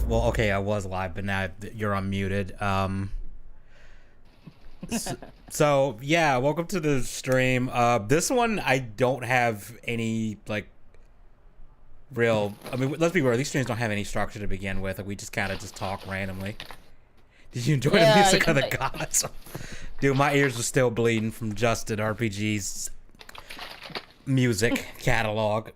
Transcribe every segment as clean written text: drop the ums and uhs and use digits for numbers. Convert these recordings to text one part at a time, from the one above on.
Well, okay, I was live, but now you're unmuted. So yeah, welcome to the stream. This one I don't have any like real. I mean, let's be real. These streams don't have any structure to begin with. Like, we just kind of just talk randomly. Did you enjoy the music of the gods? Dude, my ears are still bleeding from Justin RPG's music catalog.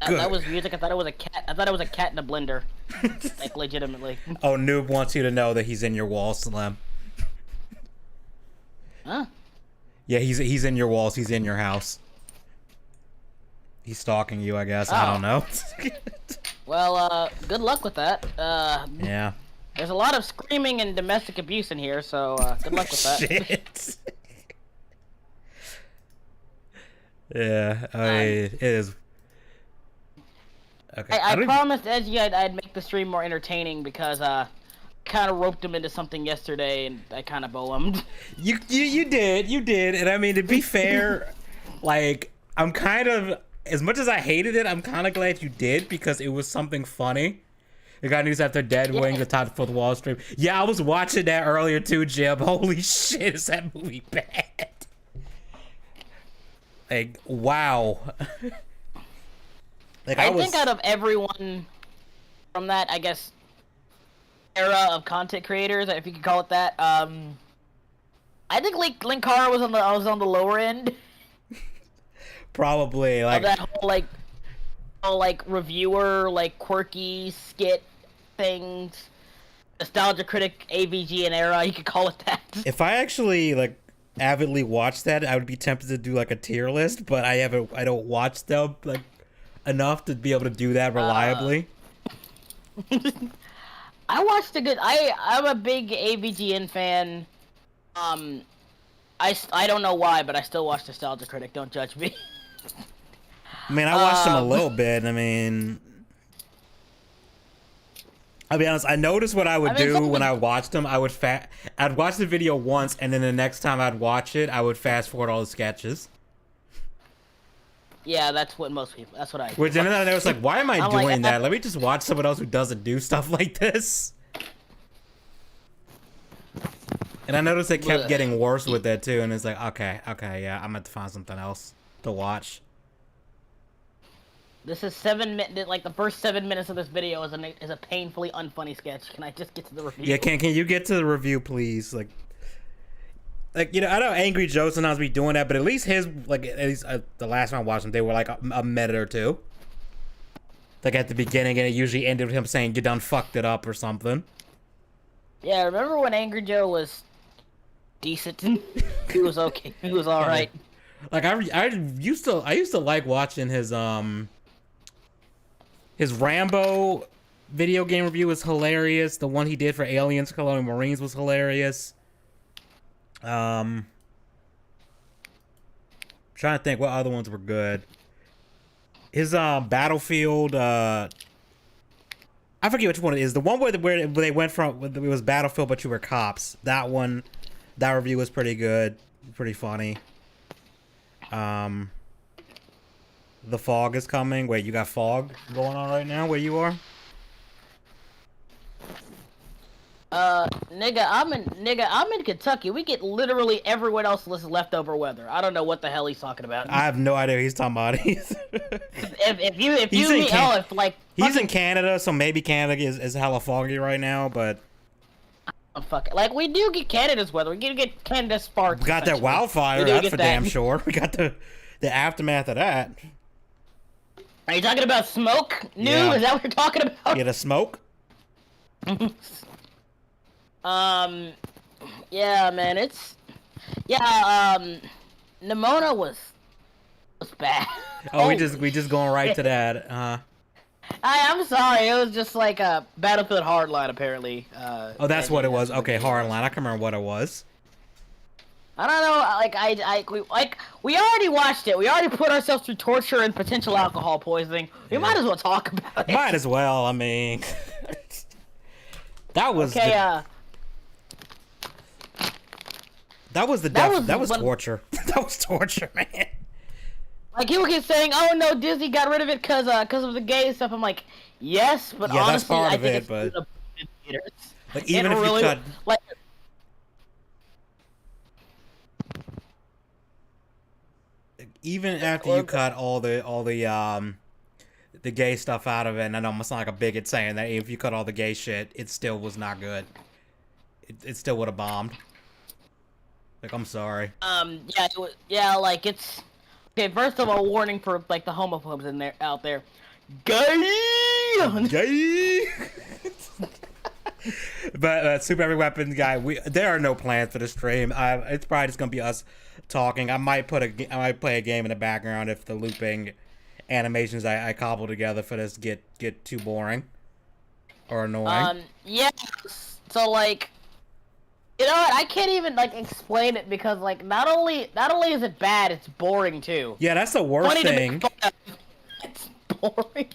That was music. I thought it was a cat. I thought it was a cat in a blender. Like, legitimately. Oh, Noob wants you to know that he's in your walls, Slim. Huh? Yeah, he's in your walls. He's in your house. He's stalking you, I guess. Oh. I don't know. Well, good luck with that. Yeah. There's a lot of screaming and domestic abuse in here, so good luck with that. Shit. Yeah, it is. Okay. I promised Edgy I'd make the stream more entertaining because kind of roped him into something yesterday and I kind of bowled. You did, and I mean, to be fair, like, I'm kind of, as much as I hated it, I'm kind of glad you did because it was something funny. It got news after Dead Wing, the top for the Wall stream. Yeah, I was watching that earlier too, Jim. Holy shit, is that movie bad? Like, wow. Like, I think out of everyone from that, I guess, era of content creators, if you could call it that, I think Linkara was on the lower end. Probably, like, of that whole reviewer, like, quirky skit things, nostalgia critic, AVG and era, you could call it that. If I actually, like, avidly watched that, I would be tempted to do, like, a tier list, but I don't watch them, like, enough to be able to do that reliably. I watched I'm a big AVGN fan. I don't know why, but I still watch Nostalgia Critic. Don't judge me. I mean, I watched them a little bit. I mean, I'll be honest. I noticed what I would do when I watched them. I'd watch the video once, and then the next time I'd watch it, I would fast forward all the sketches. Yeah, that's what most people. That's what I do. Which, and then I was like, why am I doing that? Let me just watch someone else who doesn't do stuff like this. And I noticed it kept getting worse with that too, and it's like, okay, yeah, I'm gonna have to find something else to watch. This is 7 minutes. Like, the first 7 minutes of this video is a painfully unfunny sketch. Can I just get to the review? Yeah, can you get to the review, please? Like, you know, I know Angry Joe sometimes be doing that, but at least the last time I watched him, they were like a minute or two. Like at the beginning, and it usually ended with him saying, "You done fucked it up" or something. Yeah, remember when Angry Joe was decent? He was okay. He was all right. Like I used to like watching his Rambo video game review was hilarious. The one he did for Aliens Colonial Marines was hilarious. Trying to think what other ones were good. His Battlefield, I forget which one it is. The one where they went from, it was Battlefield but you were cops. That one That review was pretty good, pretty funny. The fog is coming. Wait, you got fog going on right now where you are? Nigga, I'm in Kentucky. We get literally everyone else's leftover weather. I don't know what the hell he's talking about. I have no idea what he's talking about. He's in Canada, so maybe Canada is hella foggy right now, but fuck it. Like, we do get Canada's weather. We do get Canada's sparks. We got that wildfire, that's for damn sure. We got the aftermath of that. Are you talking about smoke? New? Yeah. Is that what you're talking about? Yeah, the smoke? Yeah, man, Nimona was bad. Oh, we just going right to that. I'm sorry, it was just like a Battlefield Hardline, apparently. Oh, that's what it was. Okay, Hardline. I can remember what it was. I don't know, we already watched it. We already put ourselves through torture and potential alcohol poisoning. We might as well talk about it. Might as well, I mean. That was okay, that was torture. That was torture, man. Like, people keep saying, "Oh no, Disney got rid of it because of the gay stuff." I'm like, yes, but yeah, honestly, that's part I of think it. it's But like, even even if really, you cut, like, even after you cut all the gay stuff out of it, and I know it's not like a bigot saying that if you cut all the gay shit, it still was not good. It still would have bombed. Like, I'm sorry. Like, it's okay. First of all, warning for like the homophobes out there. Gay. Gay. But Super Heavy Weapons guy, there are no plans for the stream. It's probably just gonna be us talking. I might play a game in the background if the looping animations I cobble together for this get too boring or annoying. Yeah. So, like, you know what? I can't even like explain it because, like, not only is it bad, it's boring too. Yeah, that's the worst thing. It's boring.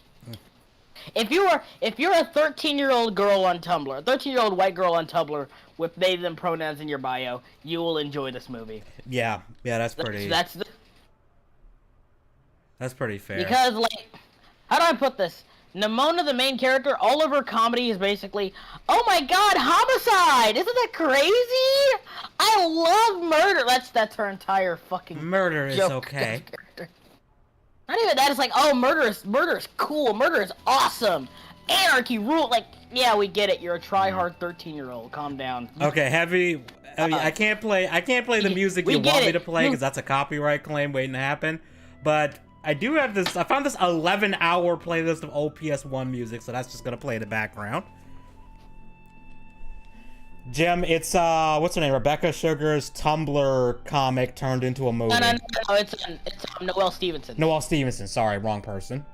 If you're a 13-year-old girl on Tumblr, a 13-year-old white girl on Tumblr with they them pronouns in your bio, you will enjoy this movie. Yeah, that's pretty. That's pretty fair. Because, like, how do I put this? Nimona, the main character, all of her comedy is basically, oh my god, homicide! Isn't that crazy? I love murder. That's her entire fucking murder is okay. Not even that. It's like, oh, murder is cool. Murder is awesome. Anarchy rule. Like, yeah, we get it. You're a try-hard 13-year-old. Calm down. Okay, Heavy. I can't play the music you want me to play because that's a copyright claim waiting to happen. But I do have this. I found this 11-hour playlist of OPS1 music, so that's just gonna play in the background. Jim, it's what's her name? Rebecca Sugar's Tumblr comic turned into a movie. No, it's Noelle Stevenson. Noelle Stevenson. Sorry, wrong person.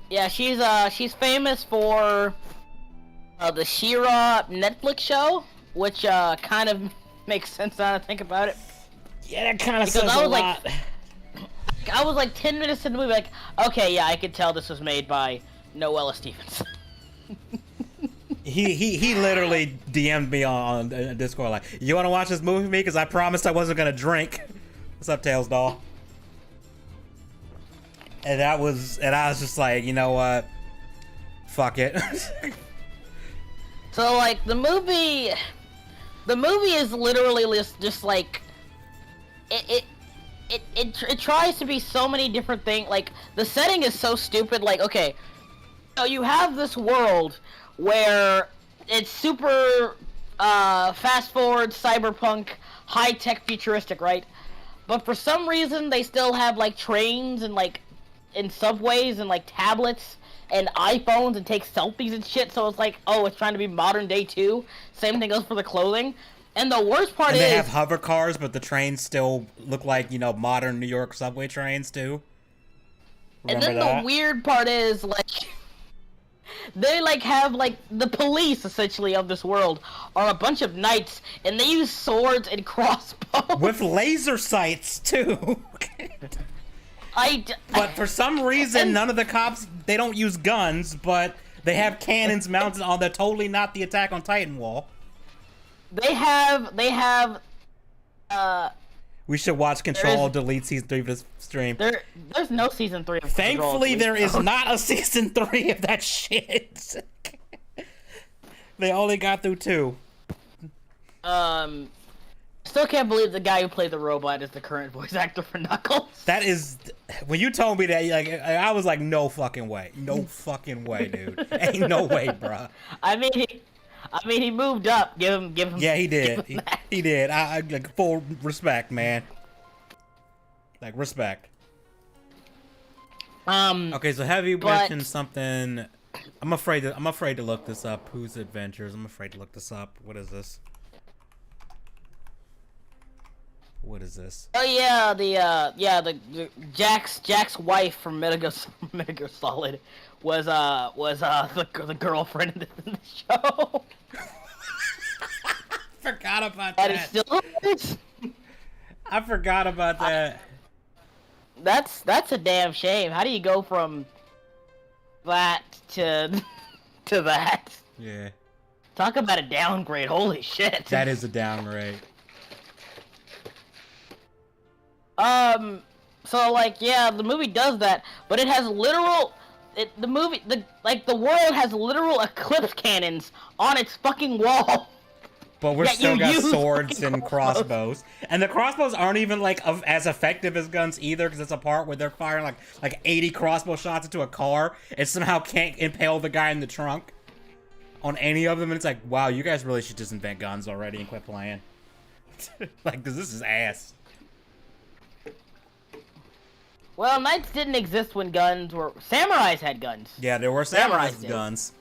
Yeah, she's famous for the She-Ra Netflix show, which kind of makes sense now that I think about it. Yeah, that kind of says a lot. I was like 10 minutes in the movie, like, okay, yeah, I could tell this was made by Noelle Stevenson. He literally DM'd me on Discord like, you want to watch this movie with me? Because I promised I wasn't going to drink. What's up, Tails Doll? And I was just like, you know what? Fuck it. So, like, the movie is literally just like, it tries to be so many different things. Like, the setting is so stupid. Like, okay, so you have this world where it's super fast forward, cyberpunk, high-tech, futuristic, right? But for some reason, they still have, like, trains and, like, in subways and, like, tablets and iPhones and take selfies and shit. So it's like, oh, it's trying to be modern day too. Same thing goes for the clothing. And the worst part is... they have hover cars, but the trains still look like, you know, modern New York subway trains too. Remember and then the weird part is, like... they, like, have, like, the police, essentially, of this world are a bunch of knights, and they use swords and crossbows. With laser sights, too. But for some reason, none of the cops, they don't use guns, but they have cannons mounted on the totally not the Attack on Titan wall. They have We should watch Control delete season 3 of this stream. There's no season 3 of Thankfully, Control. there is not a season 3 of that shit. They only got through 2. Still can't believe the guy who played the robot is the current voice actor for Knuckles. That is, when you told me that, like, I was like, no fucking way, no fucking way, dude. Ain't no way, bruh. I mean, he moved up. Give him. Yeah, he did. That. He did. I like full respect, man. Like respect. Okay, so have you mentioned something? I'm afraid to look this up. Whose Adventures? I'm afraid to look this up. What is this? What is this? Oh yeah, the Jack's wife from Metal Gear Solid was the girlfriend in the show. Forgot about That that. is still is. I forgot about that. That's a damn shame. How do you go from that to that? Yeah. Talk about a downgrade. Holy shit. That is a downgrade. So like, yeah, the movie does that, but it has literal. The world has literal eclipse cannons on its fucking wall. But we're still got swords fucking and crossbows, and the crossbows aren't even like as effective as guns either, because it's a part where they're firing like 80 crossbow shots into a car, and somehow can't impale the guy in the trunk on any of them. And it's like, wow, you guys really should just invent guns already and quit playing. Like, this is ass. Well, knights didn't exist when guns were. Samurais had guns. Yeah, there were samurais with did. guns.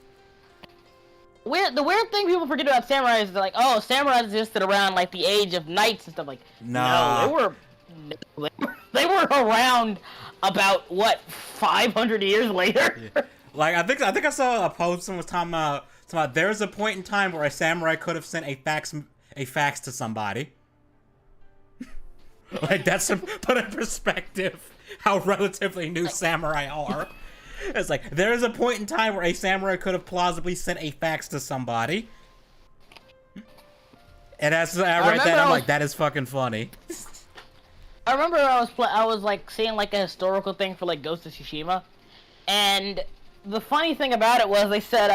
The weird thing people forget about samurais is they're like, oh, samurais existed around like the age of knights and stuff. Like, Nah. no, they were around about what 500 years later. Yeah. Like I think I saw a post someone was talking about there's a point in time where a samurai could have sent a fax to somebody. Like that's to put in perspective how relatively new samurai are. It's like there is a point in time where a samurai could have plausibly sent a fax to somebody. And as I read that, I'm like, that is fucking funny. I remember I was like seeing like a historical thing for like Ghost of Tsushima, and the funny thing about it was they said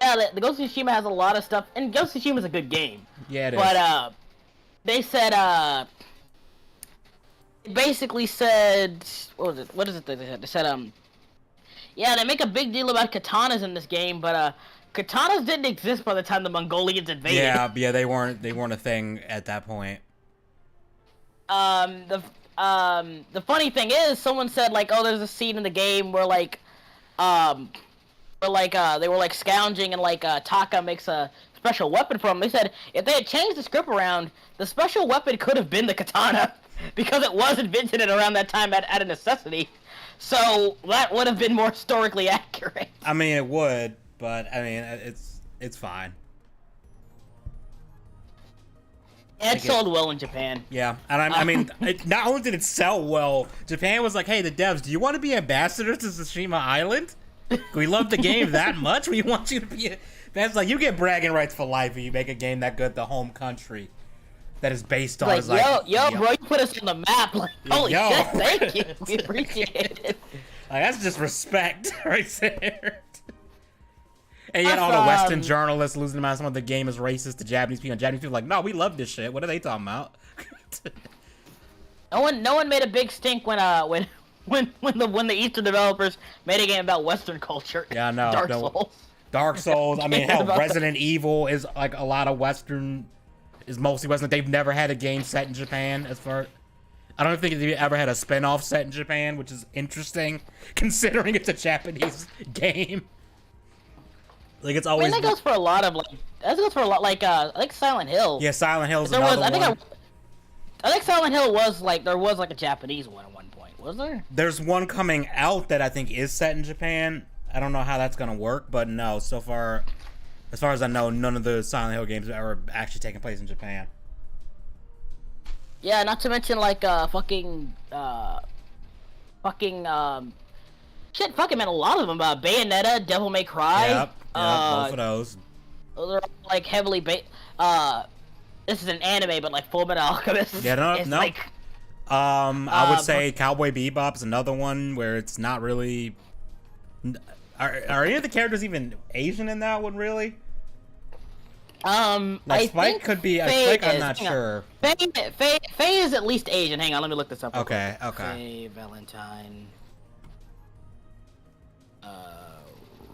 yeah, the Ghost of Tsushima has a lot of stuff, and Ghost of Tsushima is a good game. Yeah, it is. But they said basically said what is it they said? They said yeah, they make a big deal about katanas in this game, but katanas didn't exist by the time the Mongolians invaded. Yeah, they weren't a thing at that point. The funny thing is, someone said like, oh, there's a scene in the game where like they were like scrounging and like Taka makes a special weapon for them. They said if they had changed the script around, the special weapon could have been the katana because it was invented at around that time at a necessity. So that would have been more historically accurate. I mean, it would, but I mean, it's fine. It sold well in Japan. Yeah, and I mean, not only did it sell well, Japan was like, hey, the devs, do you want to be ambassadors to Tsushima Island? We love the game that much. We want you to be. That's like, you get bragging rights for life if you make a game that good, the home country that is based on. Like, yo, bro, you put us on the map. Like, holy shit, thank you. We appreciate it. Like, that's just respect right there. And yet all the Western journalists losing their mind, some of the game is racist to Japanese people. And Japanese people are like, no, we love this shit. What are they talking about? No one made a big stink when the Eastern developers made a game about Western culture. Yeah, no. Dark Souls. Dark Souls. I mean, hell, Resident Evil is like a lot of Western, is mostly Western. They've never had a game set in Japan as far. I don't think they've ever had a spin-off set in Japan, which is interesting considering it's a Japanese game. Like it's always. I mean, that goes for a lot of like. That goes for a lot like I think Silent Hill. Yeah, Silent Hill's another one. I think Silent Hill was like there was like a Japanese one at one point. Was there? There's one coming out that I think is set in Japan. I don't know how that's gonna work, but no, so far, as far as I know, none of the Silent Hill games are ever actually taking place in Japan. Yeah, not to mention like shit, fucking man, a lot of them. Bayonetta, Devil May Cry. Yep, both of those. Those are like heavily this is an anime, but like Full Metal Alchemist. Yeah, no, is no. like I would say Cowboy Bebop's another one where it's not really. Are any of the characters even Asian in that one? Really? Like Like Spike could be. Spike, I'm not sure. Faye is at least Asian. Hang on, let me look this up. Okay. Okay. Faye Valentine.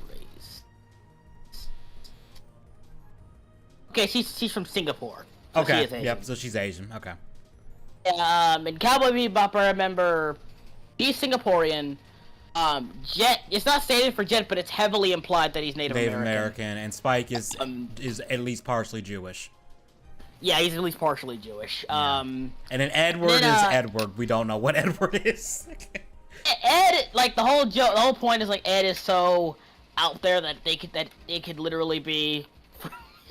Race. Okay, she's from Singapore. So she Okay. is Asian. Yep. So she's Asian. Okay. In Cowboy Bebop, I remember he's Singaporean. Jet. It's not stated for Jet, but it's heavily implied that he's Native American. And Spike is at least partially Jewish. Yeah, he's at least partially Jewish. Yeah. And then Edward is Edward. We don't know what Edward is. Ed, like the whole joke, the whole point is like Ed is so out there that it could literally be,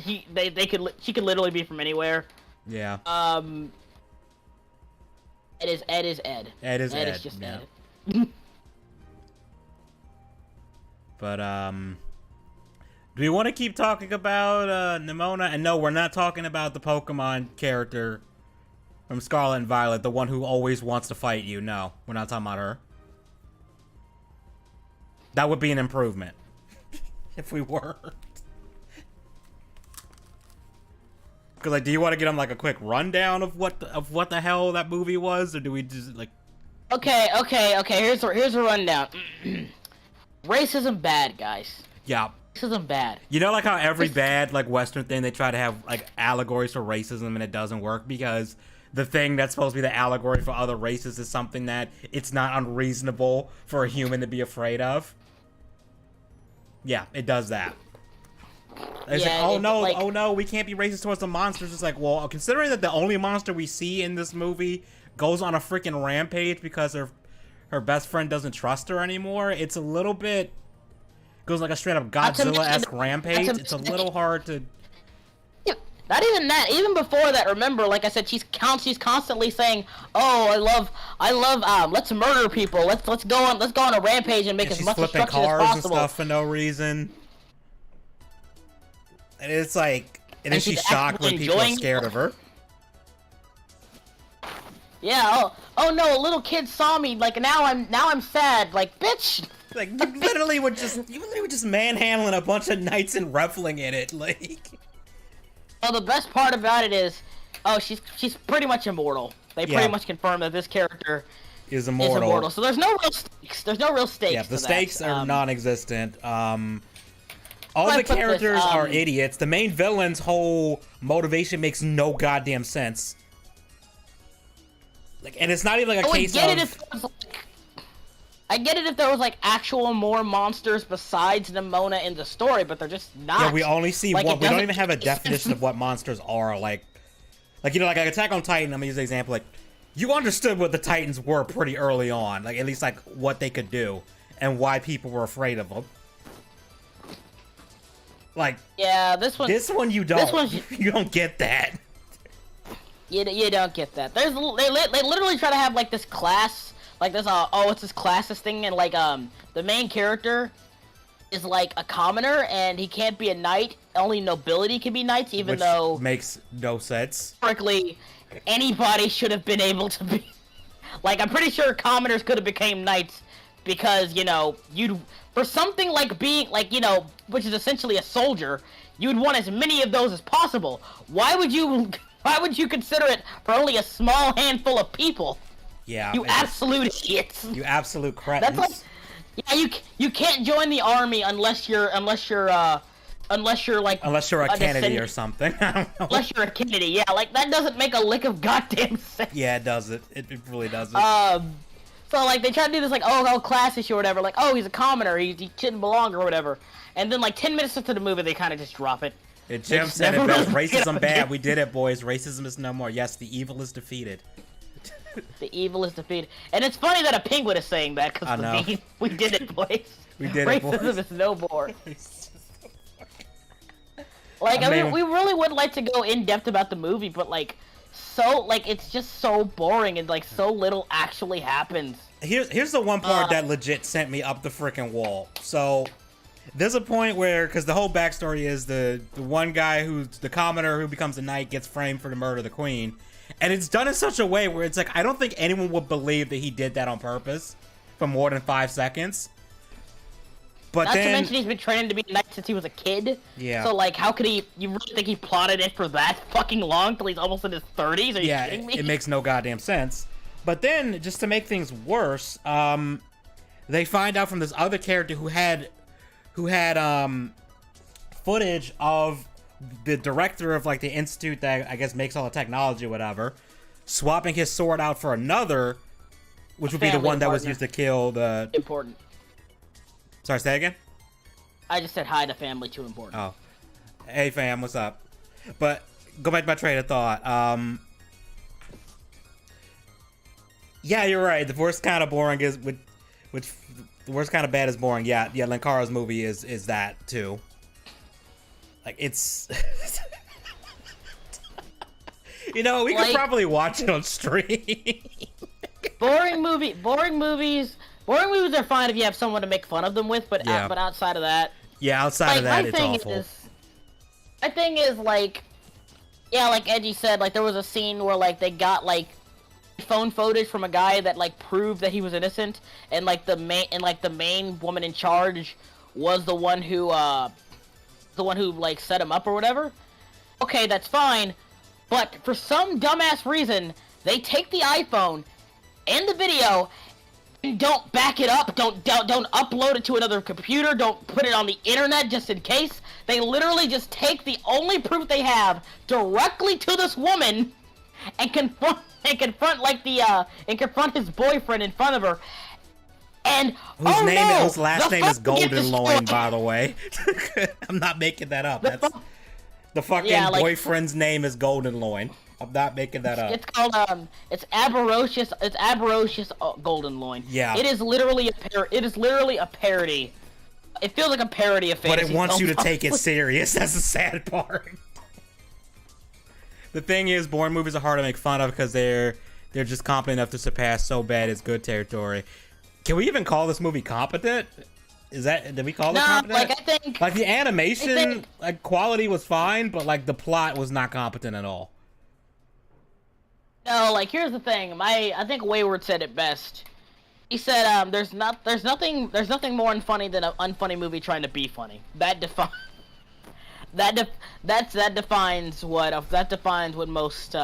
she could literally be from anywhere. Yeah. Ed is Ed. Ed is Ed. Is just yeah. Ed. But do we want to keep talking about Nimona? And no, we're not talking about the Pokemon character from Scarlet and Violet, the one who always wants to fight you. No, we're not talking about her. That would be an improvement if we were. Because like, do you want to get them like a quick rundown of what the hell that movie was, or do we just like? Okay. Here's a rundown. Racism bad, guys. Yeah. Racism bad. You know, like how every bad like Western thing they try to have like allegories for racism and it doesn't work because the thing that's supposed to be the allegory for other races is something that it's not unreasonable for a human to be afraid of. Yeah, it does that. It's Yeah, like, oh no, we can't be racist towards the monsters. It's like, well, considering that the only monster we see in this movie goes on a freaking rampage because her best friend doesn't trust her anymore, it's a little bit goes like a straight up Godzilla-esque rampage. It's a little hard to. Yeah, not even that. Even before that, remember, like I said, she's constantly saying, "Oh, I love, let's murder people. Let's go on a rampage and make as much destruction as possible." She's flipping cars and stuff for no reason. And it's like, and then she's shocked when people are scared of her. Yeah. Oh no! A little kid saw me. Like now I'm sad. Like bitch. Like you literally were just manhandling a bunch of knights and reveling in it. Like. Well, the best part about it is, she's pretty much immortal. They pretty much confirm that this character is immortal. So there's no real stakes. There's no real stakes. Yeah, the stakes are non-existent. All the characters are idiots. The main villain's whole motivation makes no goddamn sense. Like, and it's not even like a case of. I get it if there was like actual more monsters besides Nimona in the story, but they're just not. Yeah, we only see one. We don't even have a definition of what monsters are. Like you know, like Attack on Titan. I'm gonna use the example. Like, you understood what the Titans were pretty early on. Like, at least like what they could do and why people were afraid of them. Like, yeah, this one you don't. You don't get that. You don't get that. They literally try to have like this class, like this it's this classist thing, and like the main character is like a commoner and he can't be a knight. Only nobility can be knights, even though makes no sense. Historically, anybody should have been able to be. Like, I'm pretty sure commoners could have became knights because, you know, for something like being, like, you know, which is essentially a soldier, you'd want as many of those as possible. Why would you consider it for only a small handful of people? Yeah. You absolute idiots. You absolute cretins. That's like, yeah, you can't join the army unless you're like a Kennedy or something. I don't know. Unless you're a Kennedy, yeah, like that doesn't make a lick of goddamn sense. Yeah, it doesn't. It really doesn't. So like they try to do this like class issue or whatever, like he commoner, he shouldn't belong or whatever, and then like 10 minutes into the movie they kind of just drop it. Jim said it best. Racism bad. We did it, boys. Racism is no more. Yes, the evil is defeated. The evil is defeated, and it's funny that a penguin is saying that because we did it, boys. We did it, boys. Racism is no more. Like, I mean, we really would like to go in depth about the movie, but like, it's just so boring and like so little actually happens. Here's the one part that legit sent me up the freaking wall. So, there's a point where, because the whole backstory is the one guy who's the commoner who becomes a knight gets framed for the murder of the queen, and it's done in such a way where it's like I don't think anyone would believe that he did that on purpose for more than 5 seconds. But Not then, to mention he's been training to be a knight since he was a kid. Yeah. So like, how could he? You really think he plotted it for that fucking long till he's almost in his 30s? Are you yeah, kidding me? it makes no goddamn sense. But then, just to make things worse, they find out from this other character who had footage of the director of like the institute that I guess makes all the technology or whatever, swapping his sword out for another, which would be the Family one that was partner. used to kill the. Important. Sorry, say again. I just said hi to family. Too important. Oh, hey fam, what's up? But go back to my train of thought. Yeah, you're right. The worst kind of boring is which the worst kind of bad is boring. Yeah, Linkara's movie is that too. Like it's, you know, we could Like- probably watch it on stream. Boring movies are fine if you have someone to make fun of them with, but Yeah. but outside of that, Yeah, outside of that, it's awful. my thing is like, yeah, like Edgy said, like there was a scene where like they got like phone footage from a guy that like proved that he was innocent, and like the main woman in charge was the one who like set him up or whatever. Okay, that's fine, but for some dumbass reason, they take the iPhone and the video and don't back it up, don't upload it to another computer, don't put it on the internet just in case. They literally just take the only proof they have directly to this woman and confront his boyfriend in front of her. And Whose last the name is phone gets Golden Loin, destroyed. by the way. I'm not making that up. The That's phone- the fucking Yeah, like- boyfriend's name is Golden Loin. I'm not making that up. It's called it's Aberocious. It's Aberocious Golden Loin. Yeah. It is literally a parody. It feels like a parody of But fantasy. it wants you to films, take it honestly. serious. That's the sad part. The thing is, boring movies are hard to make fun of because they're just competent enough to surpass so bad it's good territory. Can we even call this movie competent? Did we call it Nah, competent? like I think Like the animation, I think- like quality was fine, but like the plot was not competent at all. no, like here's the thing. I think Wayward said it best. He said there's nothing more unfunny than an unfunny movie trying to be funny. That defines what most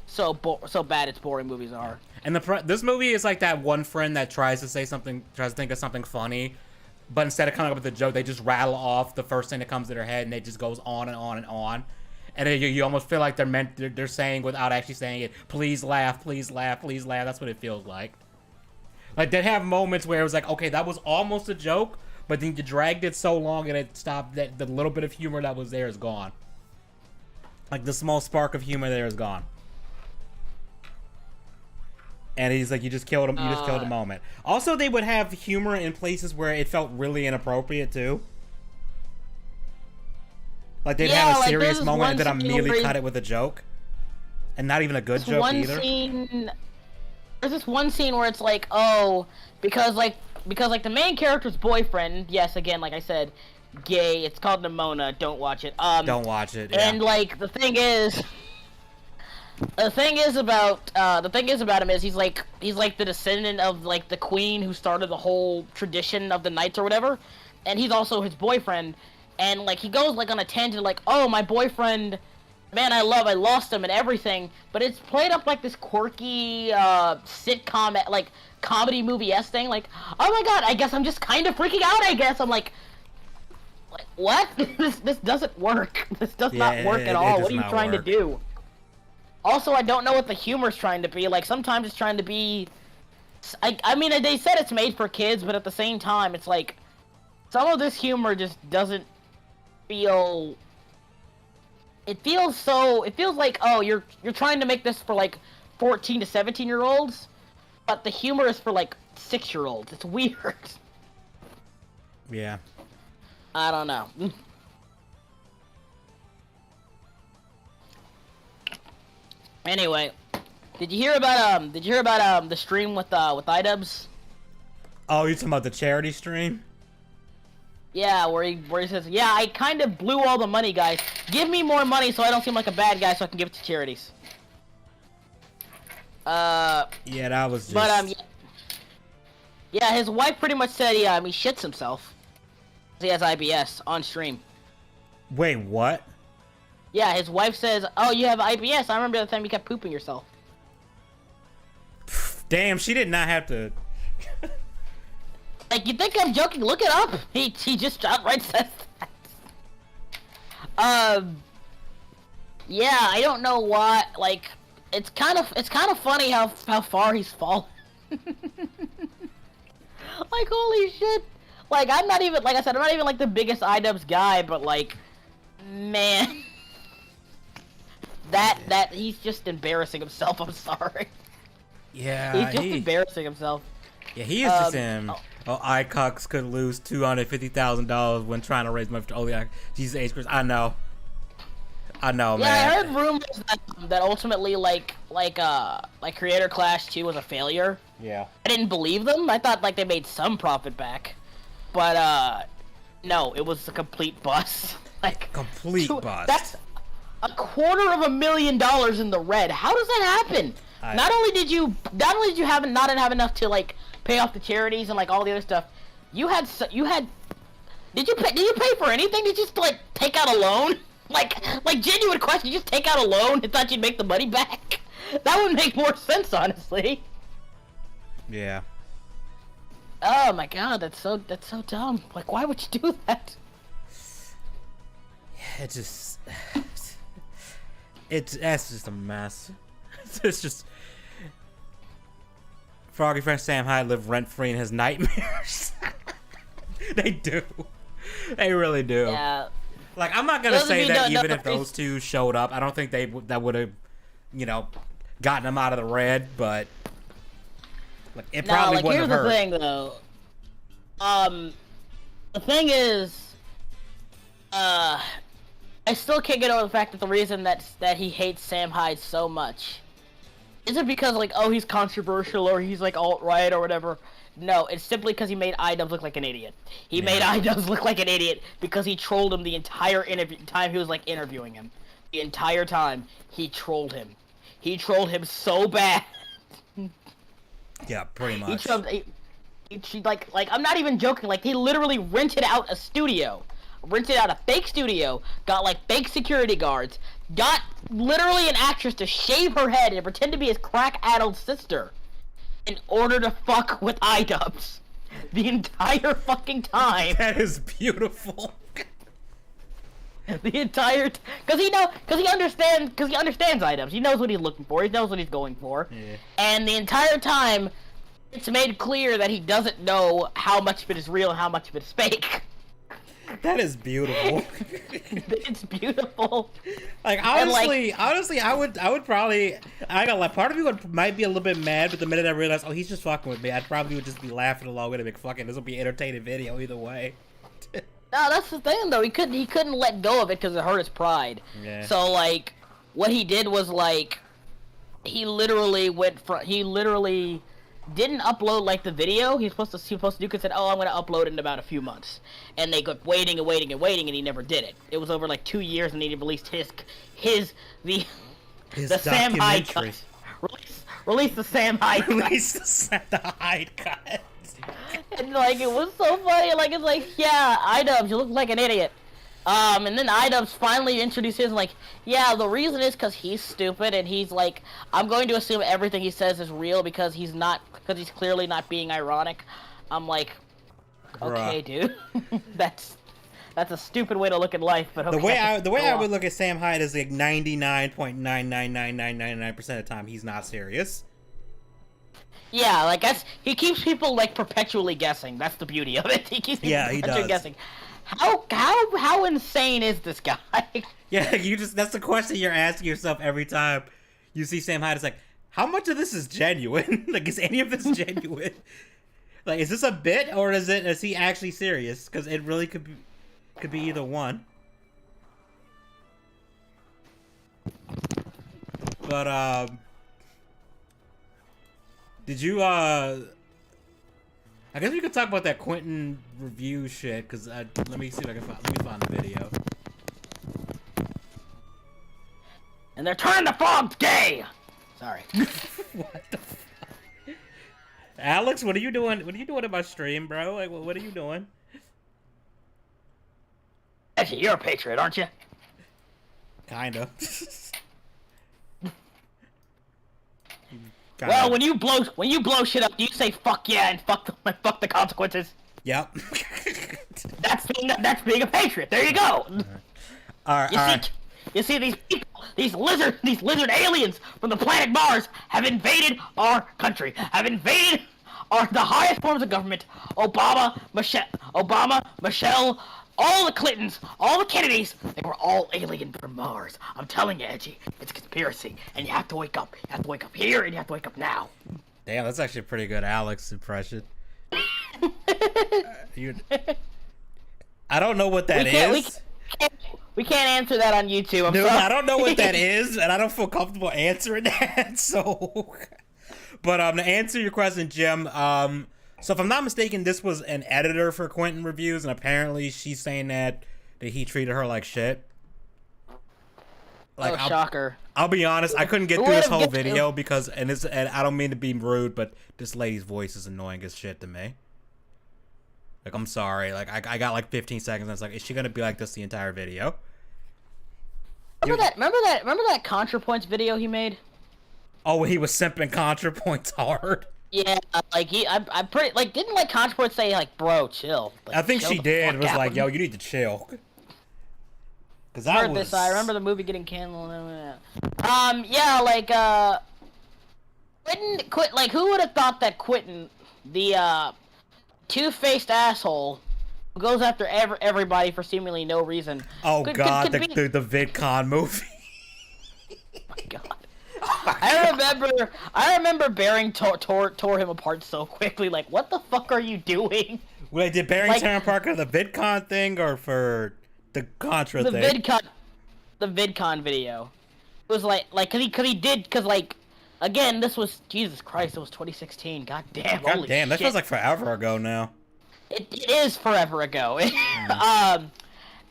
so bad it's boring movies are. And this movie is like that one friend that tries to think of something funny, but instead of coming up with a joke, they just rattle off the first thing that comes to their head, and it just goes on and on and on. And then you almost feel like they're saying without actually saying it, please laugh, please laugh, please laugh. That's what it feels like. Like they have moments where it was like, okay, that was almost a joke, but then you dragged it so long and it stopped. That the little bit of humor that was there is gone. Like the small spark of humor there is gone. And he's like, you just killed him. You just killed a moment. Also, they would have humor in places where it felt really inappropriate too. Like they'd Yeah, have a like, serious there's moment and one then scene immediately where cut it with a joke, and not even a good joke one either. scene there's this one scene where it's like, oh, because the main character's boyfriend, yes, again, like I said, gay, it's called Nimona, don't watch it. Don't watch it. Yeah. And like the thing is about him is he's like the descendant of like the queen who started the whole tradition of the knights or whatever, and he's also his boyfriend, and like he goes like on a tangent like, oh, my boyfriend, man, I lost him and everything, but it's played up like this quirky sitcom, like comedy movie-esque thing, like, oh my god, I guess I'm just kind of freaking out, I guess. I'm like what? This doesn't work. This does not work at all. What are you trying to do? Also, I don't know what the humor's trying to be. Like, sometimes it's trying to be... I mean, they said it's made for kids, but at the same time, it's like... Some of this humor just doesn't feel... It feels like, oh, you're trying to make this for, like, 14 to 17-year-olds, but the humor is for, like, 6-year-olds. It's weird. Yeah. I don't know. Anyway, did you hear about the stream with iDubbbz? Oh, you talking about the charity stream? Yeah, where he says, yeah, I kind of blew all the money, guys. Give me more money so I don't seem like a bad guy so I can give it to charities. Yeah, that was just... But, yeah, his wife pretty much said he shits himself. He has IBS on stream. Wait, what? Yeah, his wife says, oh, you have IBS. I remember the time you kept pooping yourself. Damn, she did not have to... Like, you think I'm joking? Look it up. He just outright says that. Yeah, I don't know why. Like, it's kind of funny how far he's fallen. Like, holy shit. Like, I'm not even, like I said, I'm not even like the biggest iDubbbz guy, but like, man, that he's just embarrassing himself. I'm sorry. Yeah, He's just embarrassing himself. Yeah, he is just him. Oh, iCucks could lose $250,000 when trying to raise money for Jesus H. Chris. I know, yeah, man. I heard rumors that ultimately, like Creator Clash 2 was a failure. Yeah. I didn't believe them. I thought like they made some profit back, but no, it was a complete bust. Like Complete bust. That's $250,000 in the red. How does that happen? Not only did you have enough to like pay off the charities and like all the other stuff, you had did you pay for anything? Did you just like take out a loan? Like genuine question, you just take out a loan and thought you'd make the money back? That would make more sense, honestly. Yeah. Oh my god, that's so dumb. Like, why would you do that? Yeah, that's just a mess. It's just Froggy Friend Sam Hyde live rent free in his nightmares. They do. They really do. Yeah. Like, I'm not gonna say that even if those two showed up, I don't think that would have, gotten them out of the red. But like, it probably wouldn't have hurt. Here's the thing, though. The thing is, I still can't get over the fact that the reason that he hates Sam Hyde so much isn't because like, oh, he's controversial or he's like alt-right or whatever. No, it's simply because he made iDubbbz look like an idiot. He made iDubbbz look like an idiot because he trolled him the entire time he was like interviewing him. The entire time he trolled him. He trolled him so bad. Yeah, pretty much. He like I'm not even joking. Like, he literally rented out a studio, rented out a fake studio, got like fake security guards, got literally an actress to shave her head and pretend to be his crack-addled sister, in order to fuck with iDubbbz the entire fucking time. That is beautiful. The entire because he understands iDubbbz. He knows what he's looking for. He knows what he's going for. Yeah. And the entire time, it's made clear that he doesn't know how much of it is real and how much of it is fake. That is beautiful. It's beautiful. Like, honestly, I would probably, I gotta lie, part of me might be a little bit mad, but the minute I realized, oh, he's just fucking with me, I probably would just be laughing along with him. Like, fucking, this will be an entertaining video either way. No, that's the thing though. He couldn't let go of it because it hurt his pride. Yeah. So like, what he did was like, he literally didn't upload like the video he was supposed to do, because said, oh, I'm gonna upload it in about a few months, and they kept waiting and he never did it. It was over like 2 years, and he released the Sam Hyde cut. Release the Sam Hyde cut. Release the Hyde cut. And like, it was so funny. Like, it's like, yeah, iDubbbz, you look like an idiot. And then iDubbbz finally introduced his, like, yeah, the reason is because he's stupid, and he's like, I'm going to assume everything he says is real because he's clearly not being ironic. I'm like, okay, dude, that's a stupid way to look at life, but okay. The way I would look at Sam Hyde is like 99.99999% of the time he's not serious. Yeah, like, he keeps people like perpetually guessing. That's the beauty of it. He keeps people perpetually guessing. How insane is this guy? Yeah, that's the question you're asking yourself every time you see Sam Hyde. It's like, how much of this is genuine? Like, is any of this genuine? Like, is this a bit, or is he actually serious? Because it really could be either one. But did you have I guess we could talk about that Quentin review shit, because let me see if I can find, let me find the video. And they're turning the frogs gay! Sorry. What the fuck? Alex, what are you doing? What are you doing in my stream, bro? Like, what are you doing? Actually, you're a patriot, aren't you? Kinda. Well, when you blow shit up, you say fuck yeah and fuck the consequences. Yep. That's being a patriot. There you go. All right. You see these people, these lizard aliens from the planet Mars have invaded our country. Have invaded the highest forms of government. Obama, Michelle, all the Clintons, all the Kennedys, they were all alien from Mars. I'm telling you, Edgy, it's a conspiracy, and you have to wake up. You have to wake up here, and you have to wake up now. Damn, that's actually a pretty good Alex impression. I don't know what that is. We can't answer that on YouTube. I'm Dude, sorry. I don't know what that is, and I don't feel comfortable answering that. So, but to answer your question, Jim, so if I'm not mistaken, this was an editor for Quentin Reviews, and apparently she's saying that he treated her like shit. Like, shocker. I'll be honest, I couldn't get through this whole video because, and I don't mean to be rude, but this lady's voice is annoying as shit to me. Like, I'm sorry. Like, I got like 15 seconds, and it's like, is she gonna be like this the entire video? Remember that ContraPoints video he made? Oh, when he was simping ContraPoints hard. Yeah, like I'm pretty like didn't like ContraPoints say like, bro, chill. Like, I think she did. It was like, yo, you need to chill. Cause I heard this. I remember the movie getting canceled. Yeah, like Quentin, like who would have thought that Quentin, the two-faced asshole, who goes after everybody for seemingly no reason. Oh God, the VidCon movie. Oh my God. I remember Bearing tore him apart so quickly. Like, what the fuck are you doing? Wait, did Bearing tear him apart for the VidCon thing or for the Contra thing? The VidCon video. It was like, cause like, again, this was, Jesus Christ, it was 2016. God damn, holy shit. That feels like forever ago now. It is forever ago.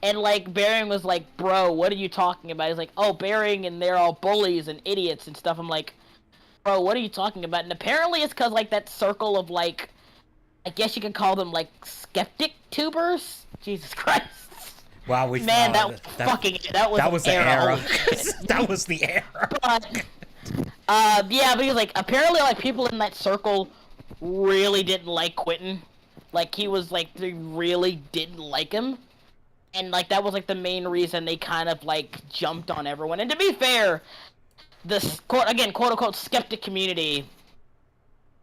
And like Bearing was like, bro, what are you talking about? He's like, oh, Bearing and they're all bullies and idiots and stuff. I'm like, bro, what are you talking about? And apparently it's cause like that circle of like, I guess you could call them like skeptic tubers. Jesus Christ. Wow, that was the era. That was the era. But yeah, because like apparently like people in that circle really didn't like Quentin. Like he was like they really didn't like him. And, like, that was, like, the main reason they kind of, like, jumped on everyone. And to be fair, this, quote-unquote, skeptic community,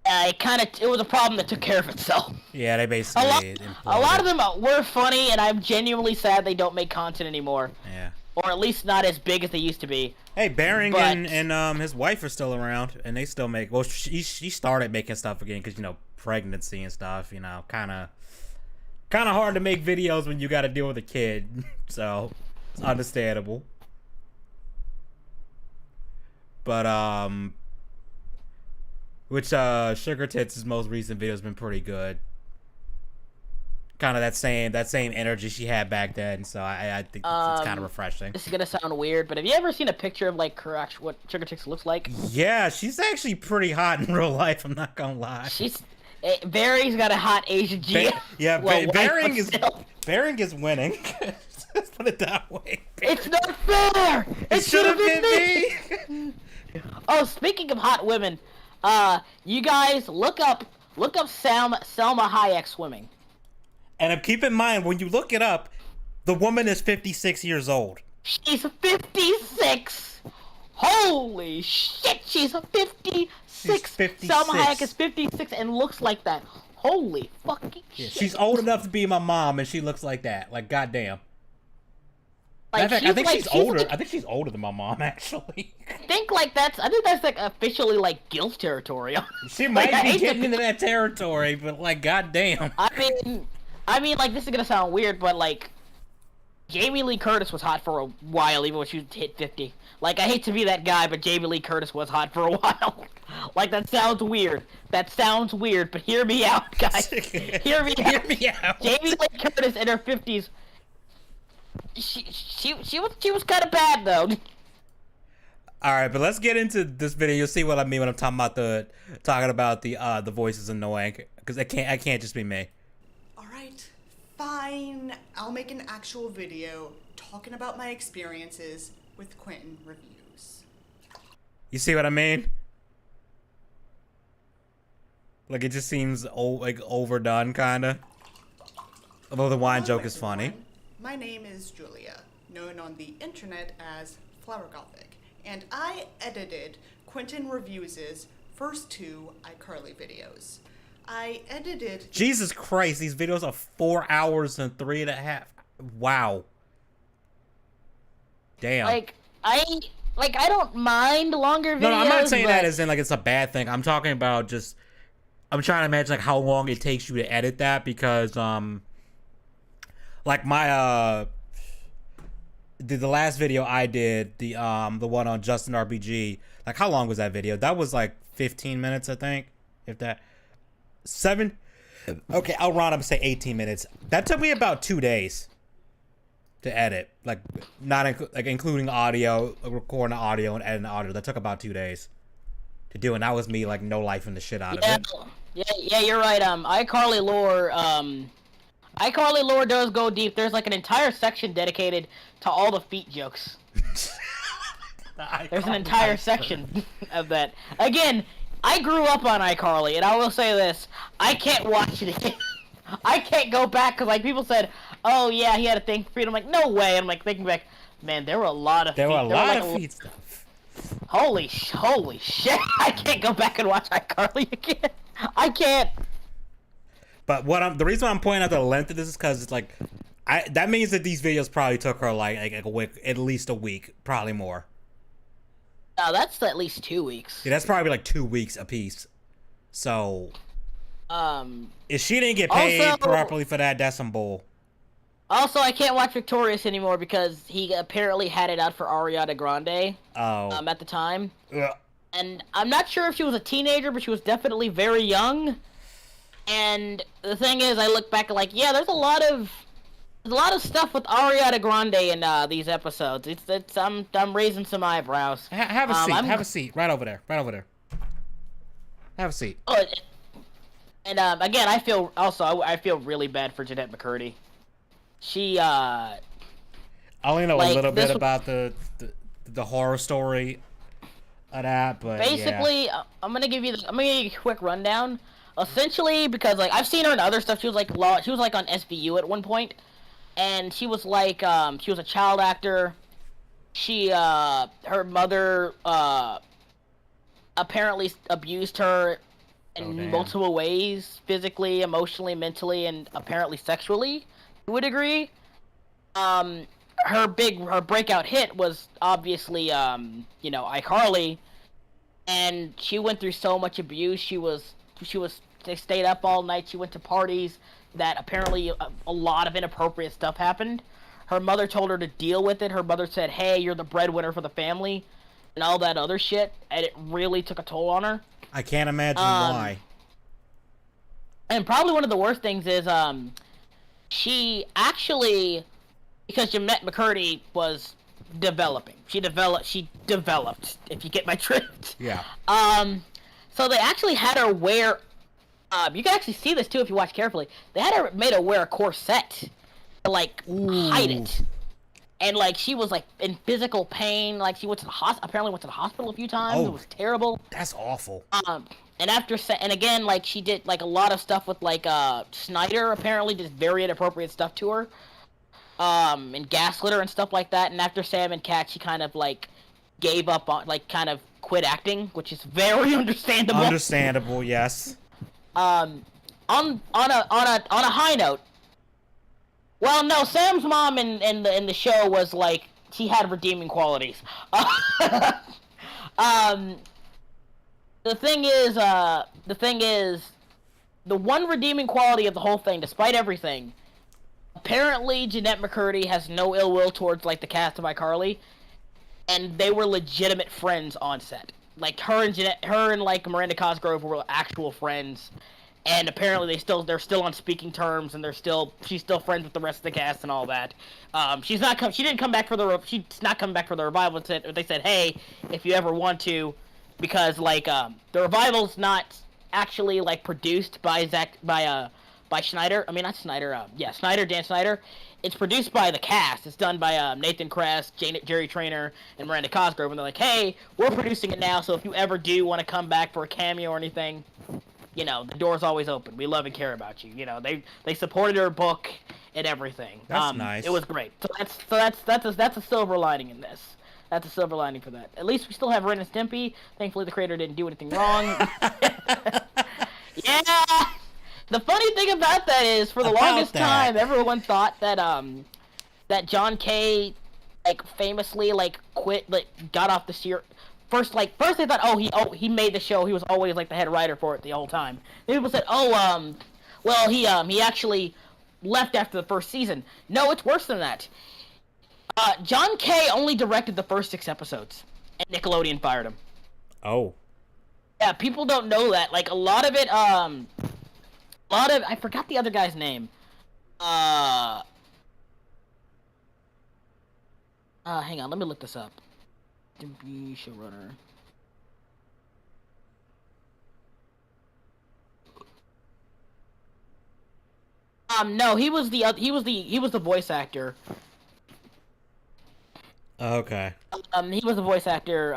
it was a problem that took care of itself. Yeah, they basically A lot of them were funny, and I'm genuinely sad they don't make content anymore. Yeah. Or at least not as big as they used to be. Hey, Bearing and his wife are still around, and they still make, well, she started making stuff again because, you know, pregnancy and stuff, you know, kind of hard to make videos when you got to deal with a kid, so it's understandable. But Sugar Tits' most recent video has been pretty good. Kind of that same energy she had back then, so I think it's kind of refreshing. This is gonna sound weird, but have you ever seen a picture of like what Sugar Tits looks like? Yeah, she's actually pretty hot in real life. I'm not gonna lie. Barry's got a hot Asian G. Yeah, Bearing is winning. Let's put it that way. It's not fair. It should have been me. Oh, speaking of hot women, you guys look up Selma Hayek swimming. And keep in mind when you look it up, the woman is 56 years old. She's 56. Holy shit, she's 56. She's 56. Selma Hayek is 56 and looks like that. Holy fucking shit. She's old enough to be my mom, and she looks like that. Like, goddamn. Like, I think she's older. I think she's older than my mom, actually. I think that's like officially like guilt territory. She might be getting into that territory, but like, goddamn. I mean, like, this is gonna sound weird, but like, Jamie Lee Curtis was hot for a while, even when she hit 50. Like, I hate to be that guy, but Jamie Lee Curtis was hot for a while. Like, that sounds weird. That sounds weird, but hear me out, guys. Hear me out. Jamie Lee Curtis in her 50s. She was kind of bad, though. All right, but let's get into this video. You'll see what I mean when I'm talking about the voices annoying, because it can't just be me. All right, fine. I'll make an actual video talking about my experiences with Quentin reviews. You see what I mean? Like, it just seems overdone, kind of. Although the wine joke is funny. My name is Julia, known on the internet as Flower Gothic, and I edited Quentin Reviews' first 2 iCarly videos. I edited... Jesus Christ, these videos are 4 hours and 3.5. Wow. Damn. I don't mind longer videos. No, I'm not saying that as in, like, it's a bad thing. I'm talking about just... I'm trying to imagine, like, how long it takes you to edit that, because, like, my, the last video I did, the one on Justin RPG, like, how long was that video? That was, like, 15 minutes, I think, if that... 7? Okay, I'll round up and say 18 minutes. That took me about 2 days to edit, like, including audio, recording the audio and editing the audio. That took about 2 days to do, and that was me, like, no life in the shit out of it. Yeah, you're right. iCarly lore does go deep. There's like an entire section dedicated to all the feet jokes. There's an entire section of that. Again, I grew up on iCarly, and I will say this: I can't watch it again. I can't go back because, like, people said, "Oh yeah, he had a thing for feet." I'm like, no way. I'm like thinking back, man, there were a lot of feet stuff. Holy shit! I can't go back and watch iCarly again. I can't. But the reason why I'm pointing out the length of this is because it's like, that means that these videos probably took her like a week, at least a week, probably more. No, that's at least 2 weeks. Yeah, that's probably like 2 weeks a piece. So, if she didn't get paid properly for that, that's some bull. Also, I can't watch Victorious anymore because he apparently had it out for Ariana Grande. Oh. At the time. Ugh. And I'm not sure if she was a teenager, but she was definitely very young. And the thing is, I look back like, yeah, there's a lot of stuff with Ariana Grande in these episodes. I'm raising some eyebrows. Have a seat. Have a seat. Right over there. Have a seat. Oh, and again, I feel really bad for Jeanette McCurdy. She I only know a little bit about the horror story of that, but basically, yeah. I'm gonna give you a quick rundown. Essentially, because like I've seen her in other stuff. She was like on SVU at one point, and she was like she was a child actor. She her mother apparently abused her in multiple ways, physically, emotionally, mentally, and apparently sexually to a degree. Her breakout hit was obviously iCarly, and she went through so much abuse. They stayed up all night. She went to parties that apparently a lot of inappropriate stuff happened. Her mother told her to deal with it. Her mother said, "Hey, you're the breadwinner for the family," and all that other shit, and it really took a toll on her. I can't imagine why. And probably one of the worst things is she actually, because Jeanette McCurdy was developing. She developed, if you get my drift. Yeah. So they actually had her wear, you can actually see this too if you watch carefully. They had her made her wear a corset to like hide it. And like she was like in physical pain, like she apparently went to the hospital a few times. Oh, it was terrible. That's awful. And again, like she did like a lot of stuff with like Snyder, apparently just very inappropriate stuff to her. And gaslit her and stuff like that. And after Sam and Cat, she kind of like gave up on, like, kind of quit acting, which is very understandable. Understandable, yes. On a high note, well, no, Sam's mom in the show was like, she had redeeming qualities. The thing is, the one redeeming quality of the whole thing, despite everything, apparently Jeanette McCurdy has no ill will towards like the cast of iCarly, and they were legitimate friends on set. like her and like Miranda Cosgrove were actual friends, and apparently they're still on speaking terms, and she's still friends with the rest of the cast and all that. She didn't come back for she's not coming back for the revival. They said, hey, if you ever want to, because like the revival's not actually like produced by Schneider. I mean, not Schneider. Schneider, Dan Schneider. It's produced by the cast. It's done by Nathan Kress, Jerry Trainer, and Miranda Cosgrove. And they're like, hey, we're producing it now, so if you ever do want to come back for a cameo or anything, you know, the door's always open. We love and care about you. You know, they supported her book and everything. That's nice. It was great. So that's a silver lining in this. That's a silver lining for that. At least we still have Ren and Stimpy. Thankfully, the creator didn't do anything wrong. Yeah. The funny thing about that is, for the longest time, everyone thought that that John K. like famously like quit, like got off the series. First they thought, he made the show. He was always like the head writer for it the whole time. Then people said, well he actually left after the first season. No, it's worse than that. John K. only directed the first 6 episodes, and Nickelodeon fired him. Oh. Yeah, people don't know that. Like a lot of it, I forgot the other guy's name. Hang on, let me look this up. Stimpy showrunner. No, he was the voice actor. Okay. He was the voice actor.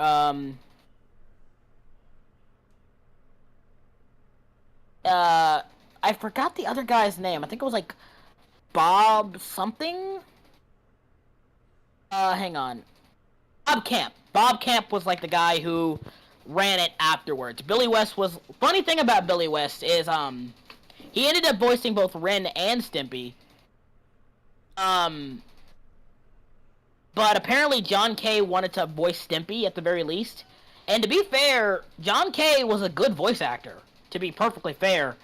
I forgot the other guy's name. I think it was like Bob something. Hang on. Bob Camp. Bob Camp was like the guy who ran it afterwards. Billy West was... Funny thing about Billy West is, he ended up voicing both Ren and Stimpy. But apparently John K. wanted to voice Stimpy at the very least. And to be fair, John K. was a good voice actor. To be perfectly fair.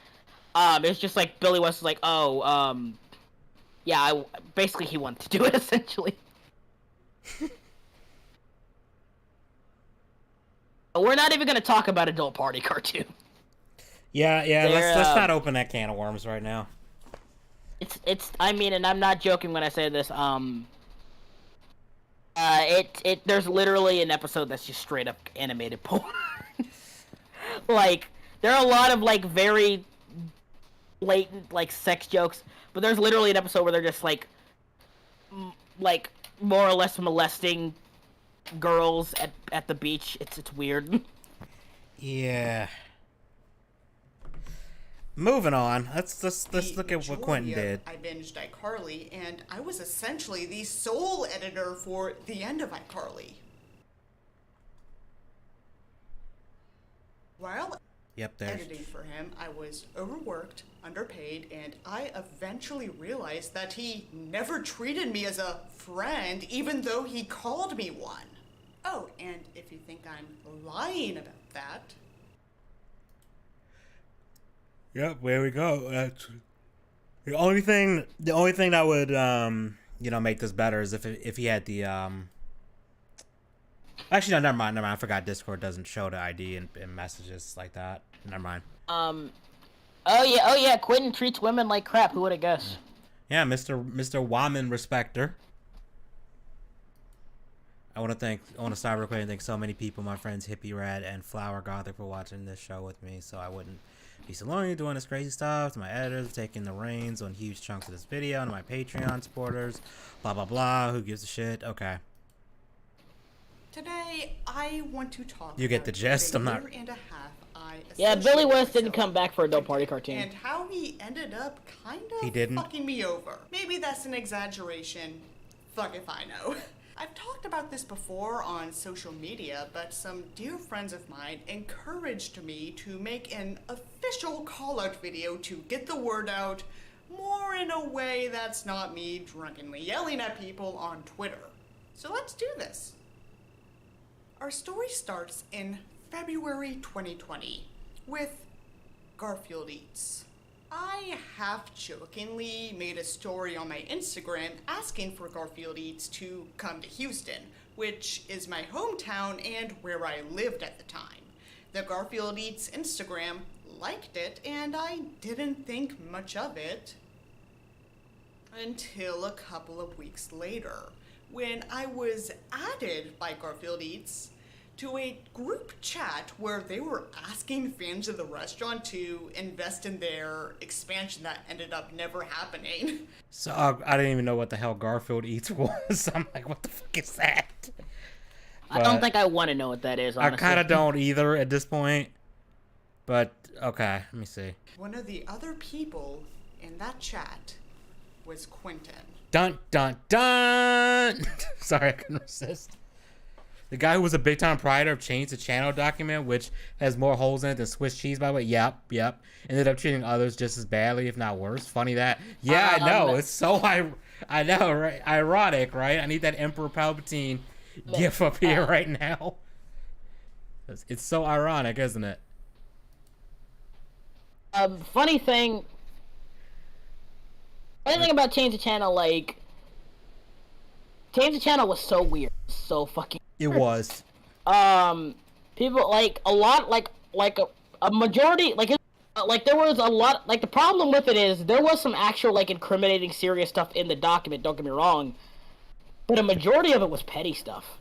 It's just like Billy West was like, basically he wanted to do it, essentially. We're not even going to talk about Adult Party Cartoon. Yeah, let's not open that can of worms right now. I mean, and I'm not joking when I say this, there's literally an episode that's just straight up animated porn. Like, there are a lot of, like, very blatant, like, sex jokes, but there's literally an episode where they're just, like, more or less molesting girls at the beach. It's weird. Yeah. Moving on. Let's look at what Quentin did. I binged iCarly, and I was essentially the sole editor for the end of iCarly. While editing for him, I was overworked, underpaid, and I eventually realized that he never treated me as a friend, even though he called me one. Oh, and if you think I'm lying about that... Yep, there we go. That's the only thing that would make this better is if he had the Actually, no, never mind. I forgot Discord doesn't show the ID in messages like that. Never mind. Oh yeah. Quentin treats women like crap. Who would have guessed? Yeah, Mr. Woman Respecter. I want to start real quick and thank so many people, my friends Hippie Red and Flower Gothic, for watching this show with me, so I wouldn't be so lonely doing this crazy stuff. To my editors for taking the reins on huge chunks of this video, and to my Patreon supporters, blah blah blah. Who gives a shit? Okay. Today, I want to talk. You get the gist. I'm not. Yeah, Billy West didn't come back for Adult Party Cartoon. And how he ended up kind of fucking me over. Maybe that's an exaggeration. Fuck if I know. I've talked about this before on social media, but some dear friends of mine encouraged me to make an official call-out video to get the word out more in a way that's not me drunkenly yelling at people on Twitter. So let's do this. Our story starts in February 2020 with Garfield Eats. I half-jokingly made a story on my Instagram asking for Garfield Eats to come to Houston, which is my hometown and where I lived at the time. The Garfield Eats Instagram liked it, and I didn't think much of it until a couple of weeks later, when I was added by Garfield Eats to a group chat where they were asking fans of the restaurant to invest in their expansion that ended up never happening. So I didn't even know what the hell Garfield Eats was. I'm like, what the fuck is that? I don't think I want to know what that is, honestly. I kind of don't either at this point. But, okay, let me see. One of the other people in that chat was Quentin. Dun, dun, dun! Sorry, I couldn't resist. The guy who was a big-time proprietor of Change the Channel document, which has more holes in it than Swiss cheese, by the way. Yep. Ended up treating others just as badly, if not worse. Funny that. Yeah, I know. It's so... I know, right? Ironic, right? I need that Emperor Palpatine gif up here right now. It's so ironic, isn't it? Funny thing about Change the Channel, like, Change the Channel was so weird. So fucking It was. People, like, a lot, like a majority, like there was a lot, like, the problem with it is there was some actual, like, incriminating serious stuff in the document, don't get me wrong, but a majority of it was petty stuff.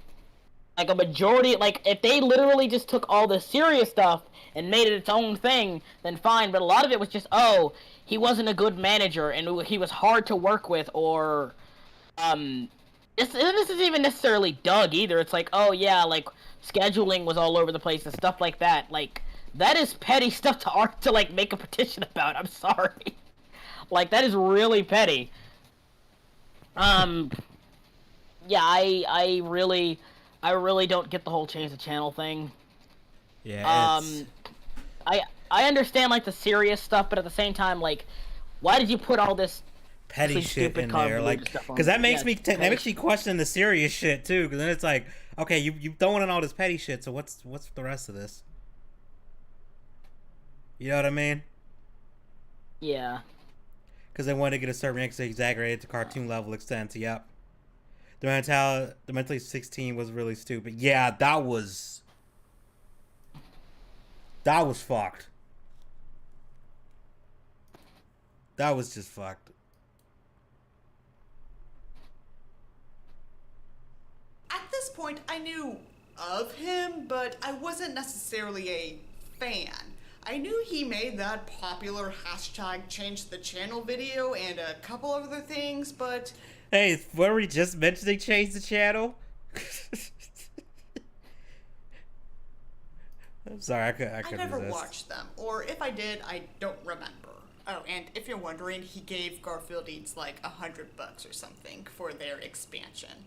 Like, a majority, like, if they literally just took all the serious stuff and made it its own thing, then fine, but a lot of it was just, oh, he wasn't a good manager, and he was hard to work with, or, this isn't even necessarily Doug, either. It's like, oh, yeah, like, scheduling was all over the place and stuff like that. Like, that is petty stuff to like, make a petition about. I'm sorry. Like, that is really petty. Yeah, I really don't get the whole Change the Channel thing. Yeah, I understand, like, the serious stuff, but at the same time, like, why did you put all this petty shit in there? Like, because that makes me question the serious shit too. Because then it's like, okay, you throwing in all this petty shit, so what's the rest of this? You know what I mean? Yeah. Because they wanted to get a certain exaggerated to cartoon level extent. Yep. The mentally 16 was really stupid. Yeah, that was fucked. That was just fucked. At this point, I knew of him, but I wasn't necessarily a fan. I knew he made that popular hashtag change the channel video and a couple other things, but... Hey, were we just mentioning change the channel? I'm sorry, I couldn't never resist. watched them, or if I did, I don't remember. Oh, and if you're wondering, he gave Garfield Eats like $100 or something for their expansion.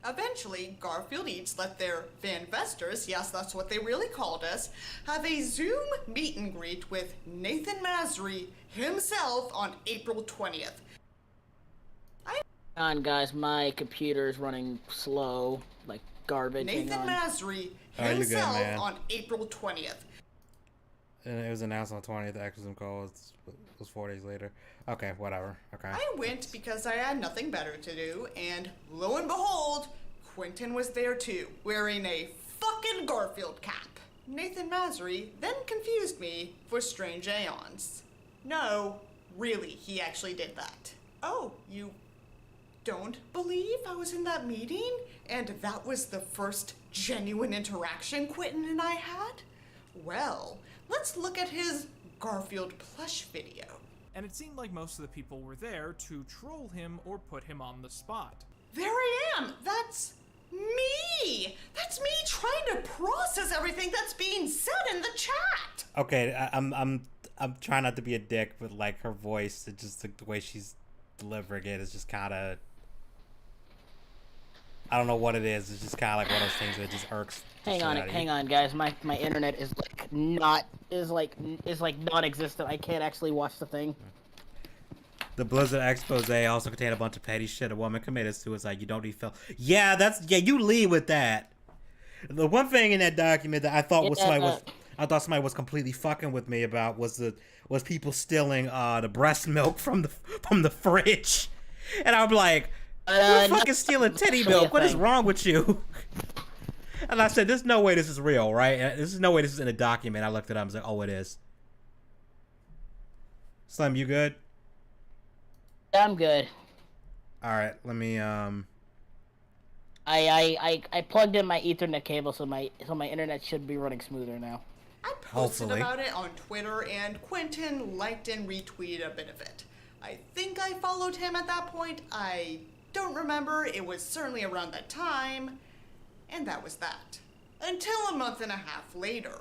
Eventually, Garfield Eats let their fanvestors, yes, that's what they really called us, have a Zoom meet and greet with Nathan Masry himself on April 20th. Hang on, guys, my computer is running slow, like garbage. Nathan Masry himself on April 20th. And it was announced on the 20th. The Exorcism call was 4 days later. Okay, whatever. Okay. I went because I had nothing better to do, and lo and behold, Quentin was there too, wearing a fucking Garfield cap. Nathan Masry then confused me for Strange Aeons. No, really, he actually did that. Oh, you don't believe I was in that meeting? And that was the first genuine interaction Quentin and I had? Well, let's look at his Garfield plush video. And it seemed like most of the people were there to troll him or put him on the spot. There I am! That's me! That's me trying to process everything that's being said in the chat! Okay, I'm trying not to be a dick, but like her voice, it just the way she's delivering it is just kind of, I don't know what it is. It's just kind of like one of those things that just irks. Hang on, guys. My internet is like non-existent. I can't actually watch the thing. The Blizzard expose also contained a bunch of petty shit. A woman committed suicide. You don't need Phil. Yeah, you lead with that. The one thing in that document that I thought somebody was completely fucking with me about was people stealing the breast milk from the fridge, and I'm like, You're fucking stealing titty actually a milk. What is thing. wrong with you? And I said, there's no way this is real, right? There's no way this is in a document. I looked it up. I was like, oh, it is. Slim, you good? Yeah, I'm good. All right, let me I plugged in my Ethernet cable, so my internet should be running smoother now. I posted Hopefully. about it on Twitter, and Quentin liked and retweeted a bit of it. I think I followed him at that point. I don't remember. It was certainly around that time. And that was that. Until a month and a half later.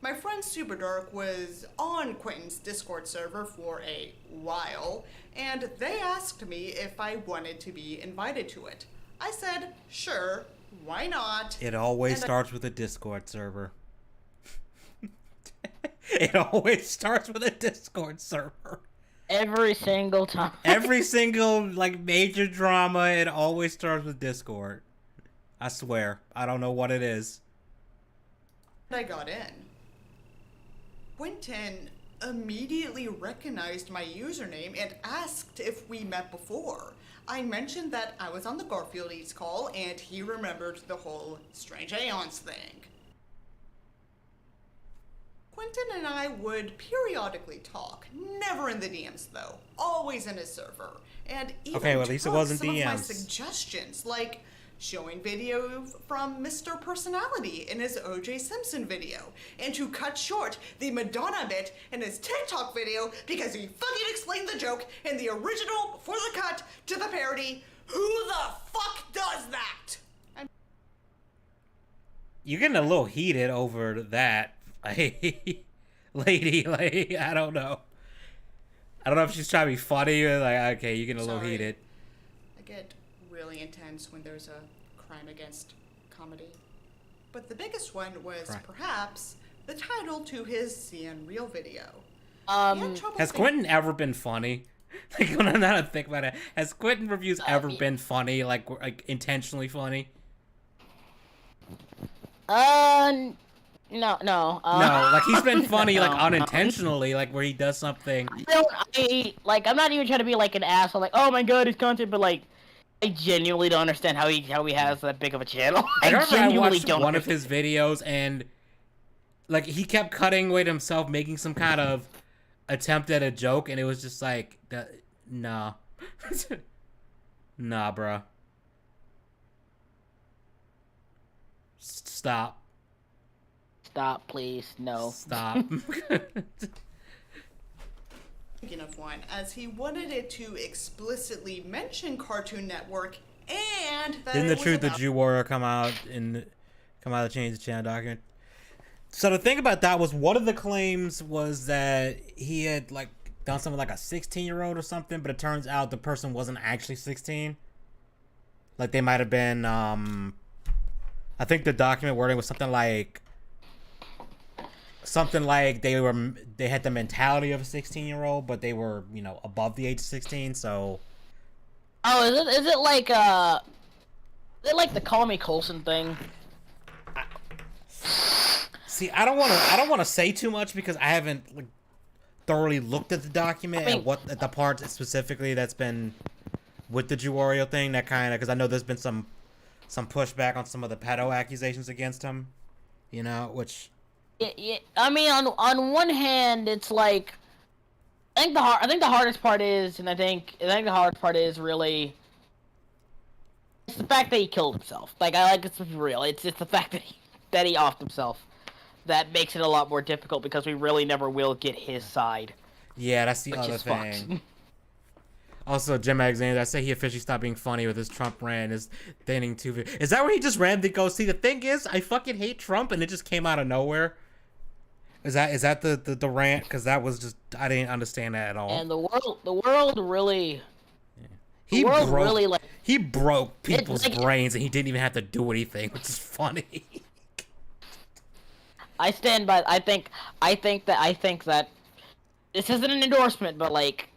My friend Superdark was on Quentin's Discord server for a while, and they asked me if I wanted to be invited to it. I said, sure, why not? It always And starts with a Discord server. It always starts with a Discord server. Every single time. Every single like major drama, it always starts with Discord. I swear. I don't know what it is. I got in. Quentin immediately recognized my username and asked if we met before. I mentioned that I was on the Garfield Eats call, and he remembered the whole Strange Aeons thing. Quentin and I would periodically talk, never in the DMs though, always in his server, and even Okay, well, at least it took wasn't some of my DMs. suggestions, like showing video from Mr. Personality in his O.J. Simpson video, and to cut short the Madonna bit in his TikTok video because he fucking explained the joke in the original before the cut to the parody. Who the fuck does that? You're getting a little heated over that, lady. Like, I don't know. I don't know if she's trying to be funny or like, okay, you're getting a little Sorry. heated. I get really intense when there's a crime against comedy. But the biggest one was Right. perhaps the title to his CN Real video. He Um, had trouble Has thinking- Quentin ever been funny? Like, when I'm not think about it, has Quentin reviews ever yeah. been funny? Like intentionally funny? no. No, like he's been funny like No. unintentionally, like where he does something. I'm not even trying to be like an asshole, like, oh my god, his content, but like, I genuinely don't understand how he has that big of a channel. I I remember I genuinely watched don't. one of his videos and like he kept cutting away to himself, making some kind of attempt at a joke, and it was just like, nah, nah, bruh. Stop. Stop, please. No. Stop. Thinking of one, as he wanted it to explicitly mention Cartoon Network and that Didn't it the was Truth the about Jew Warrior come out to change the channel document? So the thing about that was one of the claims was that he had like done something like a 16-year-old or something, but it turns out the person wasn't actually 16. Like they might have been I think the document wording was something like they had the mentality of a 16-year-old, but they were, you know, above the age of 16, so Oh, is it like the Call Me Coulson thing? see, I don't want to say too much because I haven't like thoroughly looked at the document and at the part specifically that's been with the Juwario thing, that kind of, because I know there's been some pushback on some of the pedo accusations against him, you know, which Yeah, I mean, on one hand, it's like, I think the hardest part is, and I think the hardest part is really, it's the fact that he killed himself. Like, it's to be real. It's the fact that he offed himself that makes it a lot more difficult because we really never will get his side. yeah, that's the Which other is fucked. thing. Also, Jim Alexander, I say he officially stopped being funny with his Trump rant. Is thinning too. Is that where he just randomly goes? See, the thing is, I fucking hate Trump, and it just came out of nowhere. Is that the rant? Because that was just, I didn't understand that at all. And the world really, He world broke, really, like, he broke people's like- brains, and he didn't even have to do anything, which is funny. I stand by. I think that this isn't an endorsement, but like,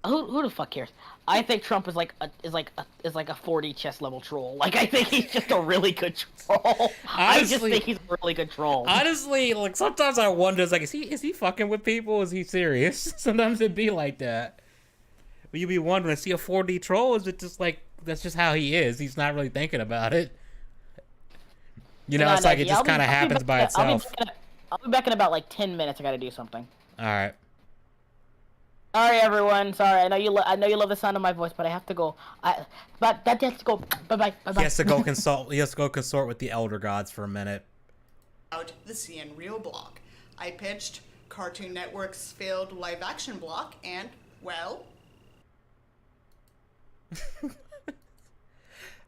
who the fuck cares? I think Trump is like a 4D chess level troll. Like, I think he's just a really good troll. I just Honestly- think he's a really good troll. Honestly, like sometimes I wonder, like, is he fucking with people? Is he serious? Sometimes it'd be like that. But you'd be wondering, is he a 4D troll? Or is it just like that's just how he is. He's not really thinking about it. You know, Hang it's on, like it Nike. just kind of happens by itself. I'll be back in about like 10 minutes. I gotta do something. All right. Sorry, everyone. Sorry. I know you. I know you love the sound of my voice, but I have to go. But that has to go. Bye bye. Bye bye. He has to go consult. He has to go consort with the elder gods for a minute. Out the CN Real block. I pitched Cartoon Network's failed live-action block, and, well...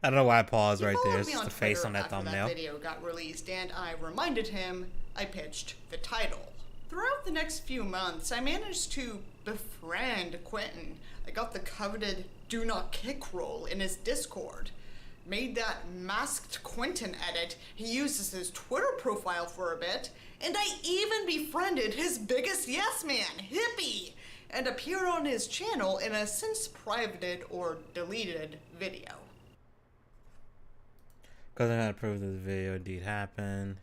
I don't know why I paused He right there. followed It's me just on the face Twitter on that after thumbnail. That video got released, and I reminded him I pitched the title. Throughout the next few months, I managed to befriend Quentin. I got the coveted Do Not Kick role in his Discord. Made that masked Quentin edit he uses his Twitter profile for a bit, and I even befriended his biggest yes man, Hippie, and appeared on his channel in a since privated or deleted video. Because I'm gonna prove that the video indeed happened.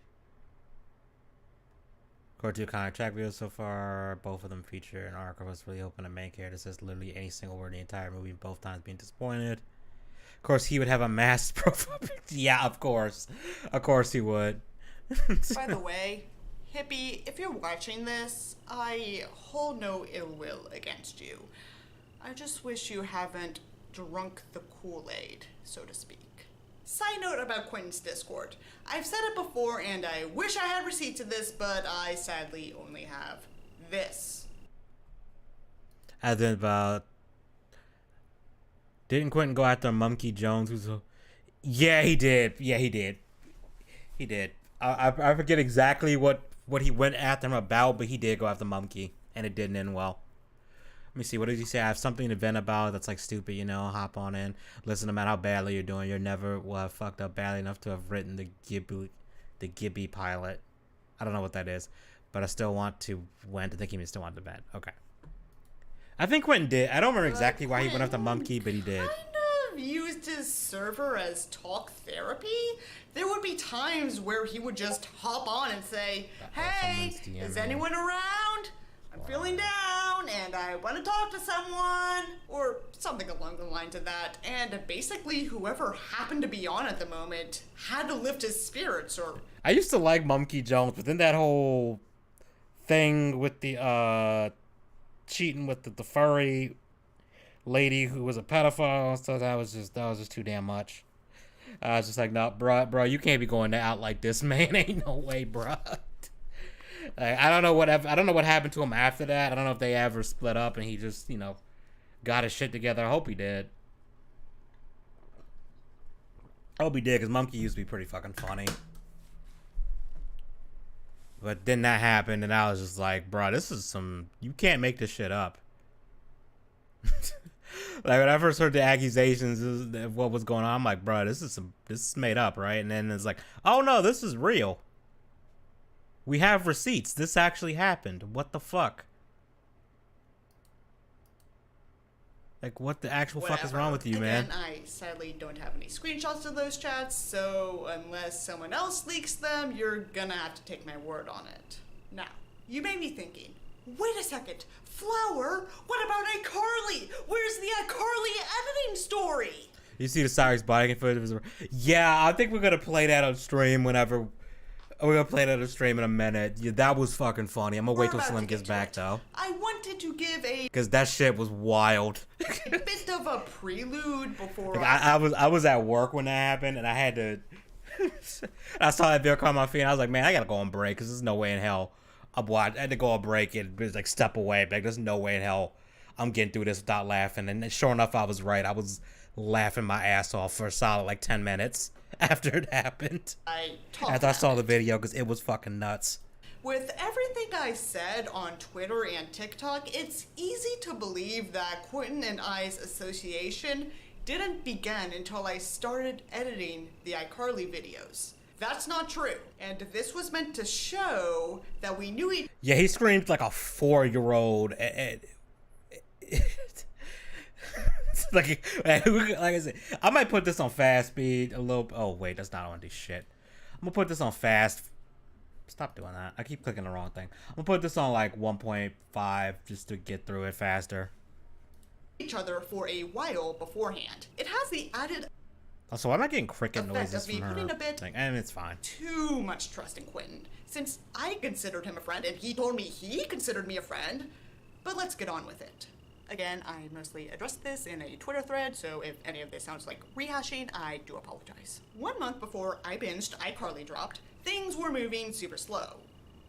Core 2 counter track videos so far. Both of them feature an arc of us really hoping to make here that says literally any single word in the entire movie, both times being disappointed. Of course, he would have a masked profile picture. Yeah, of course. Of course he would. By the way, Hippie, if you're watching this, I hold no ill will against you. I just wish you haven't drunk the Kool-Aid, so to speak. Side note about Quentin's Discord. I've said it before and I wish I had receipts of this, but I sadly only have this. As in about... Didn't Quentin go after Monkey Jones? Who's a... Yeah, he did. Yeah, he did. He did. I forget exactly what he went after him about, but he did go after Monkey, and it didn't end well. Let me see. What did he say? I have something to vent about that's like stupid, you know. Hop on in. Listen, no matter how badly you're doing, you're never fucked up badly enough to have written the Gibby pilot. I don't know what that is, but I still want to win. I think he still wanted to bet. Okay. I think Quentin did. I don't remember exactly why he went after Monkey, but he did. Kind of used his server as talk therapy. There would be times where he would just hop on and say, "Hey, is anyone around? I'm feeling down and I want to talk to someone," or something along the lines of that. And basically whoever happened to be on at the moment had to lift his spirits. Or I used to like Monkey Jones, but then that whole thing with the cheating with the furry lady who was a pedophile, so that was just too damn much. I was just like, no, bro, you can't be going out like this, man. Ain't no way, bro. Like, I don't know what happened to him after that. I don't know if they ever split up and he just, got his shit together. I hope he did. I hope he did, because Monkey used to be pretty fucking funny. But then that happened, and I was just like, bro, this is you can't make this shit up. Like, when I first heard the accusations of what was going on, I'm like, bro, this is made up, right? And then it's like, oh no, this is real. We have receipts. This actually happened. What the fuck? Like, what the actual fuck is wrong with you, man? Again, I sadly don't have any screenshots of those chats, so unless someone else leaks them, you're gonna have to take my word on it. Now, you may be thinking, wait a second, Flower, what about iCarly? Where's the iCarly editing story? You see the Cyrus body footage? Yeah, I think we're gonna play that on stream whenever. We're gonna play that on stream in a minute. Yeah, that was fucking funny. I'm gonna wait till Slim gets back, though. I wanted to give a because that shit was wild. bit of a prelude before like, I was at work when that happened, and I had to. I saw that video come on my feed, and I was like, man, I gotta go on break because there's no way in hell. I had to go on break and just like step away. Like, there's no way in hell I'm getting through this without laughing. And sure enough, I was right. I was laughing my ass off for a solid like 10 minutes after it happened. After I saw the video, because it was fucking nuts. With everything I said on Twitter and TikTok, it's easy to believe that Quentin and I's association didn't begin until I started editing the iCarly videos. That's not true. And this was meant to show that we knew each... Yeah, he screamed like a 4-year-old. like I said, I might put this on fast speed a little. Oh wait, that's not on this shit. I'm gonna put this on fast. Stop doing that. I keep clicking the wrong thing. I'm gonna put this on like 1.5 just to get through it faster. each other for a while beforehand. It has the added Also, I'm not getting cricket effect noises of me from her putting a bit thing, and it's fine. too much trust in Quentin, since I considered him a friend and he told me he considered me a friend. But let's get on with it. Again, I mostly addressed this in a Twitter thread, so if any of this sounds like rehashing, I do apologize. 1 month before I binged iCarly dropped, things were moving super slow.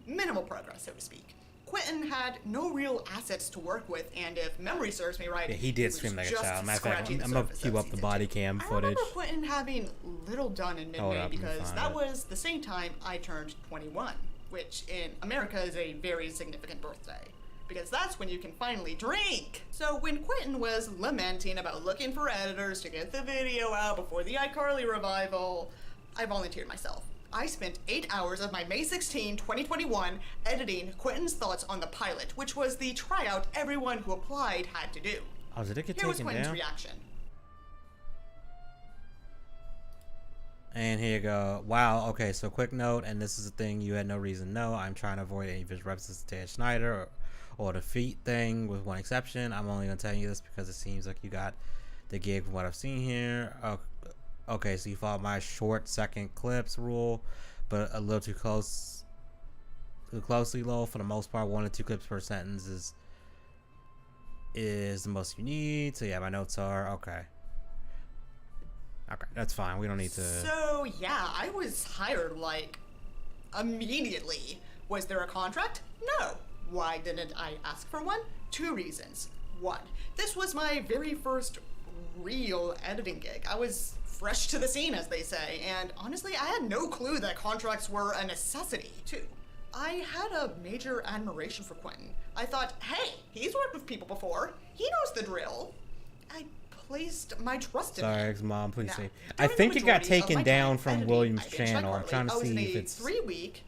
Minimal progress, so to speak. Quentin had no real assets to work with, and if memory serves me right, Yeah, he did was stream like a just child. Matter of fact, scratching I'm the gonna surface queue of up the season body 2. cam I footage. remember Quentin having little done in Hold mid-May up, let me because find that it. was the same time I turned 21, which in America is a very significant birthday, because that's when you can finally drink. So when Quentin was lamenting about looking for editors to get the video out before the iCarly revival, I volunteered myself. I spent 8 hours of my May 16, 2021 editing Quentin's thoughts on the pilot, which was the tryout everyone who applied had to do. Oh, did it get Here was taken Quentin's down? reaction. And here you go. Wow, okay, so quick note, and this is a thing you had no reason to know. I'm trying to avoid any of his references to Ted Schneider or the feet thing, with one exception. I'm only going to tell you this because it seems like you got the gig from what I've seen here. Okay, so you followed my short second clips rule, but a little too closely, low. For the most part, 1 to 2 clips per sentence is the most you need. So yeah, my notes are okay. Okay, that's fine. We don't need to. So yeah, I was hired like immediately. Was there a contract? No. Why didn't I ask for one? 2 reasons. 1, this was my very first real editing gig. I was fresh to the scene, as they say, and honestly, I had no clue that contracts were a necessity, too. I had a major admiration for Quentin. I thought, hey, he's worked with people before. He knows the drill. I placed my trust in him. Sorry, Mom, please Now, say. I during the think it got majority of taken my down time from editing, William's I binged channel. I'm iCarly. trying to I was see in if a it's. 3-week,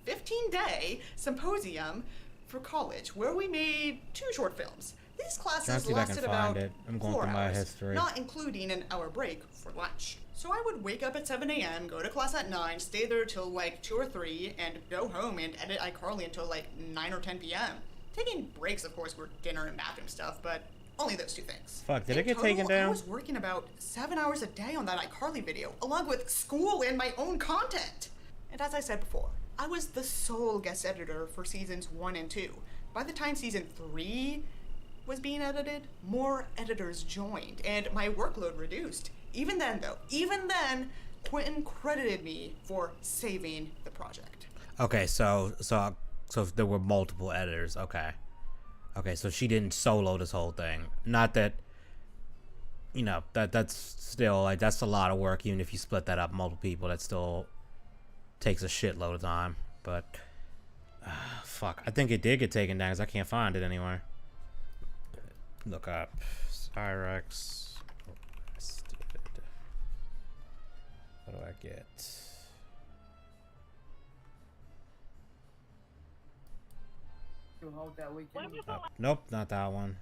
15-day symposium for college where we made 2 short films. These Trying to classes see if I can lasted find about it. I'm going 4 through my hours, history. not including an hour break for lunch. So I would wake up at 7 a.m., go to class at 9, stay there till like 2 or 3, and go home and edit iCarly until like 9 or 10 p.m. Taking breaks, of course, were dinner and bathroom stuff, but only those 2 things. Fuck, did In it get total, taken down? I was working about 7 hours a day on that iCarly video, along with school and my own content. And as I said before, I was the sole guest editor for seasons 1 and 2. By the time season 3 was being edited, more editors joined, and my workload reduced. Even then, though, Quentin credited me for saving the project. Okay, so there were multiple editors. Okay, so she didn't solo this whole thing. Not that, you know, that's still like that's a lot of work. Even if you split that up multiple people, that still takes a shitload of time. But fuck, I think it did get taken down because I can't find it anywhere. Look up Cyrex arrested. What do I get? Nope, not that one.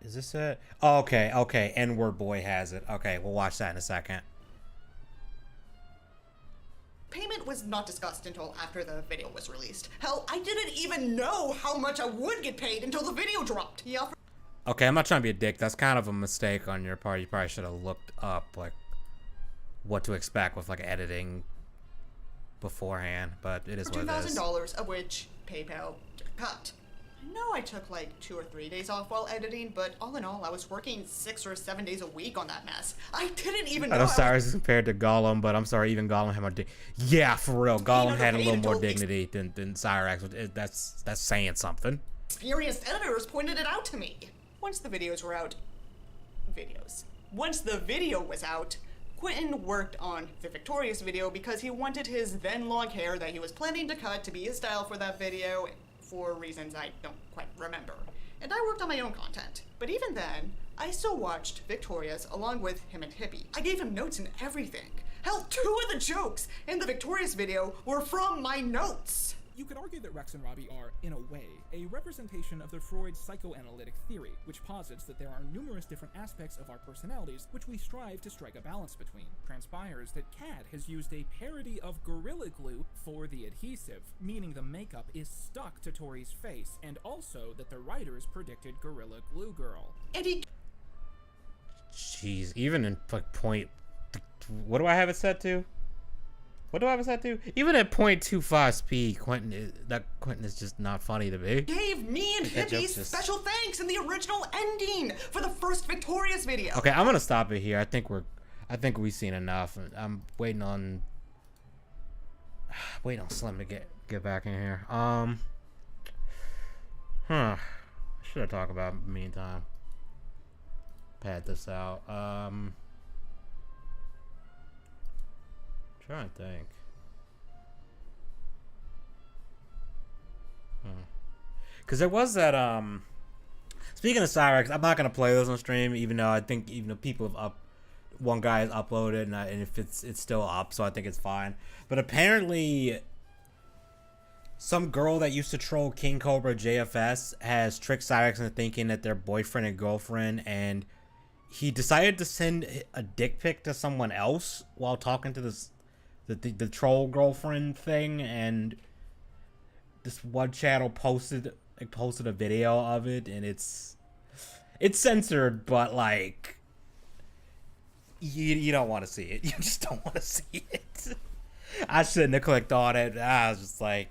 Is this it? Oh, okay. N-word boy has it. Okay, we'll watch that in a second. Payment was not discussed until after the video was released. Hell, I didn't even know how much I would get paid until the video dropped. He offered Okay, I'm not trying to be a dick. That's kind of a mistake on your part. You probably should have looked up, like, what to expect with, like, editing beforehand. But it is what it is. $2,000, of which PayPal took a cut. I know I took like 2 or 3 days off while editing, but all in all, I was working 6 or 7 days a week on that mess. I didn't even know I know I was Cyrus is compared to Gollum, but I'm sorry, even Gollum had more yeah, for real. Gollum had a little more until dignity than Cyrax. That's saying something. experienced editors pointed it out to me. Once the videos were out, Once the video was out, Quentin worked on the Victorious video because he wanted his then long hair that he was planning to cut to be his style for that video, for reasons I don't quite remember. And I worked on my own content. But even then, I still watched Victorious along with him and Hippie. I gave him notes and everything. Hell, 2 of the jokes in the Victorious video were from my notes. You could argue that Rex and Robbie are, in a way, a representation of the Freud psychoanalytic theory, which posits that there are numerous different aspects of our personalities which we strive to strike a balance between. Transpires that Cad has used a parody of Gorilla Glue for the adhesive, meaning the makeup is stuck to Tori's face, and also that the writers predicted Gorilla Glue Girl. And he Jeez, even in like point, what do I have it set to? What do I have it set to? Even at 0.25 speed, Quentin is just not funny to me. gave me and That Hippie joke's just- special thanks in the original ending for the first Victorious video. Okay, I'm gonna stop it here. I think we've seen enough. I'm waiting on Slim to get back in here. Should I talk about in the meantime? Pad this out. Trying to think. Because there was that speaking of Cyrex, I'm not gonna play this on stream, even though I think people have one guy has uploaded, and if it's still up, so I think it's fine. But apparently, some girl that used to troll King Cobra JFS has tricked Cyrex into thinking that they're boyfriend and girlfriend, and he decided to send a dick pic to someone else while talking to the troll girlfriend thing, and this one channel posted a video of it, and it's censored, but like you don't want to see it. You just don't want to see it. I shouldn't have clicked on it. I was just like,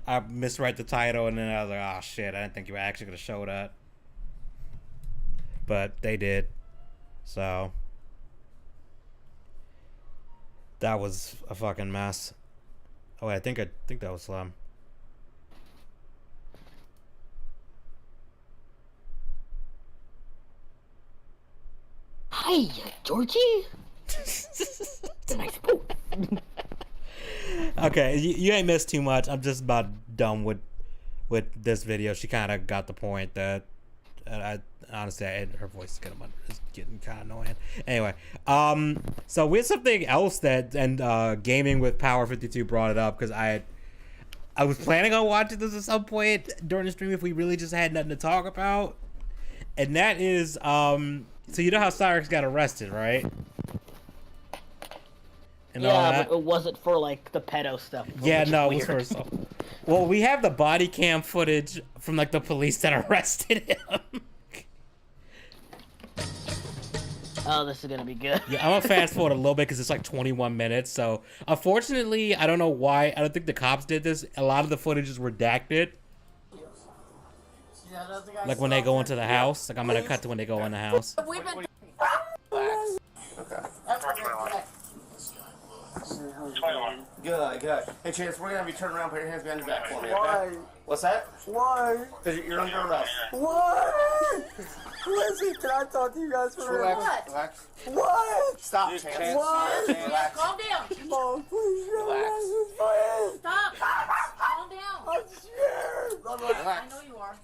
I misread the title, and then I was like, oh shit, I didn't think you were actually gonna show that, but they did. So that was a fucking mess. Oh wait, I think that was Slim. Hi, Georgie. Nice boat. Okay, you ain't missed too much. I'm just about done with this video. She kind of got the point that I honestly, her voice is getting kind of annoying. Anyway, so with something else that Gaming with Power 52 brought it up, because I was planning on watching this at some point during the stream if we really just had nothing to talk about, and that is so you know how Cyrex got arrested, right? And all Yeah, that? but it wasn't for like the pedo stuff. Yeah, which is no, it was weird. for so. Well, we have the body cam footage from like the police that arrested him. Oh, this is gonna be good. Yeah, I'm gonna fast forward a little bit because it's like 21 minutes. So, unfortunately, I don't know why. I don't think the cops did this. A lot of the footage is redacted. Like when they go into the house. Like I'm gonna cut to when they go in the house. We've been. Good. Hey, Chance, we're gonna have you turn around, put your hands behind your back for me, okay? Why? What's that? Why? Because you're under arrest. Why? Listen, can I talk to you guys for a minute? Relax. What? Stop, Chance. Why? Relax. Calm down. Mom, please don't Relax. please. Stop. Calm down. I'm scared. I Relax. know you are.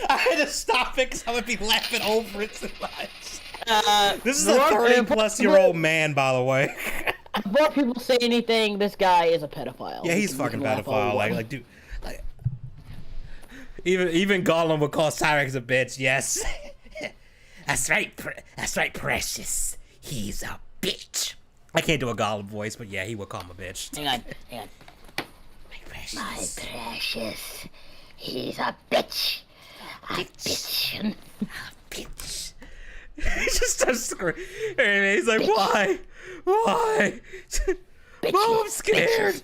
I had to stop it because I would be laughing over it too much. This is a Before- 30-plus-year-old man, by the way. Before people say anything, this guy is a pedophile. Yeah, he's You fucking can laugh all you pedophile. want. Like, dude, like, even Gollum would call Cyrex a bitch. Yes, that's right. That's right, Precious. He's a bitch. I can't do a Gollum voice, but yeah, he would call him a bitch. Hang on. My Precious. My precious. He's a bitch. A bitch. Bitch. He just starts screaming. And he's like, why? Why? Mom, I'm scared.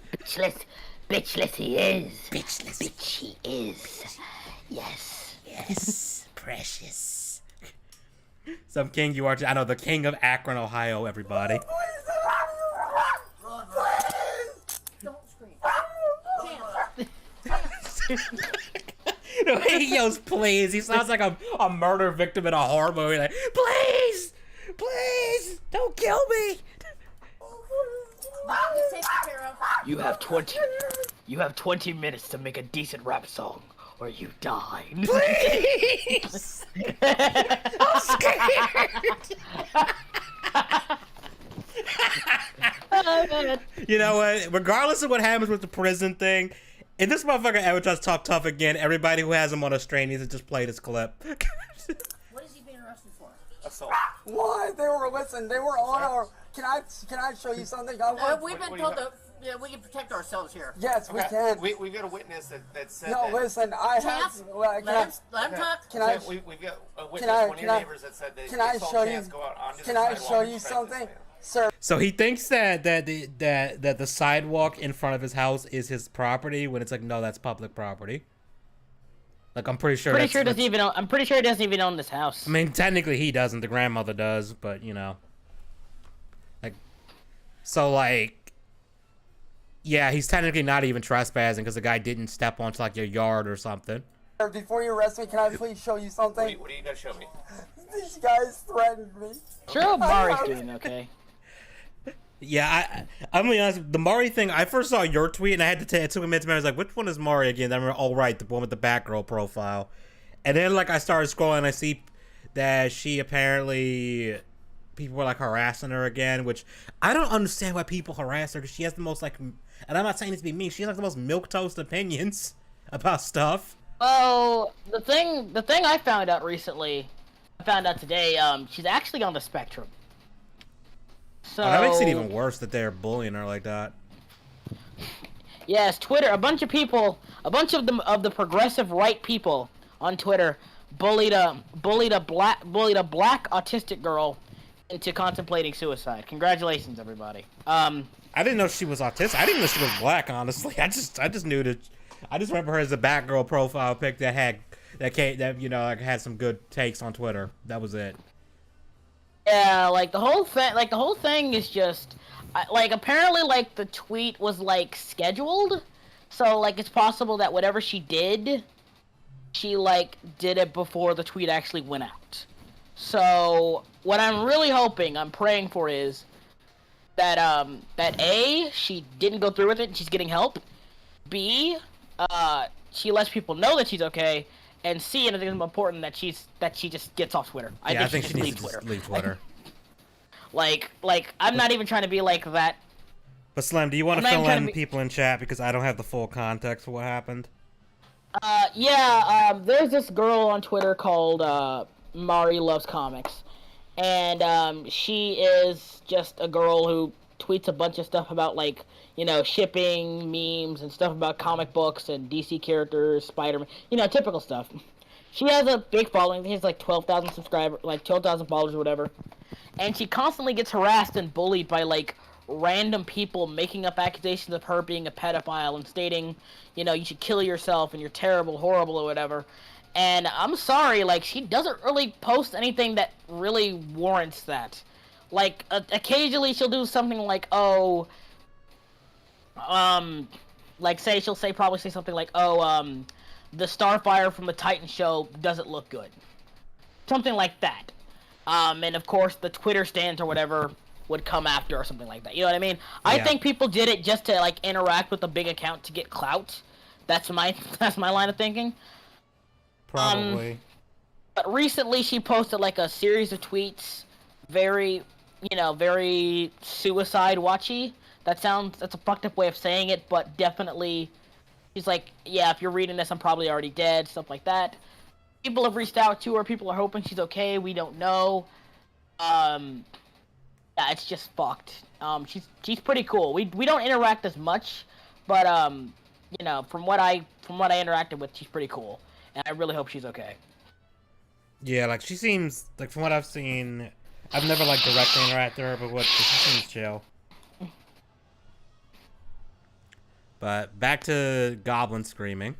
Bitchless he is. Bitchless. Bitch he is. Yes. Yes, Precious. Some king you are. I know, the king of Akron, Ohio, everybody. Don't scream. The way he yells, please. He sounds like a murder victim in a horror movie. Like, please, please, don't kill me. Take care of. You have 20 minutes to make a decent rap song, or you die. Please. I'm scared. You know what? Regardless of what happens with the prison thing, if this motherfucker ever tries to talk tough again, everybody who has him on a strain needs to just play this clip. What is he being arrested for? Assault. Why? They were on our. Can I show you something? We've been told that we can protect ourselves here. Yes, we can. We've got a witness that said No, that. listen. I have. Chance, Well, let him talk. Can I? We've got a witness, Can I? one of Can your I? neighbors that said that Can I they saw show you? Chance go out onto Can the I sidewalk show and you strike this something, man. sir? So he thinks that the sidewalk in front of his house is his property when it's like, no, that's public property. Like, I'm pretty sure. I'm pretty sure he doesn't even own this house. I mean, technically he doesn't. The grandmother does, but you know. Like, so like. Yeah, he's technically not even trespassing because the guy didn't step onto like your yard or something. Before you arrest me, can I please show you something? What do you got to show me? These guys threatened me. Sure, Mari's doing okay. Yeah, I'm gonna be honest. The Mari thing, I first saw your tweet and I had to it took a minute to remember. I was like, which one is Mari again? Then I remember, oh right, the one with the Batgirl profile. And then like I started scrolling, I see that she apparently people were like harassing her again, which I don't understand why people harass her because she has the most like, and I'm not saying this to be mean, she has like the most milquetoast opinions about stuff. Oh, the thing I found out recently, I found out today, she's actually on the spectrum. So That makes it even worse that they're bullying her like that. yes, Twitter, a bunch of the progressive right people on Twitter bullied a black autistic girl into contemplating suicide. Congratulations, everybody. I didn't know she was autistic. I didn't know she was black, honestly. I just knew that. I just remember her as a Batgirl profile pic that had some good takes on Twitter. That was it. Yeah, the whole thing is just apparently the tweet was scheduled, so it's possible that whatever she did, she did it before the tweet actually went out. So what I'm really hoping, I'm praying for is that A, she didn't go through with it and she's getting help. B, she lets people know that she's okay. And C, and I think it's important that she just gets off Twitter. I think she needs to leave Twitter. I'm not even trying to be like that. But Slim, do you want to fill in people in chat because I don't have the full context for what happened? There's this girl on Twitter called Mari Loves Comics, and she is just a girl who tweets a bunch of stuff about shipping, memes, and stuff about comic books and DC characters, Spider-Man, typical stuff. She has a big following. She has 12,000 subscribers, 12,000 followers or whatever, and she constantly gets harassed and bullied by random people making up accusations of her being a pedophile and stating, you should kill yourself and you're terrible, horrible, or whatever. And I'm sorry, she doesn't really post anything that really warrants that. Occasionally she'll do something she'll probably say something the Starfire from the Titan show doesn't look good. Something like that. And of course the Twitter stands or whatever would come after or something like that. You know what I mean? Yeah. I think people did it just to interact with a big account to get clout. That's my line of thinking. Probably. But recently she posted a series of tweets, very suicide-watchy. That's a fucked up way of saying it, but definitely, she's yeah, if you're reading this, I'm probably already dead, stuff like that. People have reached out to her, people are hoping she's okay, we don't know. Yeah, it's just fucked. She's pretty cool. We don't interact as much, but, from what I interacted with, she's pretty cool. And I really hope she's okay. Yeah, she seems, from what I've seen, I've never, directly interacted with her, but she seems chill. But back to Goblin screaming.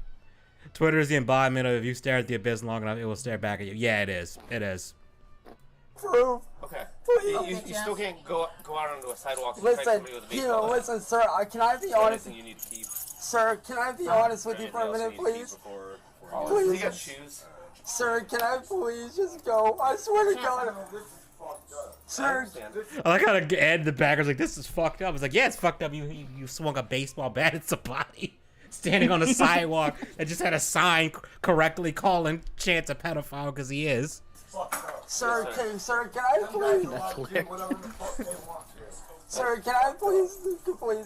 Twitter is the embodiment of if you stare at the abyss long enough, it will stare back at you. Yeah, it is. It is. Proof. Okay. You still can't go out onto a sidewalk and listen, strike somebody with a baseball bat. Listen, sir, can I be honest? You need to keep. Sir, can I be honest with you for a minute, please? Please. You got shoes. Sir, can I please just go? I swear to God. Sir, I like how to add the backers this is fucked up. It's yeah, it's fucked up. You swung a baseball bat at somebody standing on a sidewalk that just had a sign correctly calling Chance a pedophile because he is. Sir, can I please? That's hilarious. Sir, can I please,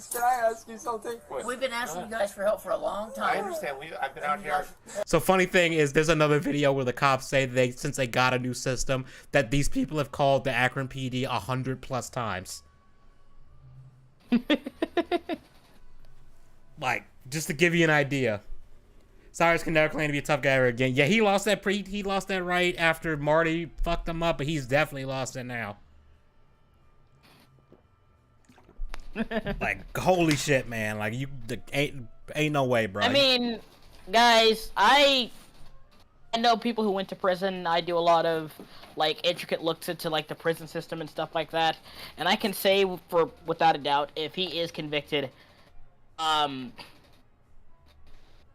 can I ask you something? We've been asking you guys for help for a long time. I understand. I've been out here. So funny thing is, there's another video where the cops say since they got a new system, that these people have called the Akron PD 100+ times. Like, just to give you an idea. Cyrus can never claim to be a tough guy ever again. Yeah, he lost that right after Marty fucked him up, but he's definitely lost it now. Like, holy shit, man. Like, ain't no way, bro. I mean, guys, I know people who went to prison. I do a lot of, like, intricate looks into, like, the prison system and stuff like that. And I can say, without a doubt, if he is convicted, how do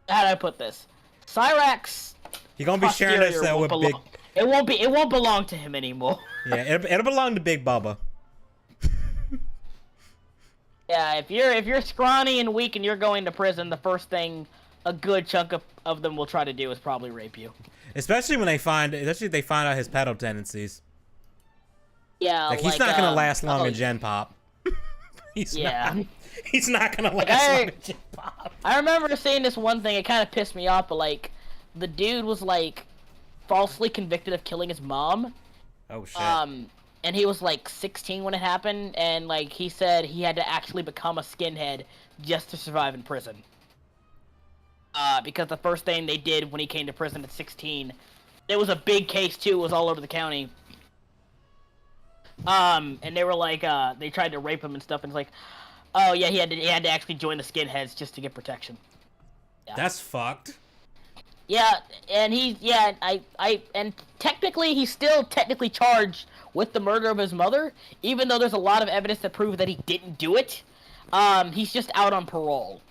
I put this? Cyrax... He gonna be sharing that cell with Big... It won't belong to him anymore. Yeah, it'll belong to Big Bubba. Yeah, if you're scrawny and weak and you're going to prison, the first thing a good chunk of them will try to do is probably rape you. Especially if they find out his pedo tendencies. Yeah, like he's not gonna last long in Gen Pop. He's not gonna last long in Gen Pop. I remember seeing this one thing. It kind of pissed me off, but like, the dude was like falsely convicted of killing his mom. Oh shit. And he was like 16 when it happened, and like he said he had to actually become a skinhead just to survive in prison. Because the first thing they did when he came to prison at 16, it was a big case too. It was all over the county. And they were like, they tried to rape him and stuff, and it's like, oh yeah, he had to actually join the skinheads just to get protection. Yeah. That's fucked. Yeah, and and technically he's still technically charged with the murder of his mother, even though there's a lot of evidence to prove that he didn't do it. He's just out on parole.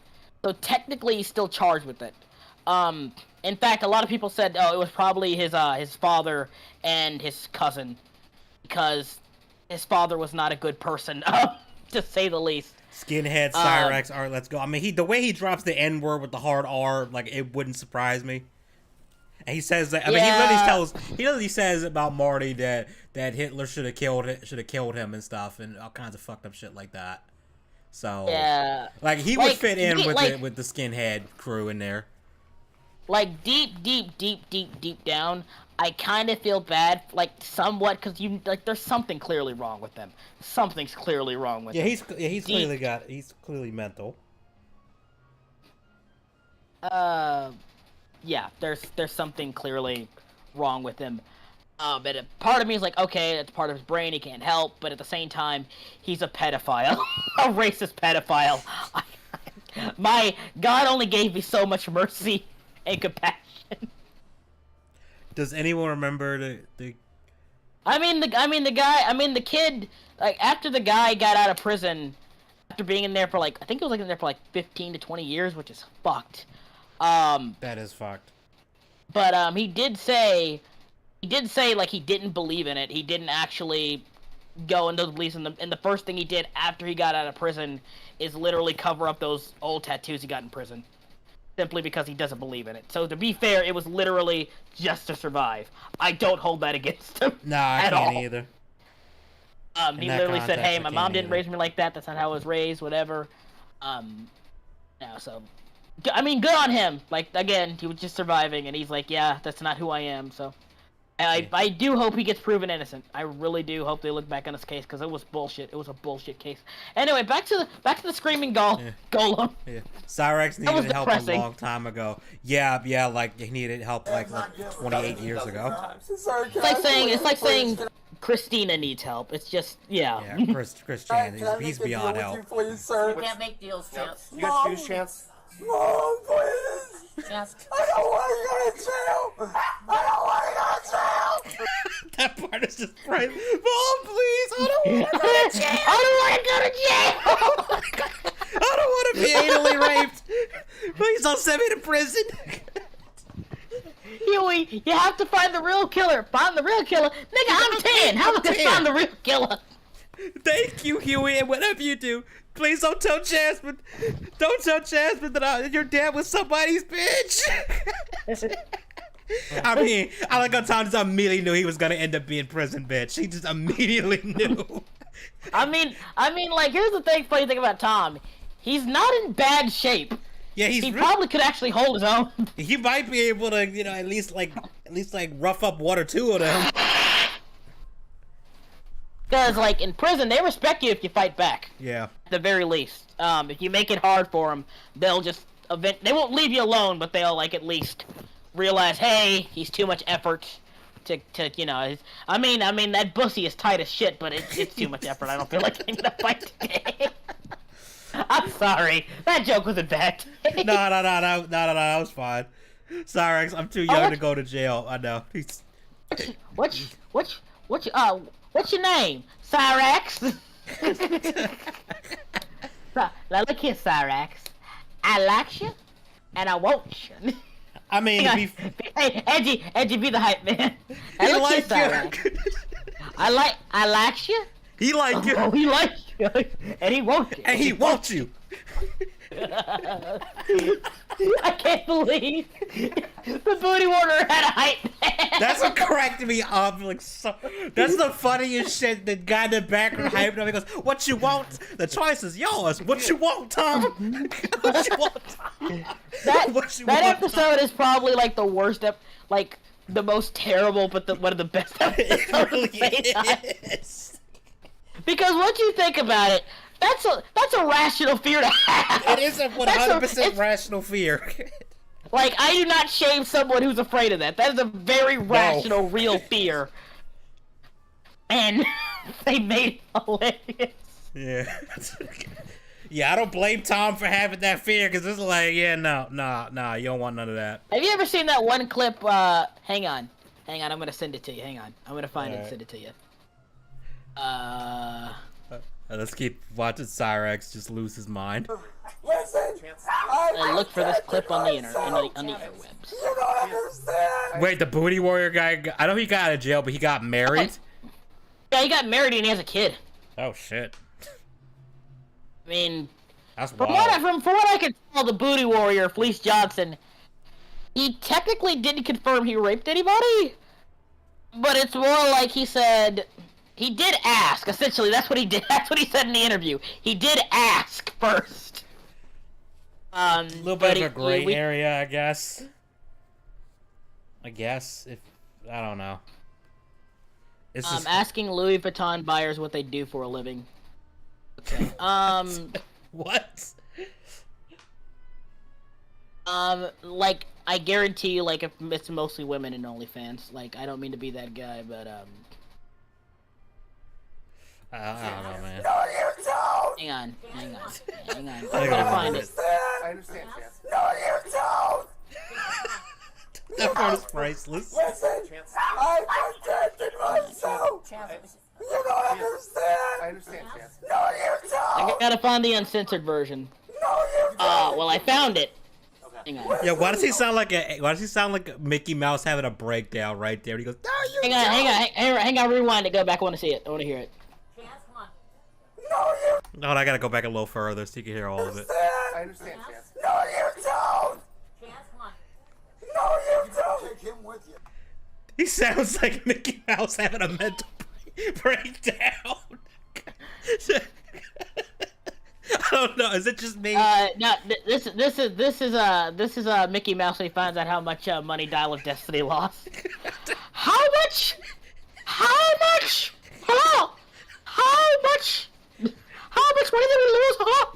So technically he's still charged with it. In fact, a lot of people said, oh, it was probably his father and his cousin, because his father was not a good person, to say the least. Skinhead, Cyrax, Art, let's go. I mean, the way he drops the N-word with the hard R, like, it wouldn't surprise me. And he says that, I mean, he literally says about Marty that Hitler should have killed him and stuff, and all kinds of fucked up shit like that. So, yeah, like, he would fit in with the skinhead crew in there. Like, deep down, I kind of feel bad, like, somewhat, because there's something clearly wrong with them. Something's clearly wrong with them. He's clearly mental. Yeah, there's something clearly wrong with him. But part of me is like, okay, that's part of his brain, he can't help, but at the same time, he's a pedophile. A racist pedophile. My God only gave me so much mercy and compassion. Does anyone remember the the kid, like, after the guy got out of prison, after being in there for like, I think it was like in there for like 15 to 20 years, which is fucked. That is fucked. But he did say like he didn't believe in it. He didn't actually go into the police, and the first thing he did after he got out of prison is literally cover up those old tattoos he got in prison, simply because he doesn't believe in it. So to be fair, it was literally just to survive. I don't hold that against him. No, I can't either. He literally said, "Hey, my mom didn't raise me like that. That's not how I was raised. Whatever." So, I mean, good on him. Like, again, he was just surviving, and he's like, "Yeah, that's not who I am." So, I do hope he gets proven innocent. I really do hope they look back on this case, because it was bullshit. It was a bullshit case. Anyway, back to the screaming golem. Yeah. Cyrax needed help a long time ago. Yeah, like he needed help like 28 years ago. It's like saying Christina needs help. It's just, yeah. Yeah, Christian, he's beyond help. Please, sir. We can't make deals, Chance. You got shoes, Chance? Mom, please. Chance. I don't want to go to jail. I don't want to go to jail. That part is just right. Mom, please. I don't want to go to jail. I don't want to go to jail. I don't want to be anally raped. Please don't send me to prison. Huey, you have to find the real killer. Find the real killer. Nigga, I'm 10. How am I gonna find the real killer? Thank you, Huey, and whatever you do, please don't tell Jasmine. Don't tell Jasmine that your dad was somebody's bitch. I mean, I like how Tom just immediately knew he was gonna end up being prison, bitch. He just immediately knew. I mean, like, here's the funny thing about Tom. He's not in bad shape. Yeah, He probably could actually hold his own. He might be able to, at least rough up one or two of them. Because, like, in prison, they respect you if you fight back. Yeah. At the very least. If you make it hard for them, they'll just they won't leave you alone, but they'll, like, at least realize, hey, he's too much effort to I mean, that bussy is tight as shit, but it's too much effort. I don't feel like getting in a fight today. I'm sorry. That joke was bad. No, that was fine. Cyrax, I'm too young to go to jail. I know. What's your name? Cyrax? Now look here, Cyrax. I like you, and I want you. I mean, hey, Edgy, be the hype man. He like you. I like you. He like you. Oh, he likes you, and he wants you. And he wants you. I can't believe the booty warrior had a hype man. That's what cracked me up. That's the funniest shit. The guy in the background hyped up. He goes, "What you want? The choice is yours. What you want, Tom? What you want, Tom? That episode is probably like the worst, like the most terrible, but one of the best episodes. It really is. Because once you think about it, that's a rational fear to have. It is a 100% rational fear. Like, I do not shame someone who's afraid of that. That is a very rational, real fear. And they made it hilarious. Yeah. Yeah, I don't blame Tom for having that fear, because it's like, yeah, nah, you don't want none of that. Have you ever seen that one clip, hang on, I'm gonna send it to you, hang on. I'm gonna find it and send it to you. Let's keep watching Cyrax just lose his mind. Listen, look for this clip on the interwebs. You don't understand. Wait, the booty warrior guy, I know he got out of jail, but he got married? Yeah, he got married and he has a kid. Oh, shit. I mean, that's from wild. what I can tell, the booty warrior, Fleece Johnson, he technically didn't confirm he raped anybody, but it's more like he said he did ask. Essentially, that's what he did. That's what he said in the interview. He did ask first. A little bit of a gray area, I guess. If I don't know. It's just... asking Louis Vuitton buyers what they do for a living. Okay. What? Like, I guarantee you, like, if it's mostly women in OnlyFans. Like, I don't mean to be that guy, but, I don't know, man. No, you don't. Hang on. I'm I gonna find it. I understand, Chance. No, you don't. That part is priceless. Listen, I protected myself. You don't understand. I understand, Chance. No, you don't. I gotta find the uncensored version. No, you don't. Well, I found it. Hang on. Yeah, why does he sound like Mickey Mouse having a breakdown right there? He goes, "No, you Hang on, rewind it, go back, I wanna see it, I wanna hear it. No, you No, I gotta go back a little further so you can hear all of it. I understand, Chance. No, you don't. No, you don't. Take him with you. He sounds like Mickey Mouse having a mental breakdown. I don't know. Is it just me? No, this is Mickey Mouse when he finds out how much money Dial of Destiny lost. How much? Hello? How much? How much money did we lose? Huh?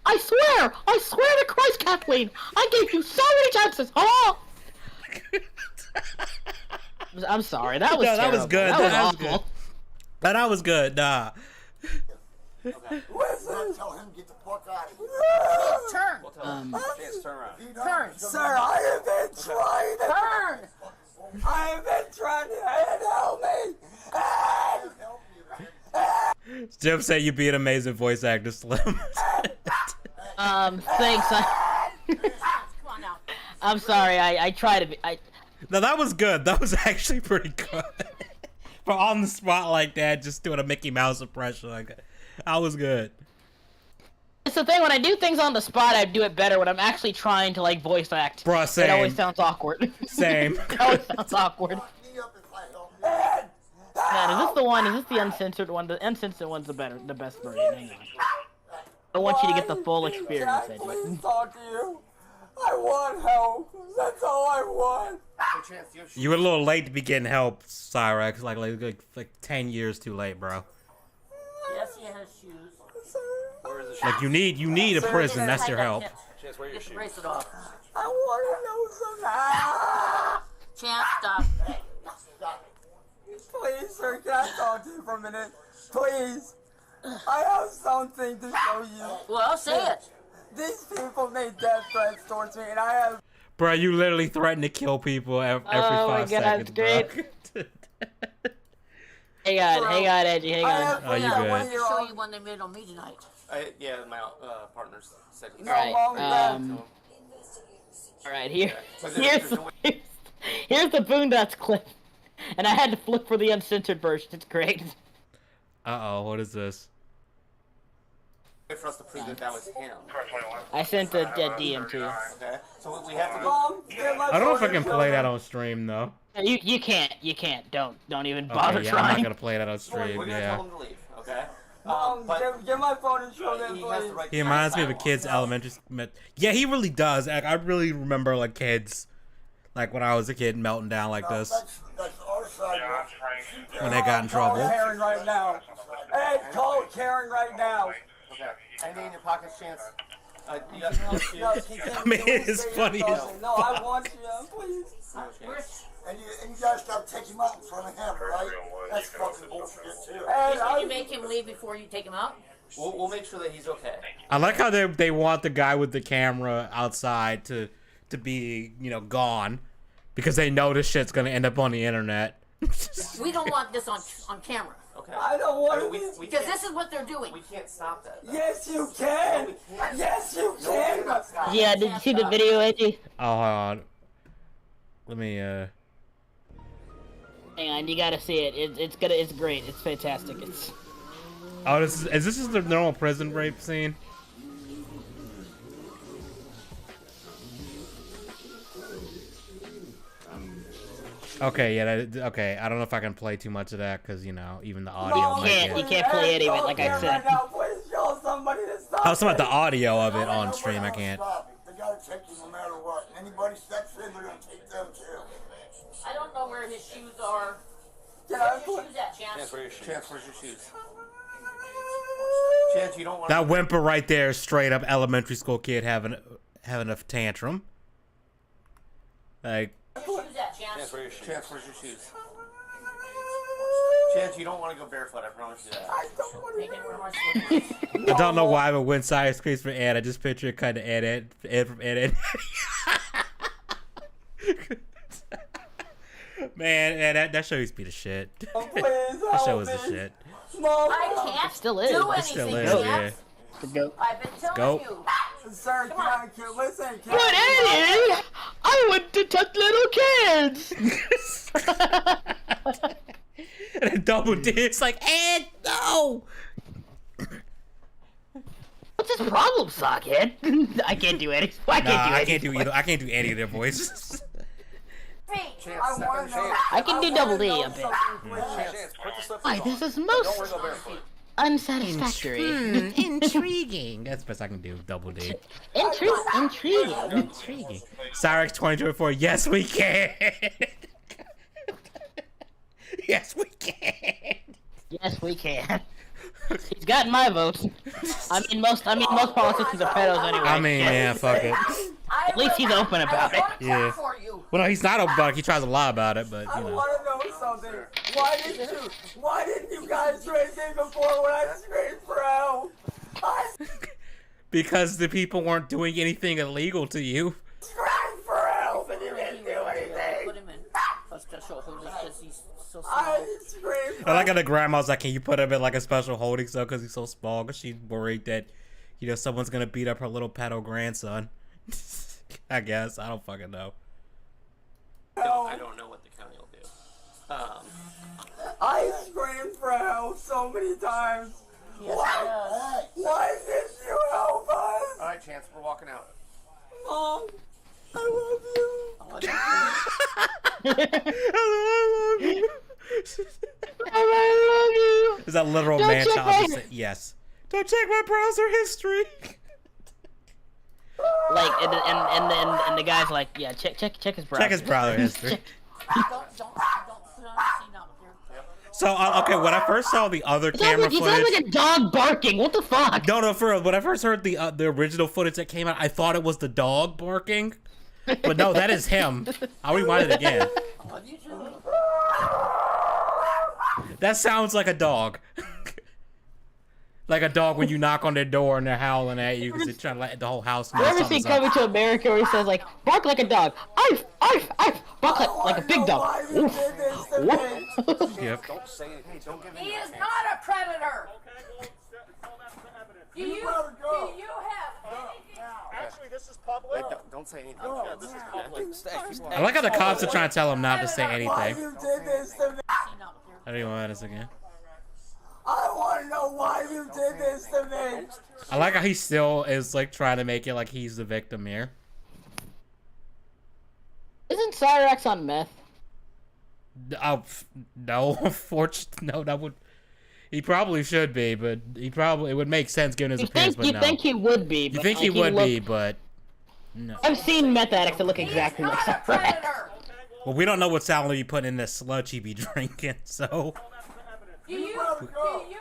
I swear to Christ, Kathleen, I gave you so many chances. Huh? I'm sorry, that was that was good. That was That was awful. good. That was good. Nah. Listen. Tell him to get the fuck out of here. Turn. Chance, turn around. Turn. Sir, I have been trying to... Turn. I have been trying to help me. Jim said you'd be an amazing voice actor, Slim. Thanks. I'm sorry. I try to be. No, that was good. That was actually pretty good. For on the spot like that, just doing a Mickey Mouse impression like that. That was good. It's the thing, when I do things on the spot, I do it better. When I'm actually trying to, like, voice act, Bruh, same. it always sounds awkward. Same. It always sounds awkward. Ed! God, is this the one? Is this the uncensored one? The uncensored one's the best version. Hang on. I want you to get the full experience. Can I please talk to you? I want help. That's all I want. Hey, Chance, you have You were a little late to be getting help, Cyrex. Like 10 years too late, bro. Yes, he has shoes. Where is the Like you need a prison. That's your help. Chance, where are your Get the shoes? bracelet off. I want to know something. Chance, stop. Please, sir, can I talk to you for a minute? Please. I have something to show you. Well, say it. These people made death threats towards me, and I have. Bro, you literally threaten to kill people every Oh my 5 God, seconds, great. bro. Hang on, Edgy, hang I on. have Oh, you friends good. that want I'll to show hear you one they made on me tonight. Yeah, my partners said he No, Alright, Mom, Dad. Alright, But here's there's no here's the Boondocks clip. And I had to flip for the uncensored version. It's great. Uh-oh, what is this? way for us to prove that that was him. I sent a DM to you. Okay, so we have to go. Mom, get my I don't know if I phone can and show play that them. on stream, though. You can't. Don't even bother Okay, yeah, I'm not trying. gonna play that on We're stream, gonna yeah. tell him to leave. Okay. Mom, get my phone and show them, he has the please. right. He reminds me of a kid's elementary. Yeah, he really does. I really remember like kids, like when I was a kid, melting down like this That's our side. when they got in Call trouble. Karen right now. Hey, call Karen right now. Okay. Anything in your pockets, Chance? You got No, no she can't I mean, do it's anything funny else. as No, I want you, please. Chance. And you guys gotta take him out in front of him, right? That's fucking bullshit too. And Did you make him leave before you take him out? We'll make sure that he's okay. I like how they want the guy with the camera outside to be, you know, gone because they know this shit's gonna end up on the internet. We don't want this on camera. Okay. I don't want to we be. Because can't, this is what they're doing. we can't stop that. though. Yes, you can. Yes, you No, we can. cannot stop. Yeah, did you see the video, Edgy? Oh, hold on. Let me Hang on, you gotta see it. It's great. It's fantastic. It's Oh, this is the normal prison rape scene? Okay, yeah, okay. I don't know if I can play too much of that because, you know, even the audio Mom, might can't- get... you can't play any of it, like I Karen said. Right now, please show somebody to stop. I was talking about the audio of it I on know stream. I how to can't. stop it. They gotta take you no matter what. Anybody steps in, they're gonna take them too. I don't know where his shoes are. Can Where I are your put? shoes at, Chance? Chance, where's your shoes? Chance, you don't want That whimper right there is straight up elementary school kid having a tantrum. Like, Where are your shoes at, Chance? Chance, where's your shoes? Chance, you don't want to go barefoot. I promise you that. I don't want Take it where my slippers. I don't know why, but when Cyrus screams for Ed, I just picture kind of Ed from Ed. Man, that show used to be the shit. to. Please That show help was the me. shit. Mom, I can't still is. do It anything, still is, yeah. Chance. the goat. I've been telling Go. you. sir, listen, can But Eddie, I want to touch little kids. And then Double D, it's like, Ed, no! What's his problem, Sockhead? I can't do any. I can't Nah, do I any. can't do either. I can't do any of their voices. Hey, Chance, I step want in, to know. Chance. I can do double D a bit. Chance, put the slippers Why, on. this is Don't most worry about barefoot. unsatisfactory. Intriguing. That's the best I can do. Double D. Intriguing. Intriguing. Cyrix 2024. Yes, we can. Yes, we can. Yes, we can. He's got my vote. I mean, most politicians are pedos anyway. I mean, yeah, fuck it. At least he's open about it. Yeah. For you. Well, no, he's not open about it. He tries to lie about it, but I you know. want to know something. Why didn't you guys do anything before when I screamed for help? I Because the people weren't doing anything illegal to you. screamed for help and you didn't do Put anything. him in a special holding because he's so small. I screamed for I like how the grandma's like, can you put him in like a special holding cell because he's so small? Because she's worried that, you know, someone's going to beat up her little pedo grandson. I guess. I don't fucking know. I don't know what the county will do. I screamed for help so many times. Why didn't you help us? All right, Chance, we're walking out. Mom, I love you. I love you. Is that literal Don't man check child? my- Just say, yes. Don't check my browser history. Like, and the guy's like, yeah, check his browser. Check his browser history. Don't see now. So okay, when I first saw the other He camera sounds footage, like a dog barking. What the fuck? no, for real, when I first heard the original footage that came out, I thought it was the dog barking, but no, that is him. I'll rewind it again. That sounds like a dog. Like a dog when you knock on their door and they're howling at you because they're trying to let the whole house know You ever seen something's up. Coming to America where he says like, bark like a dog, arf, arf, arf, bark like a big dog. Why you did this to me? Yep. Don't say anything. Don't give He him. is not a predator. Do you have anything? Actually, this is public. Don't say anything. Yeah, this is public. I like how the cops are trying to tell him not to say Why anything. you did this to me? I don't even want this again. I want to know why you did this to me. I like how he still is like trying to make it like he's the victim here. Isn't Cyrax on meth? No, unfortunately, no. That would. He probably should be, but it would make sense given his appearance. But You no. think he would be? You But think like, he would look- be, but no. I've seen meth addicts that look exactly like Not a Cyrax. predator. Well, we don't know what salad you put in this sludge he be drinking, so. Do you have anything?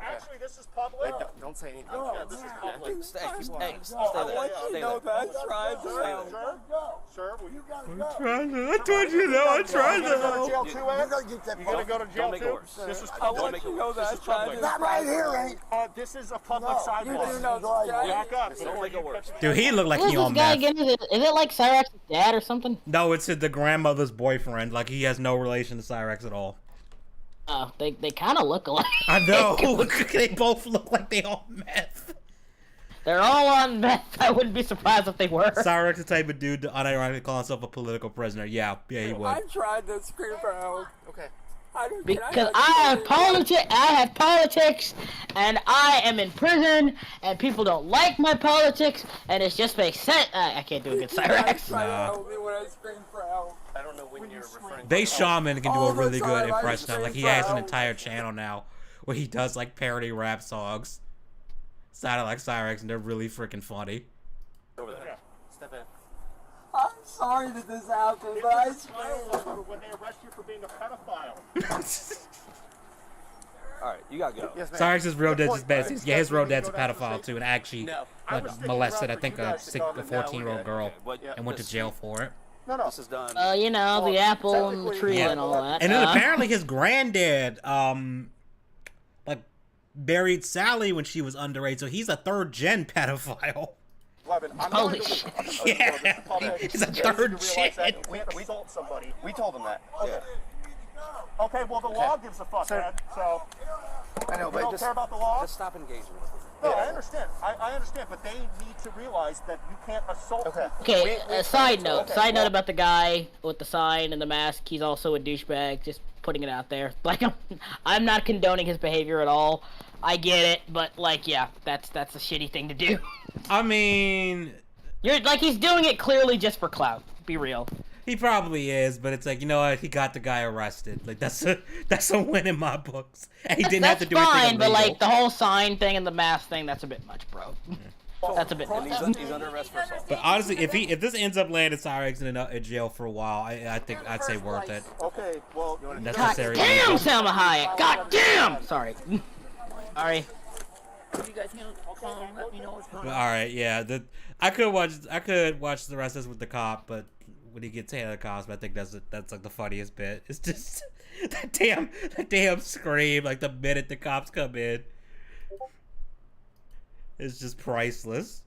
Actually, this is public. Don't say anything. Yeah, this is public. Stay I want you to know that I tried to help. Sir, will you I told you that. I tried go to to. jail too, You're Ed? gonna get that You gonna go to jail too? This is I public. want you to know that I tried to That right here ain't. This is a public You do sidewalk. know that. Back up. Don't make it worse. Dude, he looked like Who's he this on guy meth. again? Is it like Cyrax's dad or something? No, it's the grandmother's boyfriend. Like he has no relation to Cyrax at all. Oh, they kind of look alike. I know. They both look like they on meth. They're all on meth. I wouldn't be surprised if they were. Cyrax the type of dude to unironically call himself a political prisoner. Yeah, he would. I tried to scream for help. Okay. Because I have politics, and I am in prison, and people don't like my politics, and it just makes sense. I can't do a good Cyrax. Try to help me when I scream for help. I don't know when you're referring. Bass Shaman can do All a the really good time, I impression of just like he scream has an for entire channel now where he does like parody rap songs. Sounded like Cyrax and they're really freaking funny. Over there. Step in. I'm sorry that this happened, but I swear. When they arrest you for being a pedophile. Alright, you gotta go. Yes, ma'am. Cyrax's real dad's his best. Right? Yeah, his real You need dad's a to go down to pedophile the too and actually No. molested I for think you a guys to go to 14-year-old girl What? and went to jail for it. No. This is done. You know, the apple and the technically, tree yeah. and all that. And then apparently his granddad like buried Sally when she was underage, so he's a third-gen pedophile. Levin, I'm Holy going to- shit. Yeah, he's a third gen. gen. We assault somebody. We told him that. Okay. Okay, well the law gives a fuck, man. So I know, you but don't just care about the law. Just stop engaging with him. No, I understand. I understand, but they need to realize that you can't assault people. Okay, side note. Okay, Side note well- about the guy with the sign and the mask. He's also a douchebag. Just putting it out there. Like, I'm not condoning his behavior at all. I get it, but like, yeah, that's a shitty thing to do. I mean, You're like, he's doing it clearly just for clout. Be real. he probably is, but it's like, you know what? He got the guy arrested. Like that's a win in my books. And he didn't have That's to do anything fine, but illegal. like the whole sign thing and the mask thing, that's a bit much, bro. That's a bit much. He's under arrest for assault. But honestly, if this ends up landing Cyrax in jail for a while, I think I'd say worth it. Okay, well, God Necessary. damn, evil. Salma Hayek. God damn. Sorry. Sorry. You guys can call and let me know what's going But, on. all right, yeah. I could watch the rest of this with the cop, but when he gets hit at the cops, I think that's like the funniest bit. It's just that damn scream like the minute the cops come in. It's just priceless.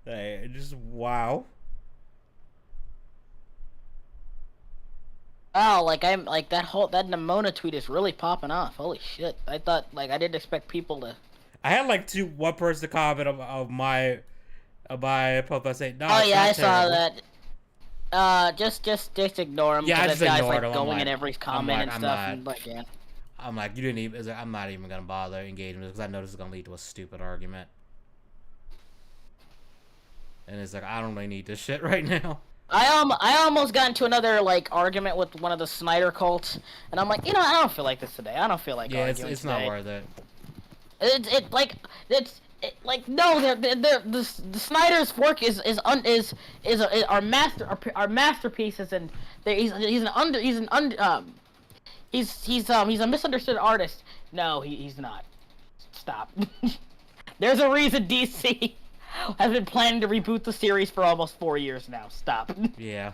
Hey, just wow. Wow, like I'm like that Nimona tweet is really popping off. Holy shit! I thought like I didn't expect people to. I had like one person comment of my post. I say, no. Oh it's yeah, not I saw terrible." that. Just ignore him. Yeah, I because just that guy's ignored like him. I'm going like- in every I'm comment like, and I'm stuff. not- And like, yeah. I'm like, you didn't even. I'm not even gonna bother engaging with it because I know this is gonna lead to a stupid argument. And it's like I don't really need this shit right now. I almost got into another like argument with one of the Snyder cults, and I'm like, I don't feel like this today. I don't feel like Yeah, arguing it's today. not worth it. No, the Snyder's work is our masterpieces, and he's a misunderstood artist. No, he's not. Stop. There's a reason DC has been planning to reboot the series for almost 4 years now. Stop. Yeah.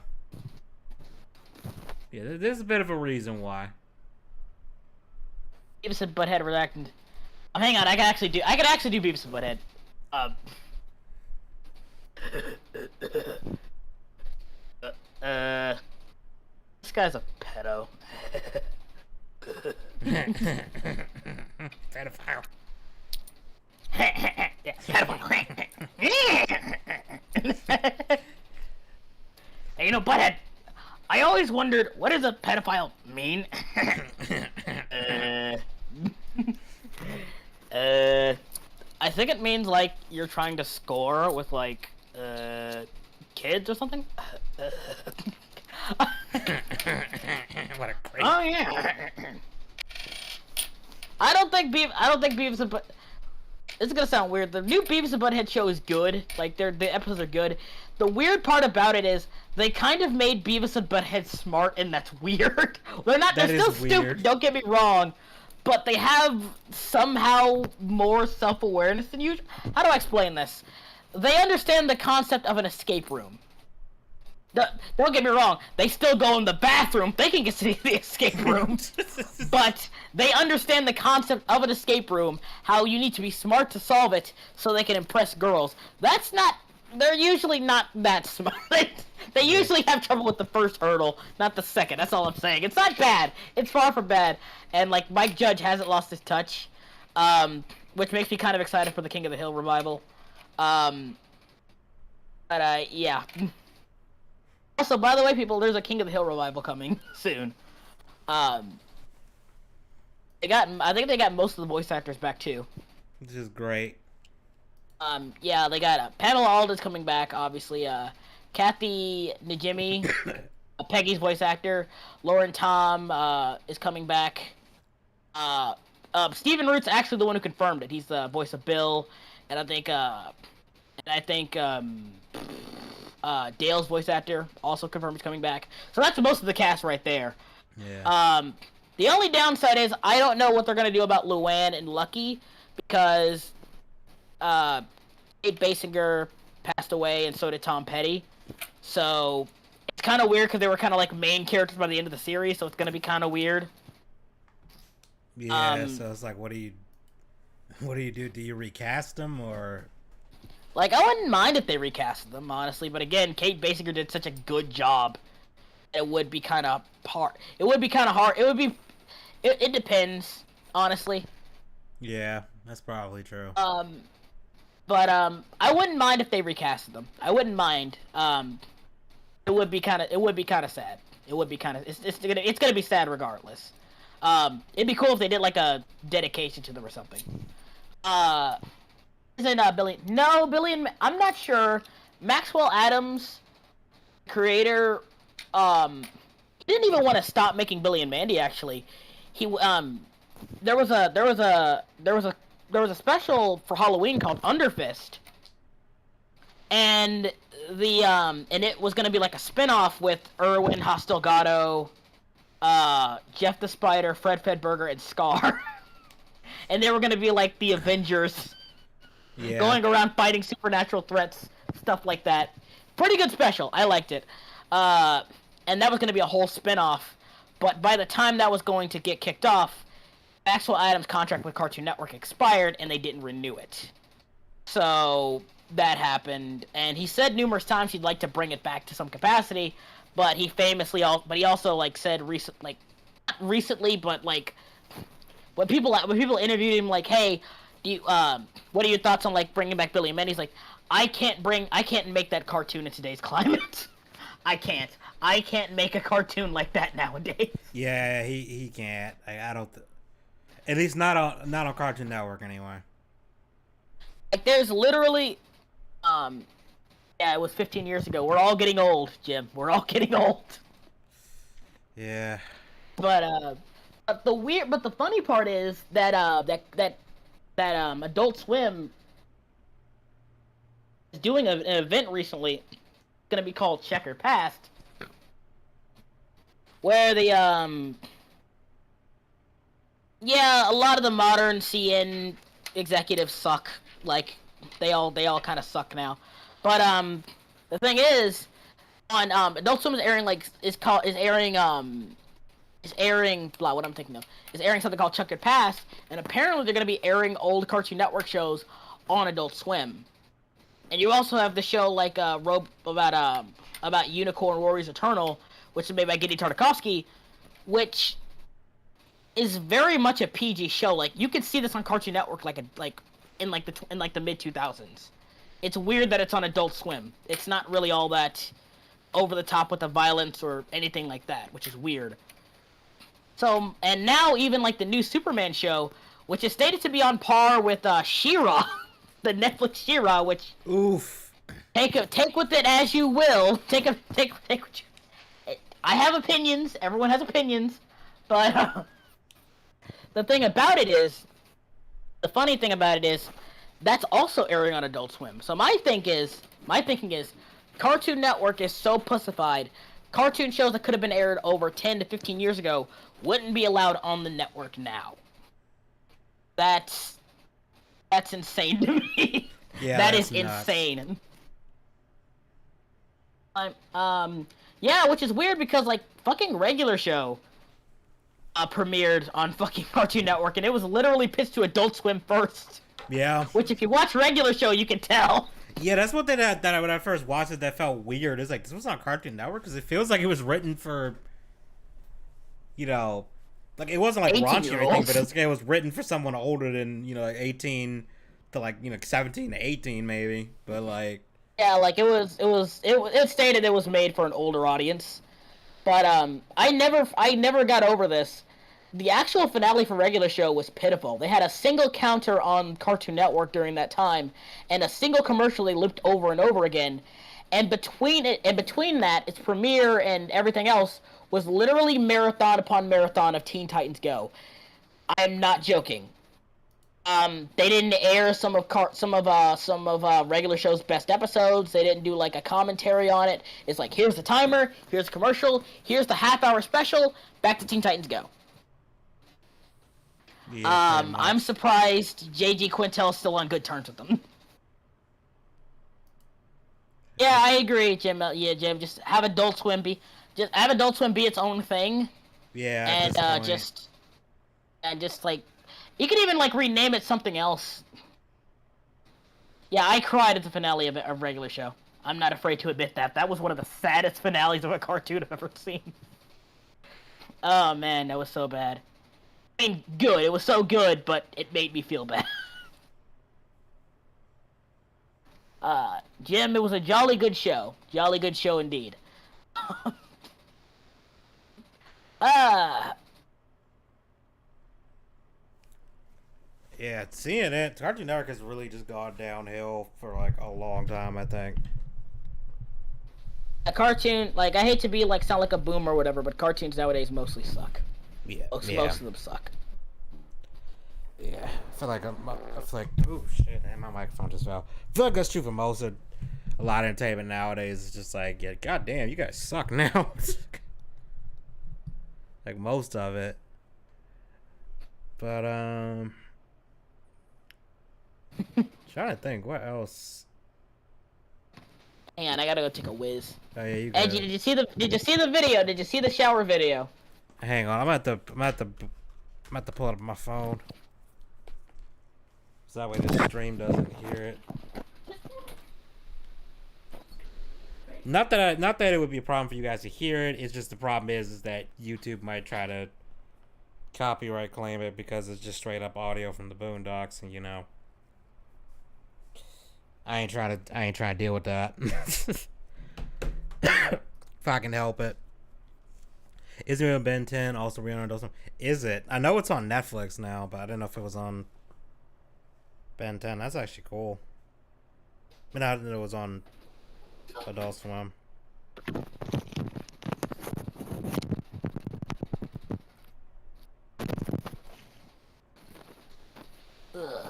Yeah, there's a bit of a reason why. Beavis and Butthead redacted. Hang on, I could actually do Beavis and Butthead. This guy's a pedo. Pedophile. Yeah, pedophile. Hey, Butthead, I always wondered, what does a pedophile mean? I think it means, like, you're trying to score with, like, kids or something? What a crazy... Oh, yeah. I don't think Beavis and Butt... This is gonna sound weird. The new Beavis and Butthead show is good. Like, the episodes are good. The weird part about it is they kind of made Beavis and Butthead smart, and that's weird. They're still stupid, don't get me wrong. But they have somehow more self-awareness than usual. How do I explain this? They understand the concept of an escape room. Don't get me wrong, they still go in the bathroom thinking it's the escape room. But they understand the concept of an escape room, how you need to be smart to solve it so they can impress girls. They're usually not that smart. They usually have trouble with the first hurdle, not the second. That's all I'm saying. It's not bad. It's far from bad. And, like, Mike Judge hasn't lost his touch, which makes me kind of excited for the King of the Hill revival. Yeah. Also, by the way, people, there's a King of the Hill revival coming soon. I think they got most of the voice actors back, too. This is great. Yeah, they got Pamela Alden's coming back, obviously. Kathy Najimy, Peggy's voice actor. Lauren Tom is coming back. Stephen Root's actually the one who confirmed it. He's the voice of Bill, and I think Dale's voice actor also confirmed he's coming back. So that's most of the cast right there. Yeah. The only downside is I don't know what they're gonna do about Luann and Lucky because Kate Basinger passed away and so did Tom Petty. So it's kind of weird because they were kind of like main characters by the end of the series. So it's gonna be kind of weird. Yeah. So it's like, what do you do? Do you recast them or? Like, I wouldn't mind if they recasted them, honestly. But again, Kate Basinger did such a good job. It would be kind of hard. It would be kind of hard. It depends, honestly. Yeah, that's probably true. But I wouldn't mind if they recasted them. I wouldn't mind. It would be kind of sad. It would be kind of. It's gonna be sad regardless. It'd be cool if they did like a dedication to them or something. Isn't Billy? No, Billy and I'm not sure. Maxwell Adams, creator, didn't even want to stop making Billy and Mandy. Actually, there was a special for Halloween called Underfist, and it was gonna be like a spin-off with Irwin Hostelgado, Jeff the Spider, Fred Fedberger, and Scar, and they were gonna be like the Avengers. Yeah. Going around fighting supernatural threats, stuff like that. Pretty good special. I liked it. And that was going to be a whole spin-off. But by the time that was going to get kicked off, Maxwell Adams' contract with Cartoon Network expired, and they didn't renew it. So that happened. And he said numerous times he'd like to bring it back to some capacity, but he also like said not recently, but like when people interviewed him, like, hey, what are your thoughts on like bringing back Billy and Mandy? He's like, I can't make that cartoon in today's climate. I can't make a cartoon like that nowadays. Yeah, he can't. I don't. At least not on Cartoon Network anyway. Like there's literally, Yeah, it was 15 years ago. We're all getting old, Jim. We're all getting old. Yeah. But the funny part is that Adult Swim is doing an event recently. It's gonna be called Checkered Past, where yeah, a lot of the modern CN executives suck. Like they all kind of suck now. But the thing is, on Adult Swim is airing something called Checkered Past, and apparently they're gonna be airing old Cartoon Network shows on Adult Swim. And you also have the show like about Unicorn Warriors Eternal, which is made by Genndy Tartakovsky, which is very much a PG show. Like you could see this on Cartoon Network in the mid 2000s. It's weird that it's on Adult Swim. It's not really all that over the top with the violence or anything like that, which is weird. So, and now even like the new Superman show, which is stated to be on par with She-Ra, the Netflix She-Ra, which oof, take with it as you will. Take what you, I have opinions. Everyone has opinions, but the thing about it is, the funny thing about it is, that's also airing on Adult Swim. So my thinking is, Cartoon Network is so pussified. Cartoon shows that could have been aired over 10 to 15 years ago wouldn't be allowed on the network now. That's insane to me. Yeah, that is nuts. insane. Yeah, which is weird because like fucking Regular Show premiered on fucking Cartoon Network, and it was literally pitched to Adult Swim first. Yeah. Which, if you watch Regular Show, you can tell. Yeah, that's what when I first watched it, that felt weird. It's like, this was on Cartoon Network? Because it feels like it was written for, like, it wasn't like raunchy or anything, but it was written for someone older than, like 18 to like, 17 to 18 maybe. But like, yeah, like it stated it was made for an older audience. But I never got over this. The actual finale for Regular Show was pitiful. They had a single counter on Cartoon Network during that time, and a single commercial they looped over and over again. And between that, its premiere and everything else was literally marathon upon marathon of Teen Titans Go. I'm not joking. They didn't air some of Regular Show's best episodes. They didn't do like a commentary on it. It's like, here's the timer, here's the commercial, here's the half-hour special, back to Teen Titans Go. yeah, I'm surprised J.G. Quintel's still on good terms with them. Yeah, I agree, Jim. Yeah, Jim, just have Adult Swim be its own thing. Yeah, and just like, you could even like rename it something else. Yeah, I cried at the finale of Regular Show. I'm not afraid to admit that. That was one of the saddest finales of a cartoon I've ever seen. Oh man, that was so bad. I mean, good. It was so good, but it made me feel bad. Jim, it was a jolly good show. Jolly good show indeed. Yeah, seeing it, Cartoon Network has really just gone downhill for like a long time, I think. A cartoon, like, I hate to be like sound like a boomer or whatever, but cartoons nowadays mostly suck. Yeah, Most of them suck. Yeah, I feel like oh shit, man, my microphone just fell. I feel like that's true for most of a lot of entertainment nowadays. It's just like, yeah, goddamn, you guys suck now. Like most of it. But trying to think what else. Hang on, I gotta go take a whiz. Oh yeah, you. Edgy, did you see the video? Did you see the shower video? Hang on, I'm at to pull it up on my phone. So that way the stream doesn't hear it. Not that it would be a problem for you guys to hear it. It's just the problem is that YouTube might try to copyright claim it because it's just straight up audio from the Boondocks, and I ain't trying to deal with that. If I can help it. Is it Ben 10 also Rihanna does? Is it? I know it's on Netflix now, but I didn't know if it was on Ben 10. That's actually cool. I mean, I didn't know it was on Adult Swim. Ugh.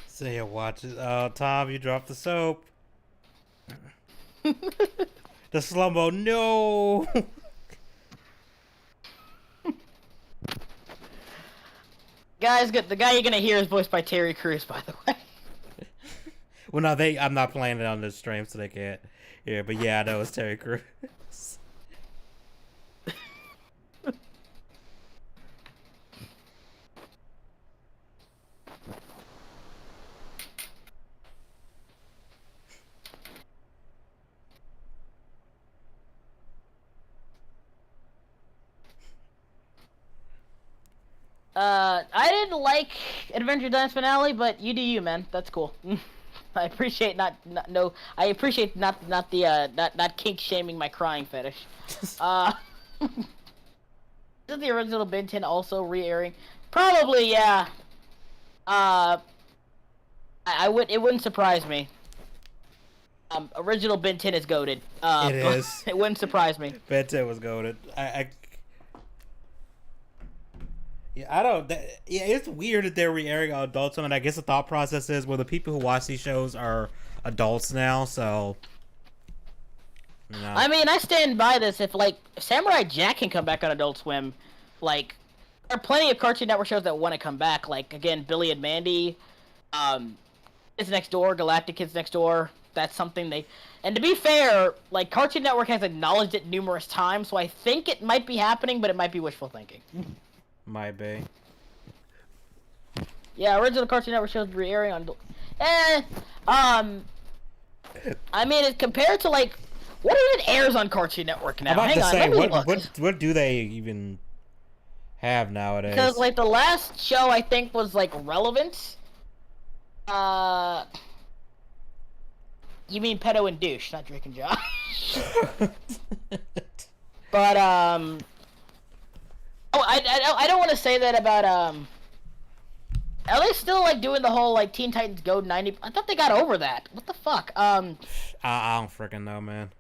So yeah, watch it. Oh, Tom, you dropped the soap. The slow-mo, no! Guys, the guy you're gonna hear is voiced by Terry Crews, by the way. Well, no, I'm not playing it on this stream, so they can't hear. But yeah, I know it's Terry Crews. I didn't like Adventure Time's finale, but you do you, man. That's cool. I appreciate not kink shaming my crying fetish. Is the original Ben 10 also re-airing? Probably, yeah. It wouldn't surprise me. Original Ben 10 is goated. It is. It wouldn't surprise me. Ben 10 was goated. I don't. Yeah, it's weird that they're re-airing on Adult Swim, and I guess the thought process is, well, the people who watch these shows are adults now, so. You know. I mean, I stand by this. If Samurai Jack can come back on Adult Swim, there are plenty of Cartoon Network shows that want to come back. Like again, Billy and Mandy, Kids Next Door, Galactic Kids Next Door. That's something they. And to be fair, Cartoon Network has acknowledged it numerous times, so I think it might be happening, but it might be wishful thinking. Might be. Yeah, original Cartoon Network shows re-airing on. I mean, compared to what even airs on Cartoon Network now? I'm about to say, what do they even have nowadays? Because the last show I think was relevant. You mean Pedo and Douche, not Drake and Josh. But oh, I don't want to say that about Are they still doing the whole Teen Titans Go 90? I thought they got over that. What the fuck? I don't freaking know, man.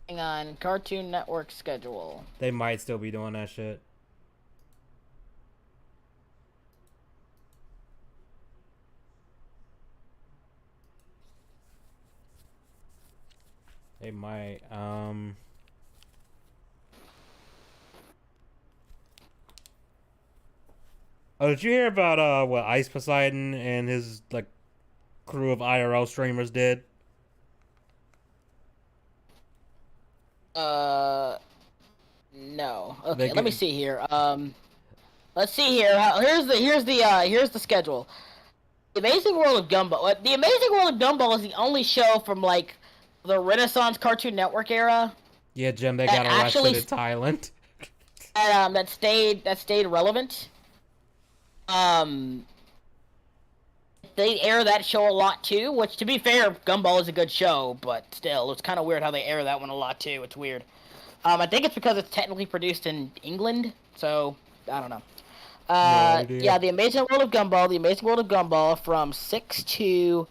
Hang on, Cartoon Network schedule. They might still be doing that shit. They might. Oh, did you hear about what Ice Poseidon and his crew of IRL streamers did? No. Okay, let me see here. Let's see here. Here's the schedule. The Amazing World of Gumball. The Amazing World of Gumball is the only show from the Renaissance Cartoon Network era. Yeah, Jim, they got arrested in Thailand. That stayed relevant. They air that show a lot too, which to be fair, Gumball is a good show, but still, it's kind of weird how they air that one a lot too. It's weird. I think it's because it's technically produced in England, so I don't know. Yeah, The Amazing World of Gumball, The Amazing World of Gumball from 6 to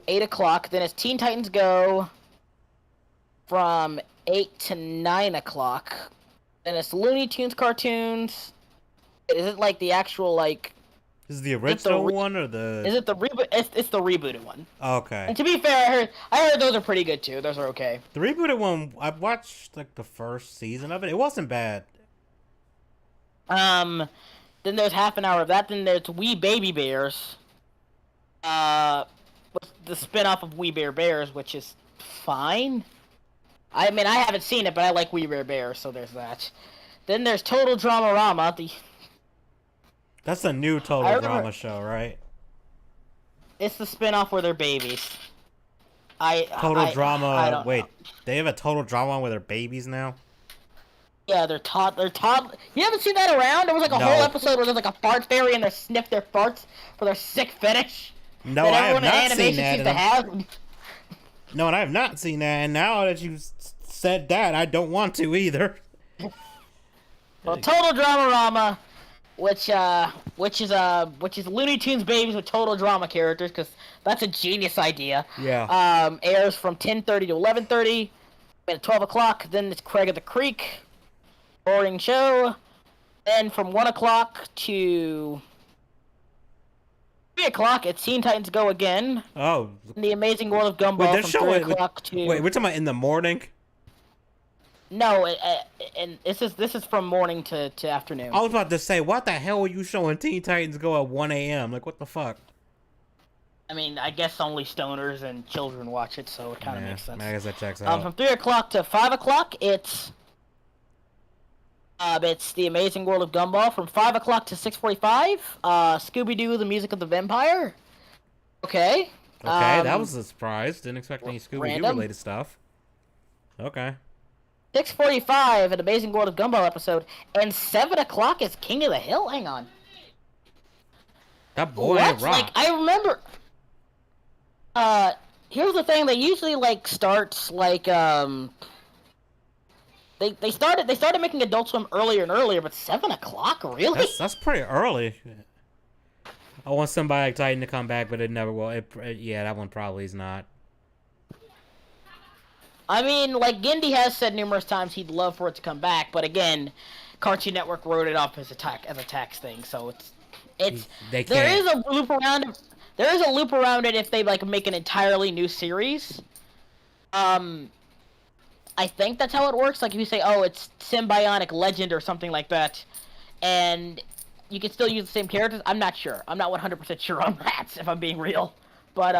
8 o'clock. Then it's Teen Titans Go from 8 to 9 o'clock. Then it's Looney Tunes cartoons. Is it the actual Is it the original one or the? Is it the reboot? It's the rebooted one. Okay. And to be fair, I heard those are pretty good too. Those are okay. The rebooted one, I watched the first season of it. It wasn't bad. Then there's half an hour of that. Then there's We Baby Bears. The spin-off of We Bare Bears, which is fine. I mean, I haven't seen it, but I like We Bare Bears, so there's that. Then there's Total Dramarama. That's a new Total Drama show, right? It's the spin-off where they're babies. Total Drama. I don't know. They have a Total Drama where they're babies now. Yeah, they're toddlers. You haven't seen that around? There was a whole episode where there's a fart fairy and they sniff their farts for their sick fetish. No, I have not seen that. No, and I have not seen that. And now that you said that, I don't want to either. Well, Total Dramarama, which is Looney Tunes babies with total drama characters, because that's a genius idea. Yeah. Airs from 10:30 to 11:30, at 12 o'clock. Then it's Craig of the Creek, boring show. Then from 1 o'clock to 3 o'clock, it's Teen Titans Go Again. Oh. The Amazing World of Gumball from 3 o'clock to... Wait, we're talking about in the morning? No, and this is from morning to afternoon. I was about to say, what the hell were you showing Teen Titans Go at 1 a.m.? Like, what the fuck? I mean, I guess only stoners and children watch it, so it kind of makes sense. I guess that checks out. From 3 o'clock to 5 o'clock, it's The Amazing World of Gumball. From 5 o'clock to 6:45, Scooby-Doo, The Music of the Vampire. Okay. Okay, that was a surprise. Didn't expect any Scooby-Doo related stuff. Okay. 6:45, an Amazing World of Gumball episode, and 7 o'clock is King of the Hill. Hang on. That boy What? rock. Like, I remember. Here's the thing. They usually starts They started making Adult Swim earlier and earlier, but 7 o'clock, really? That's pretty early. I want somebody like Titan to come back, but it never will. Yeah, that one probably is not. I mean, like Gindi has said numerous times, he'd love for it to come back, but again, Cartoon Network wrote it off as a tax thing, so there is a loop around it. There is a loop around it if they make an entirely new series. I think that's how it works. Like if you say, oh, it's Symbionic Legend or something like that, and you can still use the same characters. I'm not sure. I'm not 100% sure on that, if I'm being real. But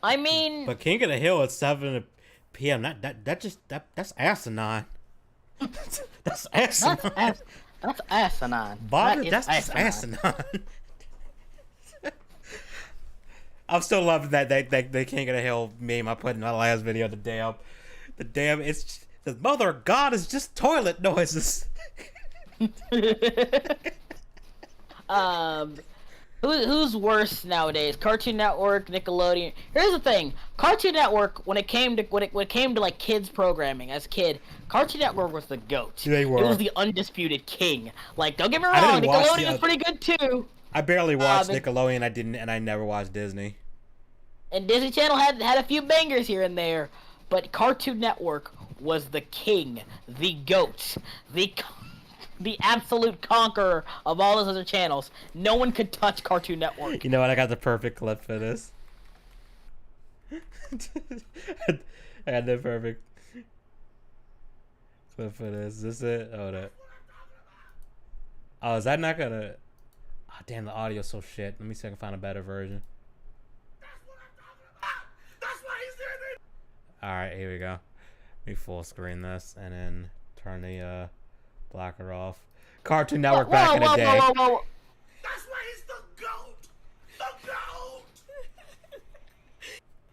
I mean, but King of the Hill at 7 p.m. That's asinine. That's asinine. That's asinine. Bobby, that's asinine. I'm still loving that the King of the Hill meme I put in my last video. The damn, it's the mother of God is just toilet noises. Who's worse nowadays? Cartoon Network, Nickelodeon. Here's the thing: Cartoon Network, when it came to like kids programming as a kid, Cartoon Network was the GOAT. They were. It was the undisputed king. Like, don't get me wrong, Nickelodeon was pretty good too. I barely watched Nickelodeon. I never watched Disney. And Disney Channel had a few bangers here and there, but Cartoon Network was the king, the GOAT, the absolute conqueror of all those other channels. No one could touch Cartoon Network. You know what? I got the perfect clip for this. I got the perfect clip for this. Is this it? Oh, that. Oh, is that not gonna? Oh, damn, the audio's so shit. Let me see if I can find a better version. Alright, here we go. Let me full screen this and then turn the blocker off. Cartoon Network back in the day. That's why he's the GOAT! The GOAT!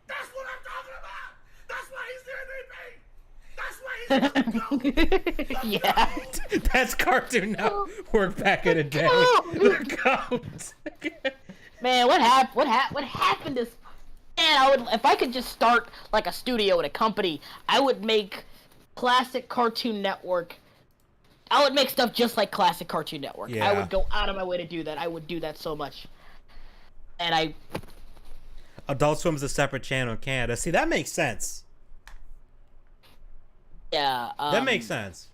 That's what I'm talking about! That's why he's the MVP! That's why he's the GOAT! Yeah. That's Cartoon Network back in the day. The GOAT. Man, what happened is, man, if I could just start like a studio and a company, I would make classic Cartoon Network. I would make stuff just like classic Cartoon Network. Yeah. I would go out of my way to do that. I would do that so much. And Adult Swim's a separate channel in Canada. See, that makes sense. Yeah. That makes sense.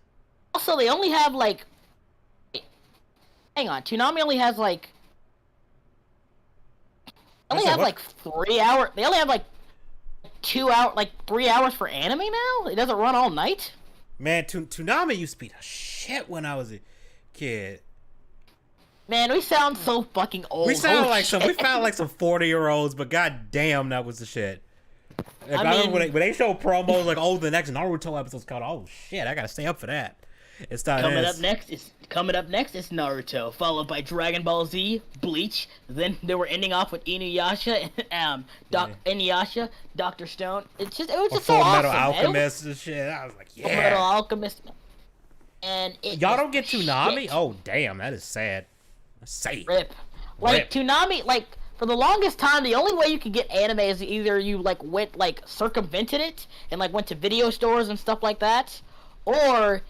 Also, they only have like. Hang on, Toonami only has like. They only have like 3 hours. They only have like 2 hours, like 3 hours for anime now. It doesn't run all night. Man, Toonami used to be the shit when I was a kid. Man, we sound so fucking old. We sound like some 40-year-olds, but goddamn, that was the shit. Like, I remember when they show promos like, oh, the next Naruto episode's called. Oh shit, I gotta stay up for that. It's not coming up next is Naruto, followed by Dragon Ball Z, Bleach. Then they were ending off with Inuyasha, Inuyasha, Dr. Stone. It was just so awesome. Full Metal Alchemist and shit. I was like, yeah. Full Metal Alchemist. And y'all don't get Toonami? Shit. Oh damn, that is sad. That's sad. Rip. Like Toonami, like for the longest time, the only way you could get anime is either you like went like circumvented it and like went to video stores and stuff like that, or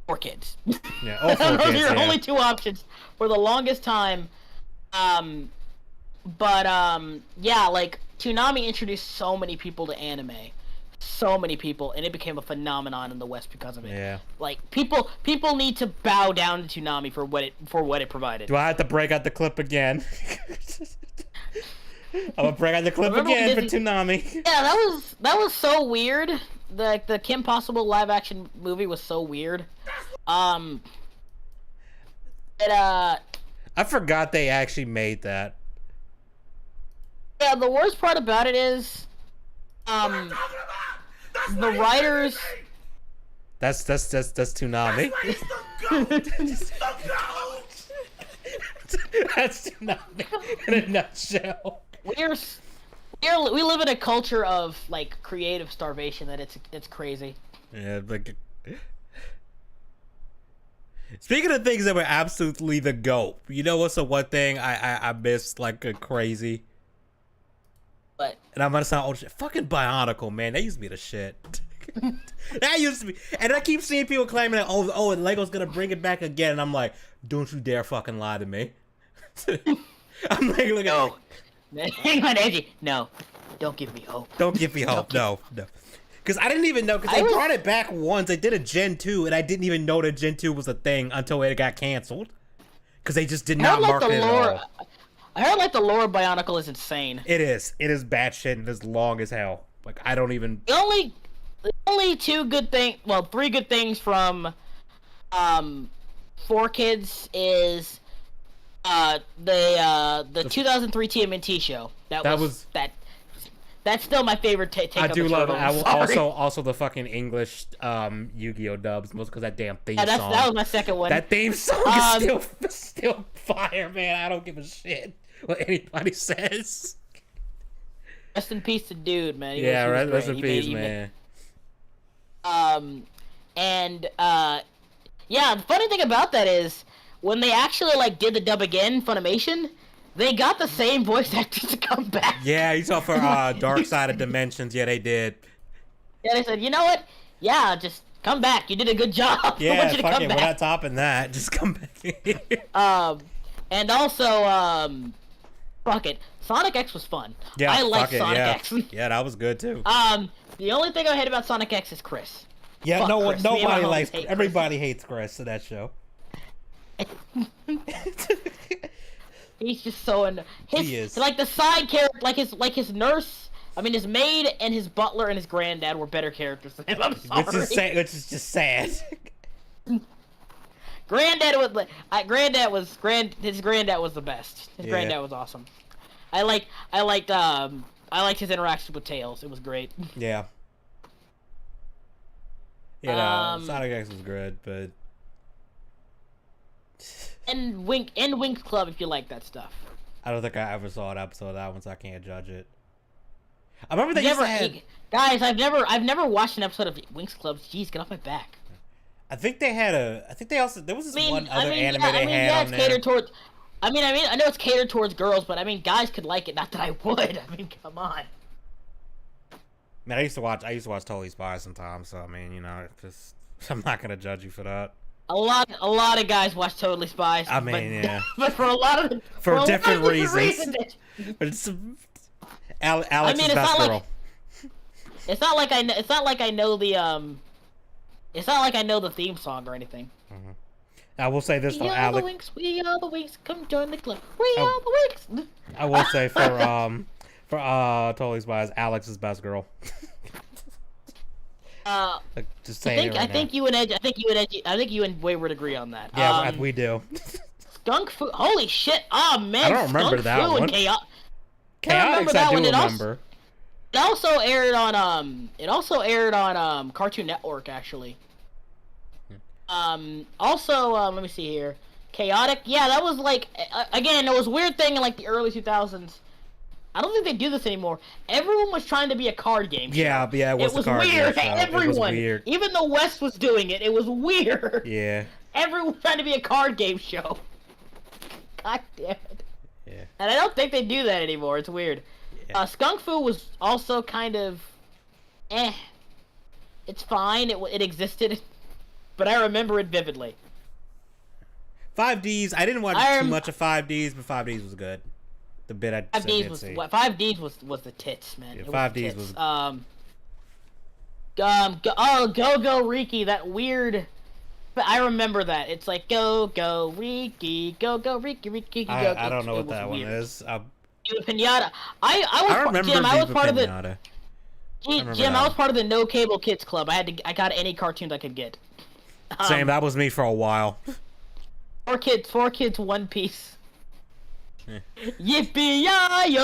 4Kids. Yeah, all 4Kids. Those are your Yeah. only two options for the longest time. Yeah, like Toonami introduced so many people to anime, so many people, and it became a phenomenon in the West because of it. Yeah. Like people need to bow down to Toonami for what it provided. Do I have to break out the clip again? I'm gonna break out the clip Remember again for Disney- Toonami. Yeah, that was so weird. The Kim Possible live action movie was so weird. I forgot they actually made that. Yeah, the worst part about it is, the writers. That's Toonami. That's Toonami in a nutshell. We live in a culture of like creative starvation that it's crazy. Yeah, like. Speaking of things that were absolutely the GOAT, you know what's the one thing I missed like a crazy? But and I'm gonna sound old shit. Fucking Bionicle, man, that used to be the shit. That used to be, and I keep seeing people claiming that oh, and Lego's gonna bring it back again, and I'm like, don't you dare fucking lie to me. I'm like, look at hang on, Edgy. No, don't give me hope. Don't give me hope. No. Because I didn't even know, because they brought it back once. They did a Gen 2, and I didn't even know that Gen 2 was a thing until it got canceled. Because they just did not market it at all. I heard like the lore of Bionicle is insane. It is. It is batshit and it's long as hell. Like, I don't even... The only three good things from 4Kids is the 2003 TMNT show. That's still my favorite take. I on do the love it. turtle. I will Sorry. also the fucking English Yu-Gi-Oh dubs, most because that damn theme song. That was my second one. That theme song is still fire, man. I don't give a shit what anybody says. Rest in peace to dude, man. Yeah, rest in peace, man. Yeah, the funny thing about that is when they actually like did the dub again, Funimation, they got the same voice actors to come back. Yeah, you saw for Dark Side of Dimensions. Yeah, they did. Yeah, they said, you know what? Yeah, just come back. You did a good job. Yeah, I want you to fuck come it. back. We're not topping that. Just come back. And also, fuck it. Sonic X was fun. Yeah, I like fuck it, Sonic yeah. X. Yeah, that was good too. The only thing I hate about Sonic X is Chris. Yeah, Fuck no one, Chris. Me and my nobody homies likes. hate Chris. Everybody hates Chris to that show. He's just so He is. like the side character, like his nurse. I mean, his maid and his butler and his granddad were better characters than him. I'm sorry. Which is just sad. Granddad was his granddad was the best. His granddad was awesome. I liked his interactions with Tails. It was great. Yeah. You know, Sonic X was good, but and Winx Club if you like that stuff. I don't think I ever saw an episode of that one, so I can't judge it. I remember they used to have... Guys, I've never watched an episode of Winx Club. Jeez, get off my back. I think they had there was this one other anime yeah, they had it's on catered there. towards. I know it's catered towards girls, but I mean, guys could like it. Not that I would. I mean, come on. Man, I used to watch Totally Spies sometimes, so I mean, you know, I'm not gonna judge you for that. A lot of guys watch Totally Spies. I mean, yeah. But for a lot of different reasons. But it's Alex is best girl. It's not like I know the theme song or anything. Mm-hmm. I will say this for Alex. We are the Winx. Come join the club. We are the Winx. I will say for Totally Spies, Alex is best girl. Just saying I think you and Way would agree on that. Yeah, we do. Skunk Fu. Holy shit! Oh man, I don't remember that Fu one. And Chaotix, I do remember. It also aired on Cartoon Network actually. Also, let me see here. Chaotic. Yeah, that was like again, it was a weird thing in like the early 2000s. I don't think they do this anymore. Everyone was trying to be a card game show. Yeah, it was a card weird. game show. Everyone, it was weird. Even the West was doing it. It was weird. Yeah. Everyone was trying to be a card game show. God damn it. Yeah. And I don't think they do that anymore. It's weird. Yeah. Skunk Fu was also kind of, It's fine. It existed, but I remember it vividly. 5Ds. I didn't watch too much of 5Ds, but 5Ds was good. The bit I 5Ds was see. 5Ds was the tits, man. Yeah, It 5Ds was. Go Riki, that weird. But I remember that. It's like go Riki, go Riki, Riki, go. I don't know what that one weird. is. Viva Pinata. I remember Jim, I was Viva part of Pinata. Jim, I was part of the No Cable Kids Club. I got any cartoons I could get. Same. That was me for a while. 4 kids, One Piece. Yippee-yi-yo!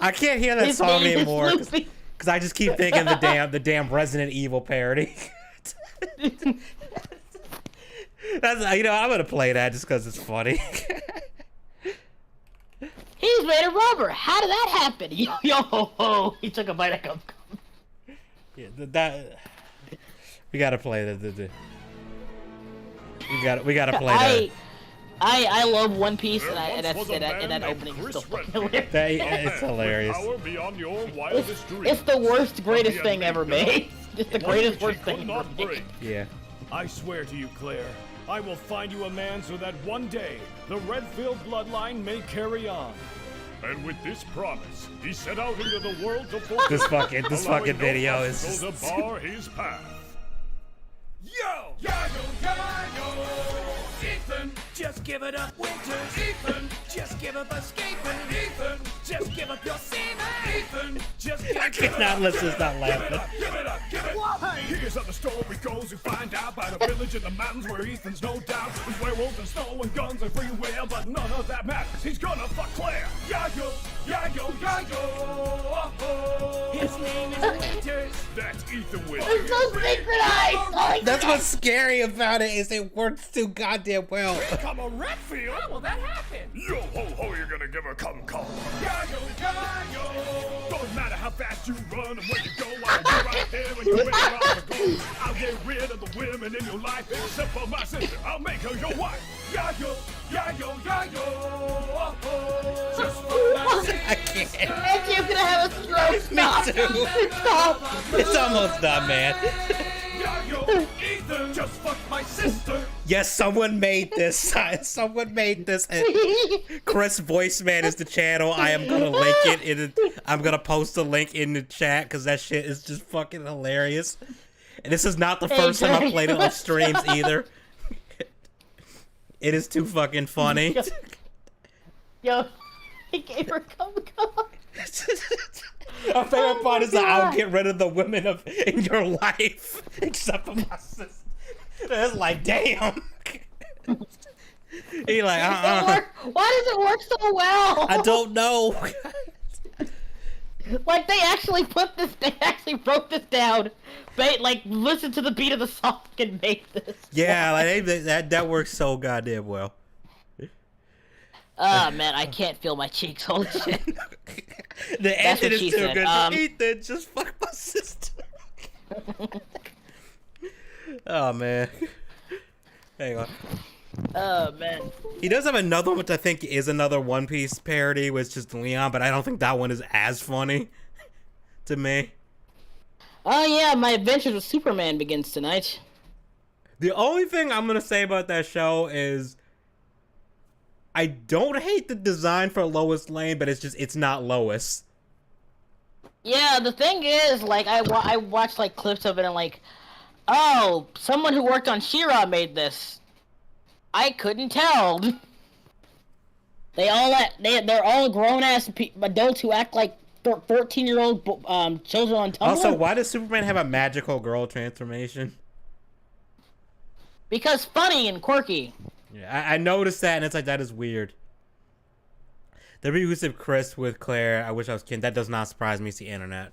I can't hear that song anymore because I just keep thinking the damn Resident Evil parody. That's I'm gonna play that just because it's funny. He's made of rubber. How did that happen? Yo, he took a bite of gum. Yeah, we gotta play we gotta play that. I love One Piece, and that opening is so fucking hilarious. It's hilarious. It's the worst, greatest thing ever made. It's the greatest, worst thing ever made. Yeah. I swear to you, Claire, I will find you a man so that one day the Redfield bloodline may carry on. And with this promise, he set out into the world to fulfill. This fucking video is just to bar his path. Yo! Yo! Ethan, just give it up, Winters. Ethan, just give up escaping. Ethan, just give up your semen. Ethan, just give I cannot listen to stop laughing. Give it up. Hey, here's how the story goes. You find out by the village in the mountains where Ethan's no doubt. There's werewolves and snow and guns everywhere, but none of that matters. He's gonna fuck Claire. Yayo. His name is Winters. That's Ethan Winters. It's so synchronized. That's what's scary about it is it works too goddamn well. Come a Redfield? How will that happen? Yo ho ho, you're gonna give her come call. Yayo. Don't matter how fast you run and where you go, I'll be right there when you win around the goal. I'll get rid of the women in your life, except for my sister. I'll make her your wife. Yayo. Just for my sister. I can't. You're gonna have a stroke. Me Stop. too. Stop. It's almost done, man. Ethan, just fuck my sister. Yes, someone made this. Someone made this. And Chris Voiceman is the channel. I am gonna link it I'm gonna post a link in the chat because that shit is just fucking hilarious. And this is not the first time I played it on streams either. It is too fucking funny. Yo, he gave her cum. Our favorite part is that I'll get rid of the women in your life, except for my sister. That's like, damn. He like, Why does it work so well? I don't know. Like they actually wrote this down. Like listen to the beat of the song and make this. Yeah, like that works so goddamn well. Oh man, I can't feel my cheeks. Holy shit. The ending is too good. Ethan, just fuck my sister. Oh man. Hang on. Oh man. He does have another one, which I think is another One Piece parody, which is just Leon, but I don't think that one is as funny to me. Oh yeah, my adventures with Superman begins tonight. The only thing I'm gonna say about that show is I don't hate the design for Lois Lane, but it's not Lois. Yeah, the thing is, like, I watched, like, clips of it and, like, oh, someone who worked on She-Ra made this. I couldn't tell. They're all grown-ass adults who act like 14-year-old children on Tumblr. Also, why does Superman have a magical girl transformation? Because funny and quirky. Yeah, I noticed that, and it's like, that is weird. The reuse of Chris with Claire, I wish I was kidding. That does not surprise me. It's the internet.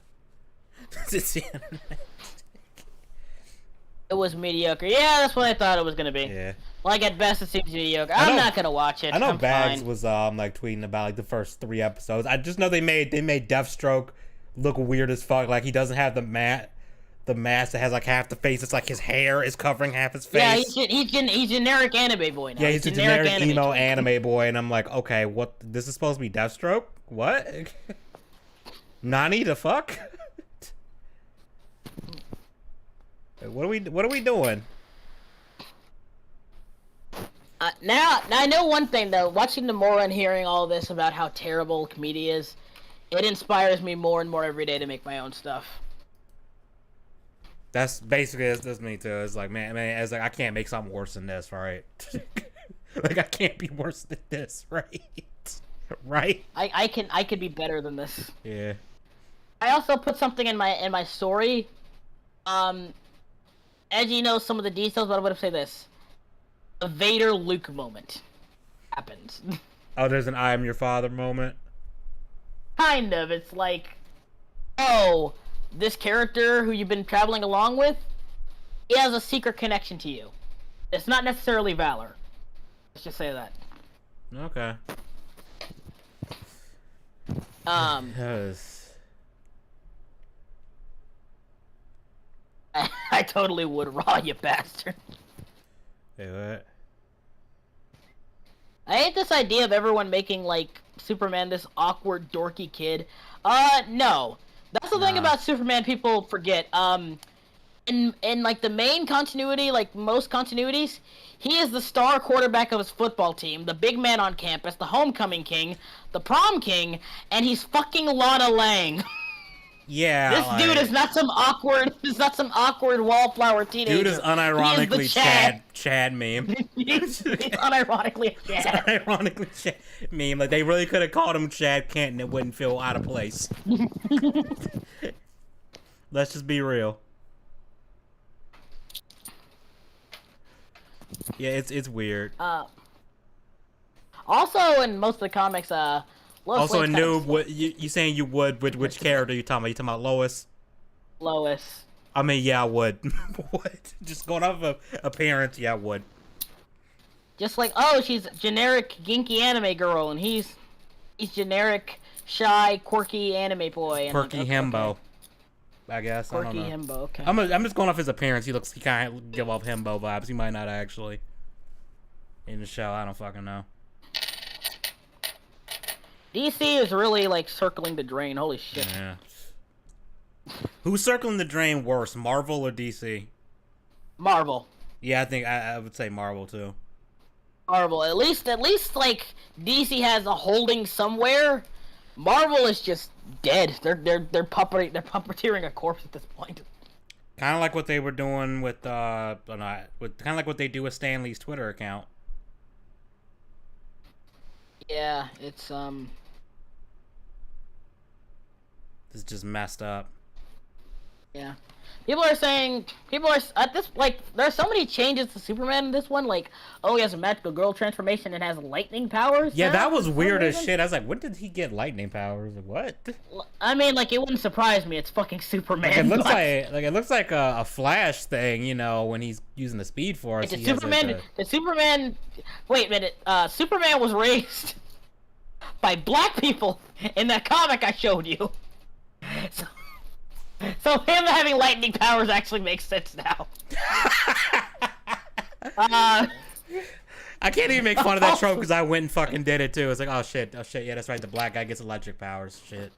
It's the internet. It was mediocre. Yeah, that's what I thought it was gonna be. Yeah. Like, at best, it seems mediocre. I'm not gonna watch it. I know I'm Bags fine. was like tweeting about like the first 3 episodes. I just know they made Deathstroke look weird as fuck. Like he doesn't have the the mask that has like half the face. It's like his hair is covering half his face. Yeah, he's generic anime boy now. Yeah, he's a generic anime emo twin. anime boy, and I'm like, okay, what? This is supposed to be Deathstroke? What? Nani the fuck? What are we doing? Now I know one thing though. Watching Nomura and hearing all this about how terrible Comedy is, it inspires me more and more every day to make my own stuff. That's basically that's me too. It's like man, it's like I can't make something worse than this, right? Like I can't be worse than this, right? Right? I could be better than this. Yeah. I also put something in my story. Edgy knows some of the details, but I'm gonna say this: a Vader Luke moment happens. Oh, there's an "I am your father" moment. Kind of. It's like, oh, this character who you've been traveling along with, he has a secret connection to you. It's not necessarily Valor. Let's just say that. Okay. Yes. I totally would, Raw, you bastard. Wait, what? I hate this idea of everyone making, like, Superman this awkward, dorky kid. No. That's the thing about Superman people forget. In like, the main continuity, like, most continuities, he is the star quarterback of his football team, the big man on campus, the homecoming king, the prom king, and he's fucking Lana Lang. Yeah, This like, dude is not some awkward wallflower teenager. dude is unironically He is the Chad meme. he's unironically Chad. Unironically Chad meme. Like they really could have called him Chad Kent and it wouldn't feel out of place. Let's just be real. Yeah, it's weird. Also, in most of the comics, Lois Also, a Lane's noob. What you saying you would? Which character you talking about? You talking about Lois? Lois. I mean, yeah, I would. What? Just going off of appearance, yeah, I would. Just like, oh, she's generic ginky anime girl, and he's generic shy quirky anime boy. And Quirky okay, himbo. Okay. I guess. Quirky I don't know. himbo. Okay. I'm just going off his appearance. He kind of give off himbo vibes. He might not actually. In the show, I don't fucking know. DC is really like circling the drain. Holy shit. Yeah. Who's circling the drain worse, Marvel or DC? Marvel. Yeah, I think I would say Marvel too. Marvel. At least like DC has a holding somewhere. Marvel is just dead. They're puppeteering a corpse at this point. Kind of like what they were doing with kind of like what they do with Stan Lee's Twitter account. Yeah, it's It's just messed up. Yeah. People are at this, like, there's so many changes to Superman in this one, like, oh, he has a magical girl transformation and has lightning powers. Yeah, now, that was for some weird as reason. shit. I was like, when did he get lightning powers? Like, what? I mean, like, it wouldn't surprise me. It's fucking Superman. Like, but- it looks like a Flash thing, you know, when he's using the Speed Force. Like, he has, wait a minute, Superman was raised by black people in that comic I showed you. So him having lightning powers actually makes sense now. I can't even make fun of that trope because I went and fucking did it too. It's like, oh shit, yeah, that's right. The black guy gets electric powers. Shit.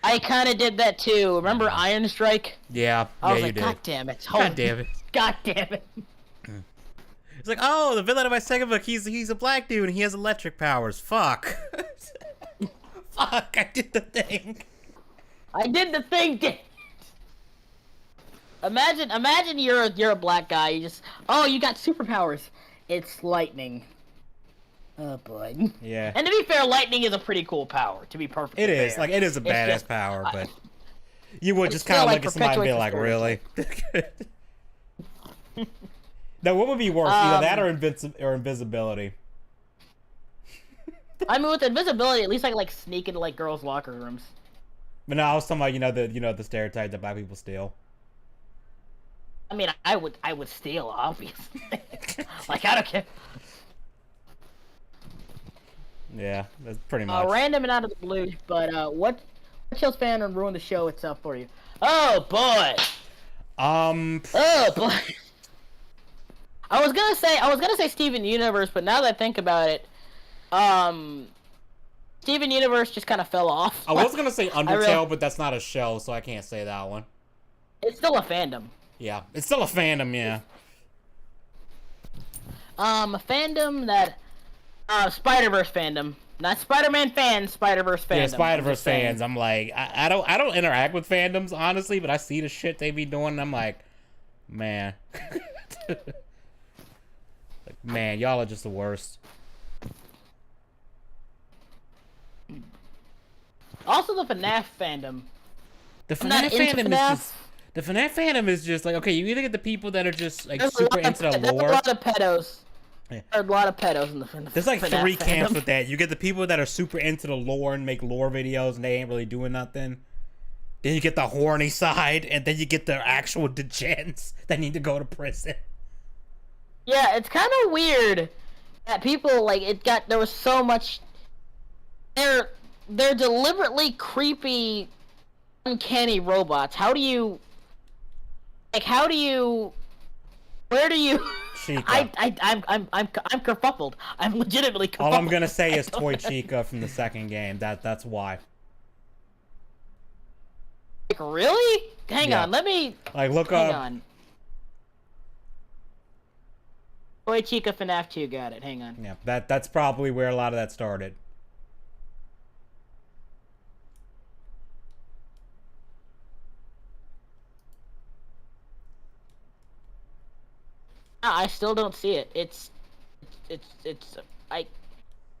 I kind of did that too. Remember Iron Strike? Yeah, I was you like, did. God damn it! God damn it! God damn it! It's like, oh, the villain of my second book, he's a black dude and he has electric powers. Fuck. Fuck! I did the thing. I did the thing. Imagine you're a black guy. You got superpowers. It's lightning. Oh boy. Yeah. And to be fair, lightning is a pretty cool power. To be perfectly It is fair. like it is a It's badass just- power, but you would it's just kind of still, look like, at somebody and be like, perpetuates really? Now, what would be worse, either that or invisibility? I mean, with invisibility, at least I can like sneak into like girls' locker rooms. But no, I was talking about the stereotype that black people steal. I mean, I would steal, obviously. Like, I don't care. Yeah, that's pretty much. Random and out of the blue, but what Chills fan and ruined the show itself for you? Oh boy! Oh boy. I was gonna say Steven Universe, but now that I think about it, Steven Universe just kind of fell off. I was gonna say Undertale, but that's not a show, so I can't say that one. It's still a fandom. Yeah, it's still a fandom, yeah. A fandom that, Spider-Verse fandom. Not Spider-Man fans, Spider-Verse fandom. Yeah, Spider-Verse fans. I'm like, I don't interact with fandoms, honestly, but I see the shit they be doing, and I'm like, man. Like, man, y'all are just the worst. Also, the FNAF fandom. The FNAF fandom is just like, okay, you either get the people that are just like super into the lore. There's a lot of pedos. Yeah. There's a lot of pedos in the FNAF. There's like FNAF 3 camps fandom. with that. You get the people that are super into the lore and make lore videos and they ain't really doing nothing. Then you get the horny side, and then you get the actual degens that need to go to prison. Yeah, it's kind of weird that people like there was so much. They're deliberately creepy, uncanny robots. Where do you? Chica. I'm kerfuffled. I'm legitimately kerfuffled. All I'm gonna say is Toy Chica from the second game. That's why. Like, really? Hang on, let me. Like, look hang up. on. Toy Chica FNAF 2, got it. Hang on. Yeah, that's probably where a lot of that started. I still don't see it.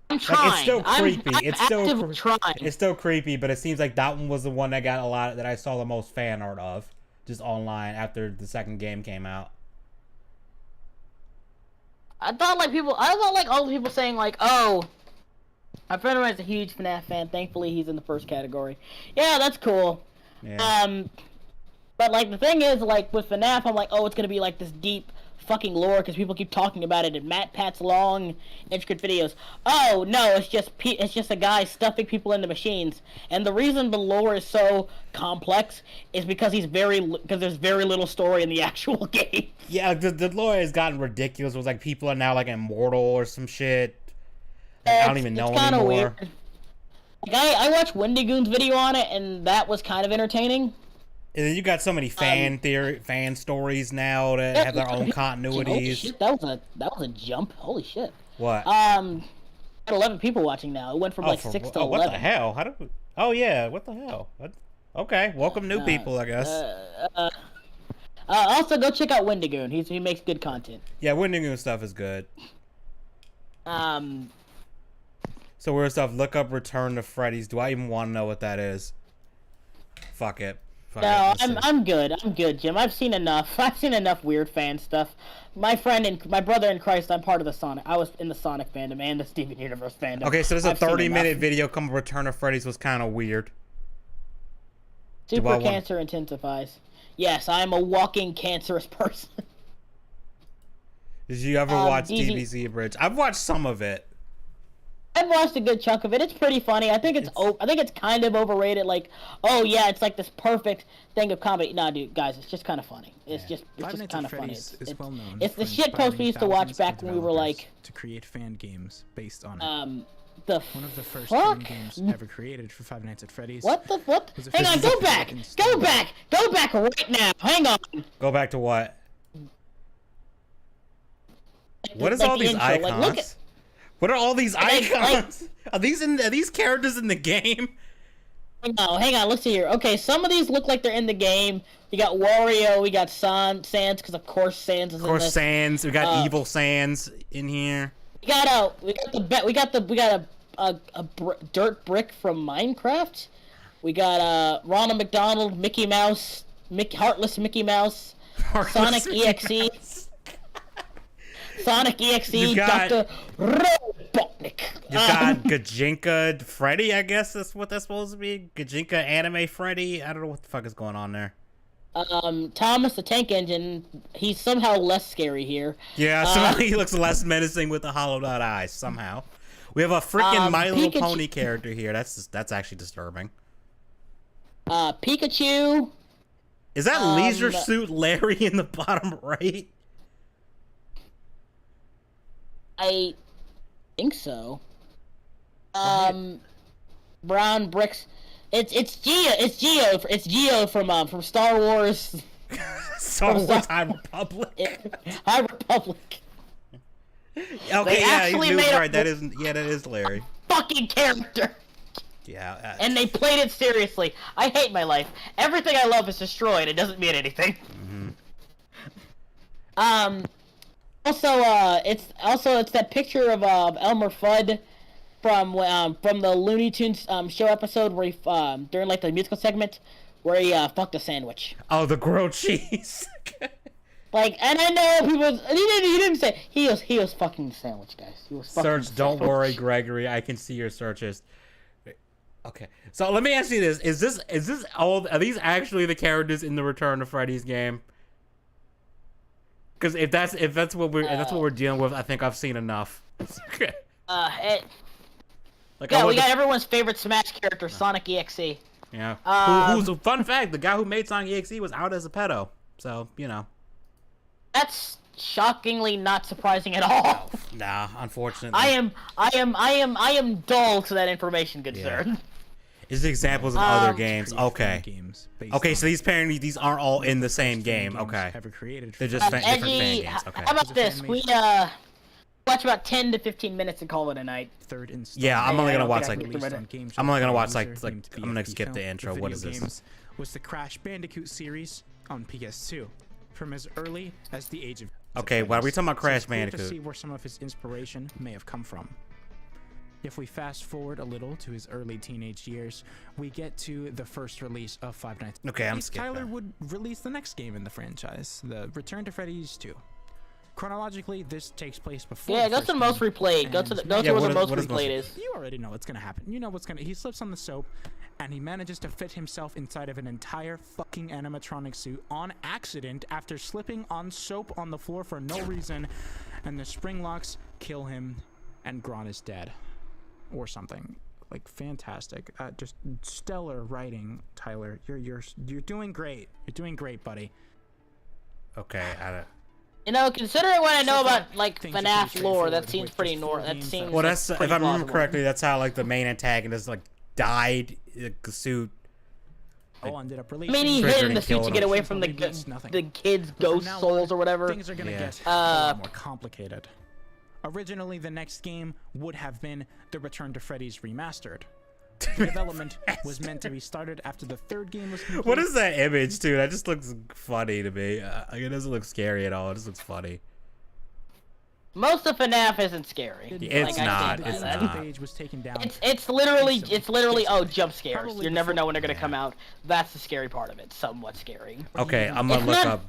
I'm trying. Like, it's still creepy. I'm actively trying. It's still creepy, but it seems like that one was the one that got that I saw the most fan art of, just online after the second game came out. I thought like all the people saying like, oh, my friend of mine's a huge FNAF fan. Thankfully, he's in the first category. Yeah, that's cool. Yeah. But like the thing is, like with FNAF, I'm like, oh, it's gonna be like this deep fucking lore because people keep talking about it in Matt Pat's long, intricate videos. Oh no, it's just a guy stuffing people into machines. And the reason the lore is so complex is because there's very little story in the actual game. Yeah, the lore has gotten ridiculous. It was like people are now like immortal or some shit. Like, I don't even know anymore. Weird. Like, I watched Wendigoon's video on it, and that was kind of entertaining. And then you got so many fan stories now that have their own continuities. Holy shit, that was a jump. Holy shit. What? Got 11 people watching now. It went from 6 to 11. What the hell? How did? Oh yeah, what the hell? Okay, welcome new people, I guess. Also, go check out Wendigoon. He makes good content. Yeah, Wendigoon stuff is good. So weird stuff. Look up Return to Freddy's. Do I even want to know what that is? Fuck it. No, I'm good. I'm good, Jim. I've seen enough. I've seen enough weird fan stuff. My brother in Christ, I'm part of the Sonic. I was in the Sonic fandom and the Steven Universe fandom. Okay, so there's a 30-minute video come Return to Freddy's was kind of weird. Super cancer intensifies. Yes, I'm a walking cancerous person. Did you ever watch DBZ Bridge? I've watched some of it. I've watched a good chunk of it. It's pretty funny. I think it's kind of overrated. Like, oh yeah, it's like this perfect thing of comedy. Nah, dude, guys, it's just kind of funny. It's just kind of funny. It's the shit post we used to watch back when we were like to create fan games based on it. One of the first fan games ever created for Five Nights at Freddy's. What? Hang on, go back right now. Hang on. Go back to what? What is all these icons? What are all these icons? Are these characters in the game? Hang on, let's see here. Okay, some of these look like they're in the game. We got Wario, we got Sans, because of course Sans is in this. Of course Sans. We got Evil Sans in here. We got a dirt brick from Minecraft. We got Ronald McDonald, Mickey Mouse, Heartless Mickey Mouse, Sonic EXE. Sonic EXE, Dr. Robotnik. You got Gajinka Freddy, I guess that's what that's supposed to be. Gajinka Anime Freddy. I don't know what the fuck is going on there. Thomas the Tank Engine. He's somehow less scary here. Yeah, somehow he looks less menacing with the hollowed out eyes. Somehow, we have a freaking My Little Pony character here. That's actually disturbing. Pikachu. Is that Leisure Suit Larry in the bottom right? I think so. Brown bricks. It's Geo from Star Wars. Star Wars High Republic. High Republic. Okay, yeah, he was right. That is Larry. Fucking character. Yeah. And they played it seriously. I hate my life. Everything I love is destroyed. It doesn't mean anything. Mm-hmm. It's that picture of Elmer Fudd from the Looney Tunes show episode where he during like the musical segment where he fucked a sandwich. Oh, the grilled cheese. Like, and I know people. He didn't say he was fucking the sandwich, guys. He was fucking Search. Don't worry, Gregory. I can see your searches. Okay, so let me ask you this: Is this all? Are these actually the characters in the Return to Freddy's game? Because if that's what we're dealing with, I think I've seen enough. We got everyone's favorite Smash character, Sonic EXE. Yeah. Who's a fun fact? The guy who made Sonic EXE was out as a pedo. So That's shockingly not surprising at all. Nah, unfortunately. I am dull to that information, good sir. Is examples of other games. Okay. Okay, so these aren't all in the same game. Okay. They're just different fan games. Okay. How about this? We watch about 10 to 15 minutes and call it a night. Yeah, I'm only gonna watch like I'm gonna skip the intro. What is this? Was the Crash Bandicoot series on PS2 from as early as the age of. Okay, why are we talking about Crash To Bandicoot? see where some of his inspiration may have come from. If we fast forward a little to his early teenage years, we get to the first release of Five Nights. Okay, I'm skipping. Tyler would release the next game in the franchise, the Return to Freddy's 2. Chronologically, this takes place before. Yeah, go to the most replayed. Go to where the most replayed is. You already know what's gonna happen. You know what's gonna. He slips on the soap, and he manages to fit himself inside of an entire fucking animatronic suit on accident after slipping on soap on the floor for no reason, and the spring locks kill him, and Gron is dead, or something. Like fantastic, just stellar writing, Tyler. You're doing great. You're doing great, buddy. Okay, You know, considering what I know about like FNAF lore, that seems pretty normal. That seems. Well, that's like, if I remember plausible. correctly, that's how like the main antagonist like died in the suit. Ended up I mean, he hid in the suit to get away from the kids' ghost souls or whatever. Things are gonna get a lot more complicated. Originally, the next game would have been the Return to Freddy's Remastered. The development was meant to be started after the third game was complete. What is that image, dude? That just looks funny to me. It doesn't look scary at all. It just looks funny. Most of FNAF isn't scary. It's not. It's not. It's literally oh, jump scares. You never know when they're gonna come out. That's the scary part of it. Somewhat scary. Okay, I'm gonna look up.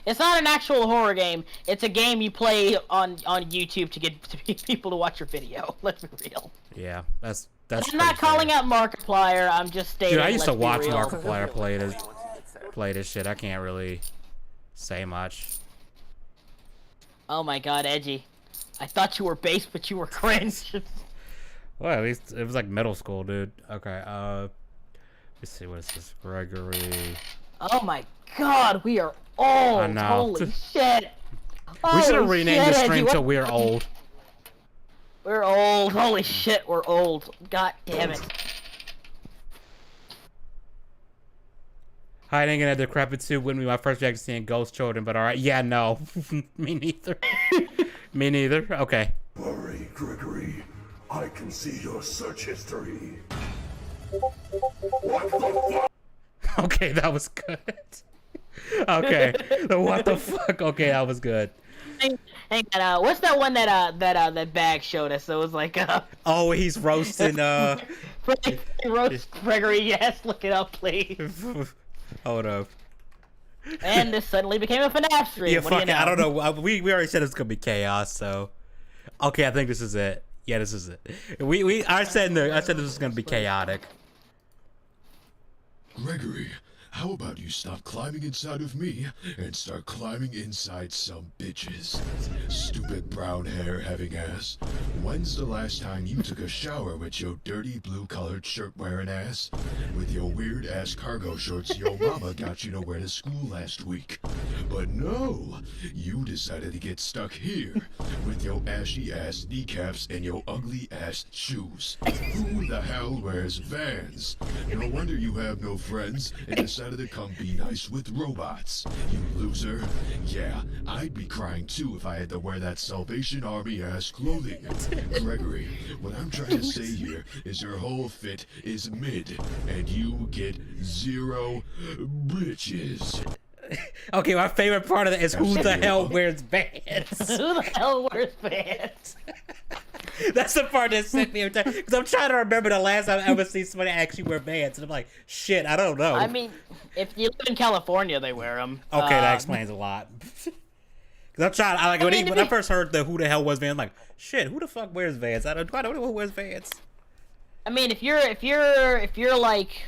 It's not an actual horror game. It's a game you play on YouTube to get people to watch your video. Let's be real. Yeah, that's. I'm not calling out Markiplier. I'm just stating. Dude, I used to watch real. Markiplier play this shit. I can't really say much. Oh my god, Edgy. I thought you were base, but you were cringe. Well, at least it was like middle school, dude. Okay, let's see, what is this? Gregory. Oh my god, we are old. I know. Holy shit. We should have renamed the stream till We're Old. We're old. Holy shit, we're old. God damn it. Hiding in a decrepit suit wouldn't be my first reaction to seeing ghost children, but alright. Yeah, no. Me neither. Me neither. Okay. Worry, Gregory. I can see your search history. What the fuck? Okay, that was good. Okay. What the fuck? Okay, that was good. Hang on, what's that one that Bag showed us? It was like oh, he's roasting roast Gregory. Yes, look it up, please. Hold up. And this suddenly became a FNAF stream. Yeah, what do you know? I don't know. We already said it's gonna be chaos, so okay, I think this is it. Yeah, this is it. I said this was gonna be chaotic. Gregory, How about you stop climbing inside of me and start climbing inside some bitches? Stupid brown hair having ass. When's the last time you took a shower with your dirty blue colored shirt wearing ass? With your weird ass cargo shorts your mama got you to wear to school last week. But no, you decided to get stuck here with your ashy ass kneecaps and your ugly ass shoes. Who the hell wears Vans? No wonder you have no friends and decided to come be nice with robots. You loser. Yeah, I'd be crying too if I had to wear that Salvation Army ass clothing. Gregory, what I'm trying to say here is your whole fit is mid, and you get 0 bitches. Okay, my favorite part of that is who the hell wears Vans? Who the hell wears Vans? That's the part that sent me every time. Because I'm trying to remember the last time I ever seen somebody actually wear Vans. And I'm like, shit, I don't know. I mean, if you live in California, they wear them. Okay, that explains a lot. Because I'm trying, when I first heard the who the hell wears Vans, I'm like, shit, who the fuck wears Vans? I don't know who wears Vans. I mean, if you're like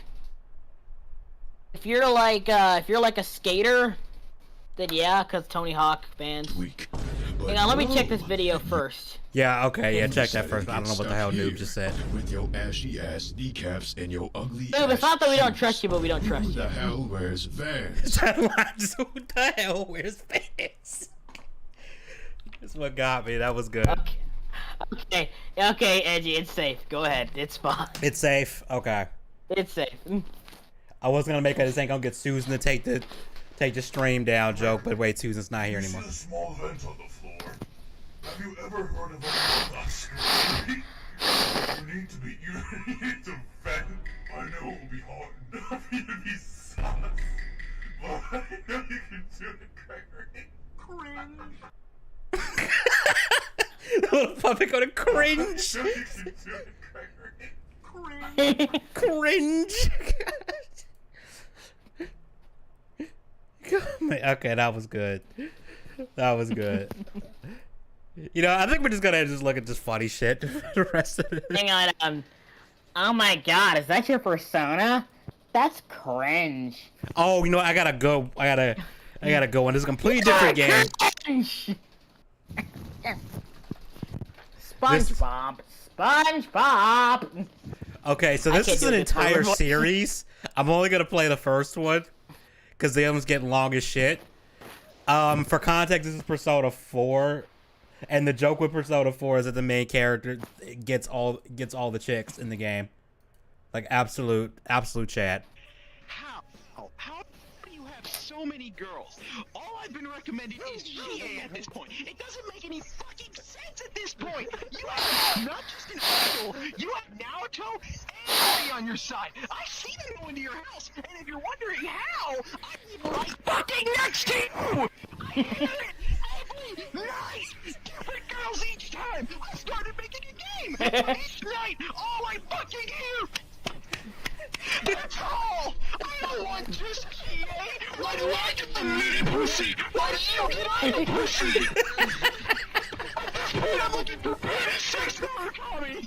a skater, then yeah, because Tony Hawk Vans. Hang on, let me check this video first. Yeah, okay, yeah, check that first. I don't know what the hell Noob just said. With your ashy ass kneecaps and your ugly Noob, it's not that we don't trust you, but we don't trust you. Who the hell wears Vans? Who the hell wears Vans? That's what got me. That was good. Okay, Edgy, it's safe. Go ahead, it's fine. It's safe. Okay. It's safe. I was gonna make this ain't gonna get Susan to take the stream down joke, but wait, Susan's not here anymore. You see a small vent on the floor. Have you ever heard of a luxury? You need to vent. I know it will be hard enough for you to be sus, but I know you can do it, Gregory. Cringe. The little puppet gonna cringe. I know you can do it, Gregory. Cringe. Okay, that was good. That was good. You know, I think we're just gonna look at this funny shit for the rest of it. Hang on, oh my god, is that your persona? That's cringe. Oh, you know, I gotta go. I gotta go on. This is a completely different game. SpongeBob. SpongeBob. Okay, so this is an entire series. I'm only gonna play the first one because the other one's getting long as shit. For context, this is Persona 4, and the joke with Persona 4 is that the main character gets all the chicks in the game, like absolute chat. How do you have so many girls? All I've been recommending is GA at this point. It doesn't make any fucking sense at this point. You have not just an idol, you have Naruto and Eri on your side. I see them go into your house, and if you're wondering how, I'm right fucking next to you! I hear it every night! Different girls each time! I started making a game! Each night, all I fucking hear... That's all! I don't want just GA! Why do I get the mini pussy? Why do you get idol pussy? At this point, I'm looking for sex Murakami!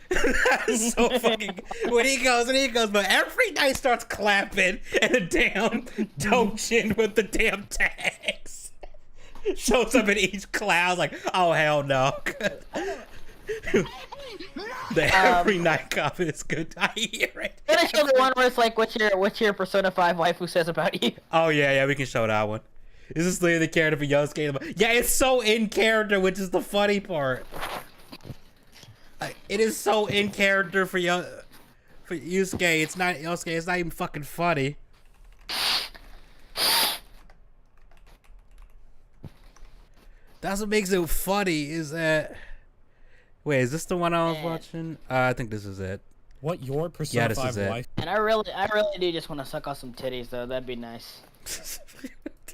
That's so fucking... When he goes, but every night starts clapping, and the damn Dojin with the damn tags shows up in each cloud, like, oh, hell no. The every night comment is good. I hear it. I'm gonna show the one where it's like, what's your Persona 5 waifu says about you? Oh yeah, we can show that one. Is this literally the character for Yosuke? Yeah, it's so in character, which is the funny part. It is so in character for Yusuke. It's not Yosuke. It's not even fucking funny. That's what makes it funny. Is that? Wait, is this the one I was watching? I think this is it. What your Persona 5 wife? And I really do just want to suck off some titties, though. That'd be nice.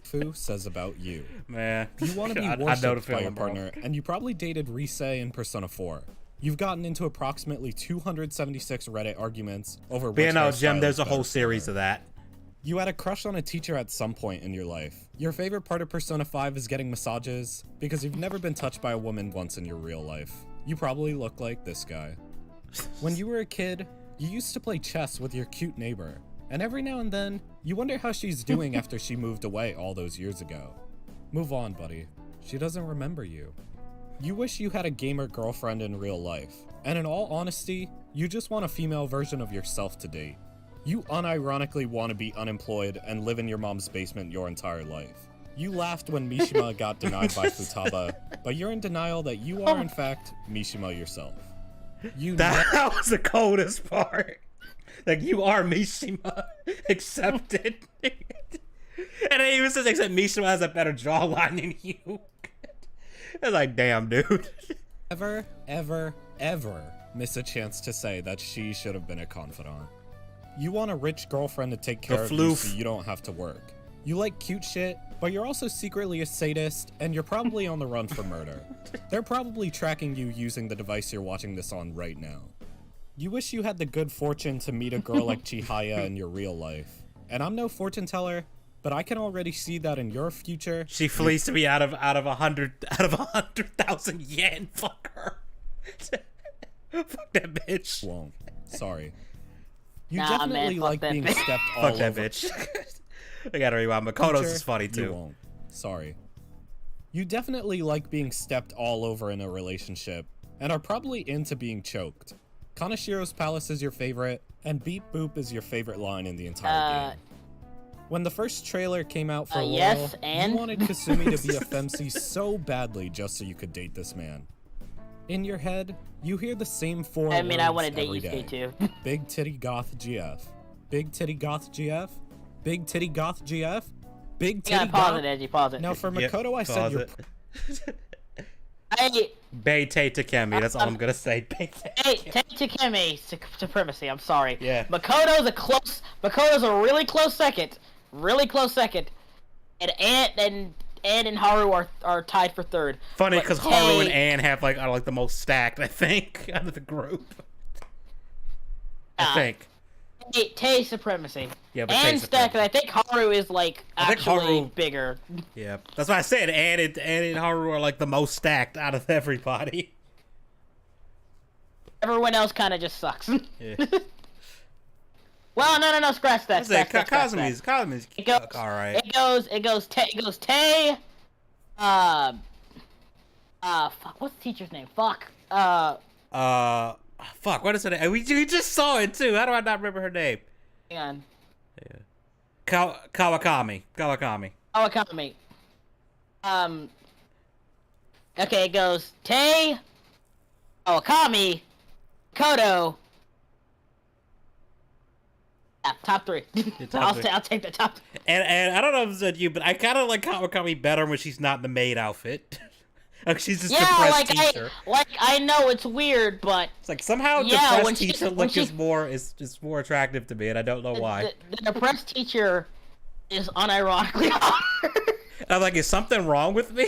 Fu says about you. Man, you want to be worshipped by your partner, and you probably dated Rise in Persona 4. You've gotten into approximately 276 Reddit arguments over which Jim, there's a whole series of that. You had a crush on a teacher at some point in your life. Your favorite part of Persona 5 is getting massages, because you've never been touched by a woman once in your real life. You probably look like this guy. When you were a kid, You used to play chess with your cute neighbor, and every now and then, you wonder how she's doing after she moved away all those years ago. Move on, buddy. She doesn't remember you. You wish you had a gamer girlfriend in real life, and in all honesty, you just want a female version of yourself to date. You unironically want to be unemployed and live in your mom's basement your entire life. You laughed when Mishima got denied by Futaba, but you're in denial that you are in fact Mishima yourself. That was the coldest part. Like, you are Mishima. Accepted. And it even says, except Mishima has a better jawline than you. It's like, damn, dude. Ever miss a chance to say that she should have been a confidant. You want a rich girlfriend to take care of you so you don't have to work. You like cute shit, but you're also secretly a sadist, and you're probably on the run for murder. They're probably tracking you using the device you're watching this on right now. You wish you had the good fortune to meet a girl like Chihaya in your real life. And I'm no fortune teller, but I can already see that in your future. She fleeced me out of 100,000 yen. Fuck her. Fuck that bitch. Won't. Sorry. You definitely like being stepped all over. Fuck that bitch. I gotta rewind. Makoto's is funny too. You won't. Sorry. You definitely like being stepped all over in a relationship, and are probably into being choked. Kanashiro's Palace is your favorite, and Beep Boop is your favorite line in the entire game. When the first trailer came out for Laurel, you wanted Kasumi to be a femc so badly just so you could date this man. In your head, you hear the same four words I want to date every you day. too. Big titty goth GF. Big titty goth GF. Big titty goth GF. Big titty goth. Pause it, Edgy. Pause it. Now for Makoto, I said you're... Beitei Takemi, that's all I'm gonna say. Take Takemi supremacy. I'm sorry. Yeah. Makoto's a really close second. Really close second. And Ant and Haru are tied for third. Funny because Haru and Ann have are the most stacked, I think, out of the group. I think. Tay supremacy. Yeah, but and stacked, and I think Haru is actually bigger. Yeah, that's why I said Ann and Haru are the most stacked out of everybody. Everyone else kind of just sucks. Yeah. Well, no, scratch that. Kazumi's all right. It goes Tay. Fuck. What's the teacher's name? Fuck. Fuck. What is her name? We just saw it too. How do I not remember her name? Hang on. Yeah. Kawakami. Okay, it goes Tay, Kawakami, Kodo. Yeah, top three. I'll take the top. And I don't know if it's you, but I kind of like Kawakami better when she's not in the maid outfit. She's just depressed teacher. I know it's weird, but it's somehow depressed teacher look is more attractive to me, and I don't know why. The depressed teacher is unironically hotter. I'm like, is something wrong with me?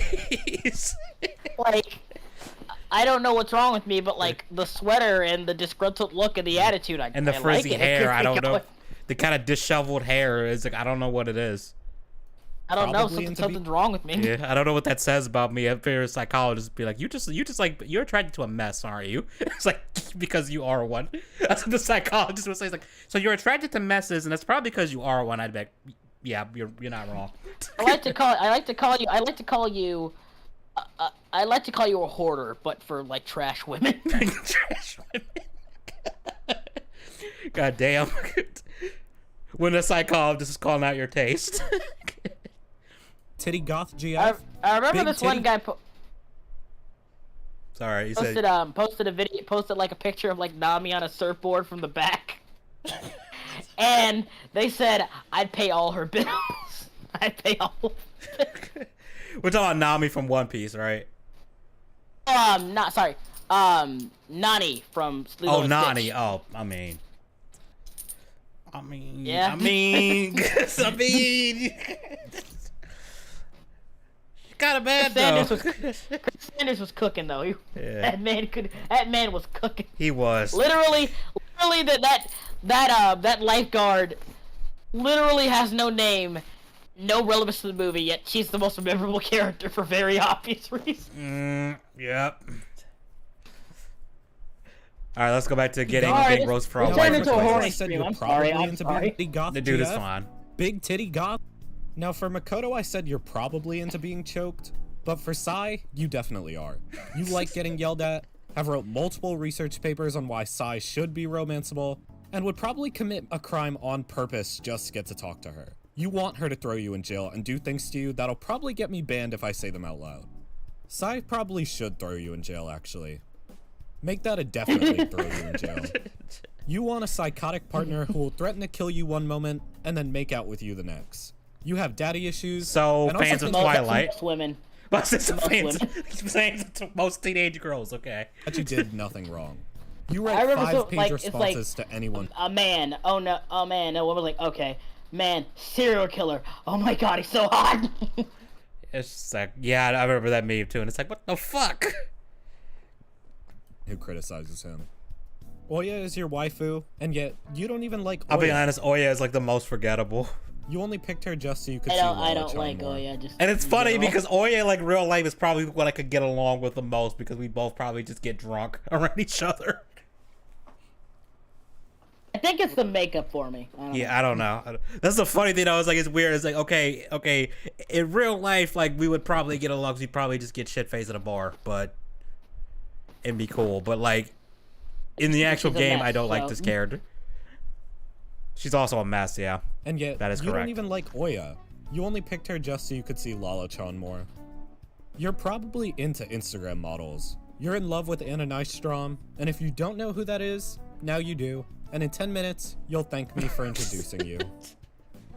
I don't know what's wrong with me, but the sweater and the disgruntled look and the attitude, and the frizzy hair, I don't know. The kind of disheveled hair is I don't know what it is. I don't know. Something's wrong with me. Yeah, I don't know what that says about me. If you're a psychologist, be like, you're attracted to a mess, aren't you? It's because you are one. That's what the psychologist would say. It's so you're attracted to messes, and that's probably because you are one. I'd be like, yeah, you're not wrong. I like to call you a hoarder, but for trash women. Trash women. God damn. When a psychologist is calling out your taste. Titty goth GF. I remember this one guy Sorry, you posted said... posted a video, a picture of Nami on a surfboard from the back. And they said, I'd pay all her bills. I'd pay all her bills. We're talking about Nami from One Piece, right? Nani from Lilo and Nani. Stitch. Oh, I mean, yeah. Kind of bad though. Chris Sanders was cooking though. That man was cooking. He was. Literally that lifeguard literally has no name, no relevance to the movie, yet she's the most memorable character for very obvious reasons. Yep. All right, let's go back to getting Sorry, big roast for it all turned white into a people. horny I said stream. you're I'm probably sorry. I'm into sorry. being goth. The dude is GF. fine. Big titty goth. Now for Makoto, I said you're probably into being choked, but for Sai, you definitely are. You like getting yelled at, have wrote multiple research papers on why Sai should be romanceable, and would probably commit a crime on purpose just to get to talk to her. You want her to throw you in jail and do things to you that'll probably get me banned if I say them out loud. Sai probably should throw you in jail, actually. Make that a definitely throw you in jail. You want a psychotic partner who will threaten to kill you one moment and then make out with you the next. You have daddy issues. So and also fans of think- Twilight. Most women. But it's Most fans of most teenage girls. Okay. That you did nothing wrong. You I write remember 5-page like, it's like responses to anyone. a man. Oh no. Oh man. A woman was like, okay, man, serial killer. Oh my god, he's so hot. It's just like, yeah, I remember that meme too, and it's like, what the fuck? Who criticizes him? Oya is your waifu, and yet you don't even like Oya. I'll be honest, Oya is like the most forgettable. You only picked her just so you could see I don't Lala-chan like more. Oya. Just And it's in funny general. because Oya, like real life, is probably what I could get along with the most because we both probably just get drunk around each other. I think it's the makeup for me. I don't know. That's the funny thing. I was like, it's weird. It's like, okay. In real life, like we would probably get along. 'Cause we'd probably just get shit faced at a bar, but it'd be cool. But like in the actual She's a game, mess, I don't like so- this character. She's also a mess, yeah. And yet, That is you correct. don't even like Oya. You only picked her just so you could see Lala-chan more. You're probably into Instagram models. You're in love with Anna Nystrom, and if you don't know who that is, now you do. And in 10 minutes, you'll thank me for introducing you.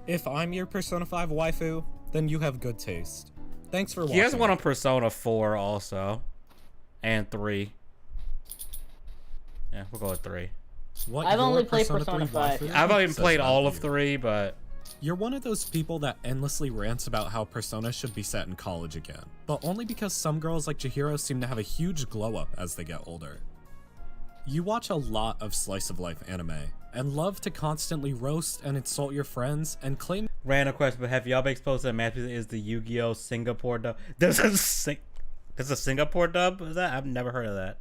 If I'm your Persona 5 waifu, then you have good taste. Thanks for watching. He has one on Persona 4 also, and 3. Yeah, we'll go with 3. What, I've your only played Persona Persona 3 5. waifu? I've only Says played all of Matthew. 3, but You're one of those people that endlessly rants about how Persona should be set in college again, but only because some girls like Chihiro seem to have a huge glow up as they get older. You watch a lot of slice of life anime, and love to constantly roast and insult your friends and claim random question, but have y'all been exposed to that Matthew is the Yu-Gi-Oh! Singapore dub? There's a Singapore dub? Is that? I've never heard of that.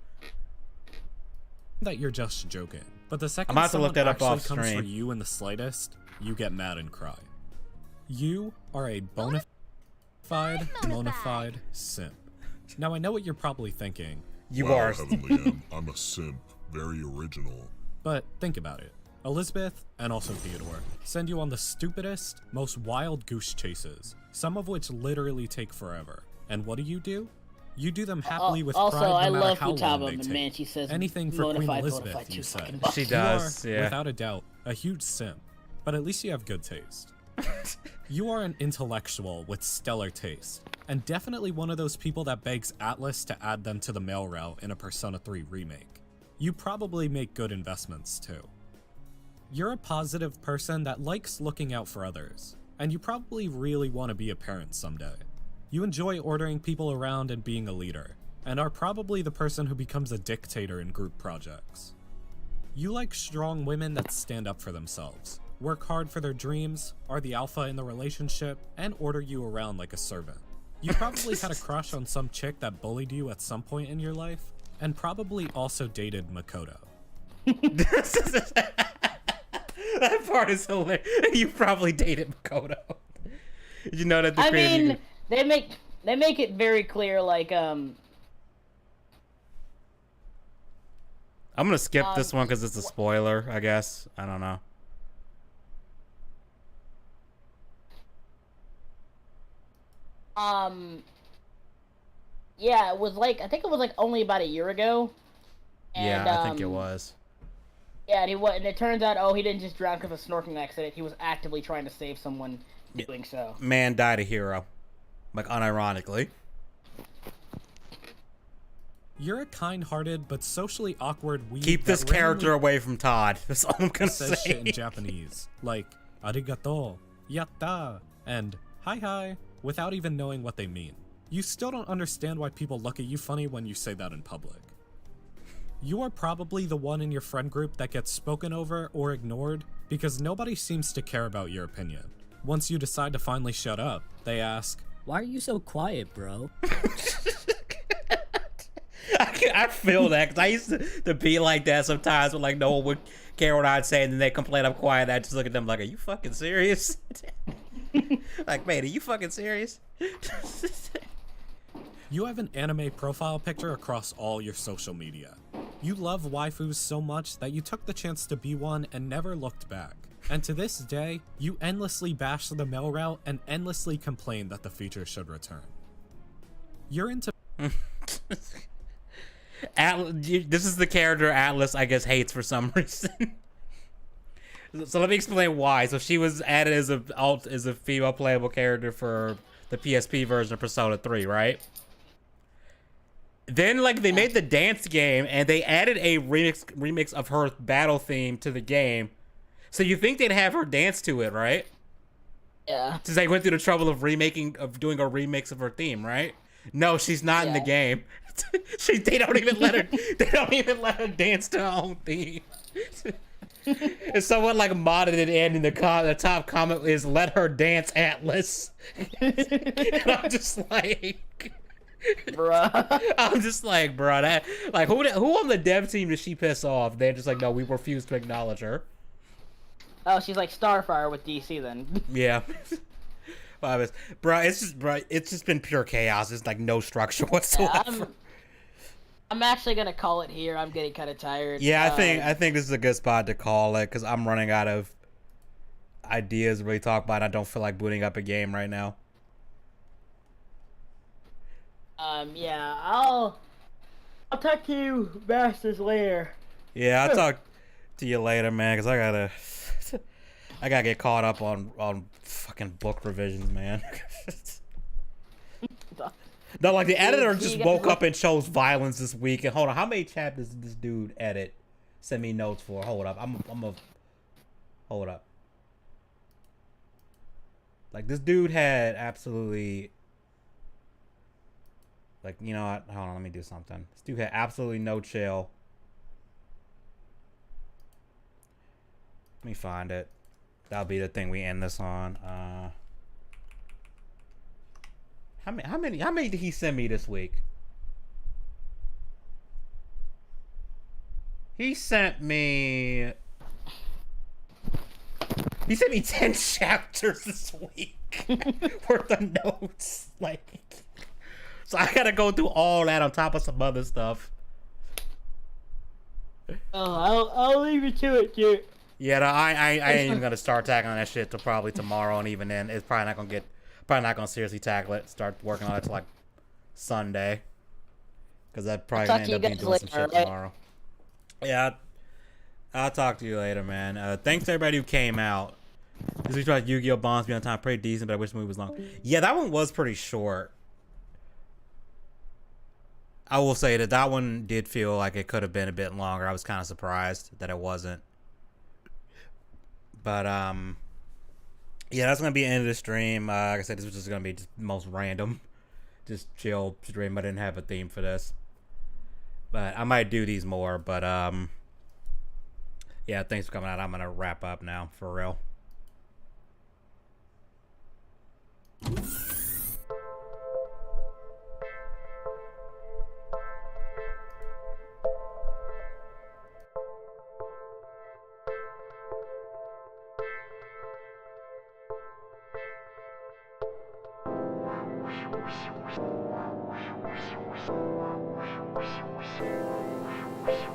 that you're just joking. But the second I'm about to look someone that up actually off comes for stream. you in the slightest, you get mad and cry. You are a bona fide simp. Now I know what you're probably thinking. You wow, are. Heavenly M, I'm a simp. Very original. But think about it. Elizabeth, and also Theodore, send you on the stupidest, most wild goose chases, some of which literally take forever. And what do? You do them happily with also, pride no I matter love how long Futaba, they but take. man, she says anything for Queen bonafide, Elizabeth, bonafide you too said. fucking much. She does, You are, yeah. without a doubt, a huge simp. But at least you have good taste. You are an intellectual with stellar taste, and definitely one of those people that begs Atlas to add them to the mail route in a Persona 3 remake. You probably make good investments too. You're a positive person that likes looking out for others, and you probably really want to be a parent someday. You enjoy ordering people around and being a leader, and are probably the person who becomes a dictator in group projects. You like strong women that stand up for themselves, work hard for their dreams, are the alpha in the relationship, and order you around like a servant. You probably had a crush on some chick that bullied you at some point in your life, and probably also dated Makoto. That part is hilarious. You probably dated Makoto. Did you know that? I mean, they make it very clear, like I'm gonna skip this one because it's a spoiler. I guess I don't know. Yeah, it was like I think it was like only about a year ago. And, Yeah, I think it was. Yeah, and it turns out, he didn't just drown because of a snorkeling accident. He was actively trying to save someone doing so. Man died a hero, like unironically. You're a kind-hearted but socially awkward weeb. Keep this that character randomly away from Todd. That's all I'm gonna says say. shit in Japanese, like arigato, yatta, and hi hi, without even knowing what they mean. You still don't understand why people look at you funny when you say that in public. You are probably the one in your friend group that gets spoken over or ignored because nobody seems to care about your opinion. Once you decide to finally shut up, they ask, "Why are you so quiet, bro?" I I feel that because I used to be like that sometimes when like no one would care what I'd say and then they complain I'm quiet. I just look at them like, are you fucking serious? Like, mate, are you fucking serious? You have an anime profile picture across all your social media. You love waifus so much that you took the chance to be one and never looked back. And to this day, you endlessly bash the mail route and endlessly complain that the feature should return. You're into... This is the character Atlas, I guess, hates for some reason. So let me explain why. So she was added as a female playable character for the PSP version of Persona 3, right? Then, like, they made the dance game, and they added a remix of her battle theme to the game. So you think they'd have her dance to it, right? Yeah. Since they went through the trouble of doing a remix of her theme, right? No, she's not in the game. They don't even let her dance to her own theme. And someone like modded it in the top comment is "Let her dance, Atlas." And I'm just like, bruh. I'm just like, bruh, that like who on the dev team did she piss off? They're just like, no, we refuse to acknowledge her. Oh, she's like Starfire with DC then. Yeah. Bruh, it's just been pure chaos. There's like no structure whatsoever. Yeah, I'm actually gonna call it here. I'm getting kind of tired. Yeah, I think this is a good spot to call it because I'm running out of ideas to really talk about. I don't feel like booting up a game right now. Yeah, I'll talk to you bastards later. Yeah, I'll talk to you later, man, because I gotta get caught up on fucking book revisions, man. No, like the editor just woke up and chose violence this week. And hold on, how many chapters did this dude edit? Send me notes for. Hold up, hold up. Like this dude had absolutely, like, you know what? Hold on, let me do something. This dude had absolutely no chill. Let me find it. That'll be the thing we end this on. How many did he send me this week? He sent me 10 chapters this week worth of notes. Like, so I gotta go through all that on top of some other stuff. Oh, I'll leave you to it, dude. Yeah, no, I ain't even gonna start tackling that shit till probably tomorrow, and even then, it's probably not gonna seriously tackle it. Start working on it till like Sunday, because that probably gonna end up being doing some shit tomorrow. Yeah, I'll talk to you later, man. Thanks to everybody who came out. This week tried Yu-Gi-Oh! Bonds be on time, pretty decent, but I wish the movie was long. Yeah, that one was pretty short. I will say that one did feel like it could have been a bit longer. I was kind of surprised that it wasn't. But yeah, that's gonna be the end of the stream. Like I said, this was just gonna be just most random, just chill stream. I didn't have a theme for this, but I might do these more. But yeah, thanks for coming out. I'm gonna wrap up now for real. We'll be right back.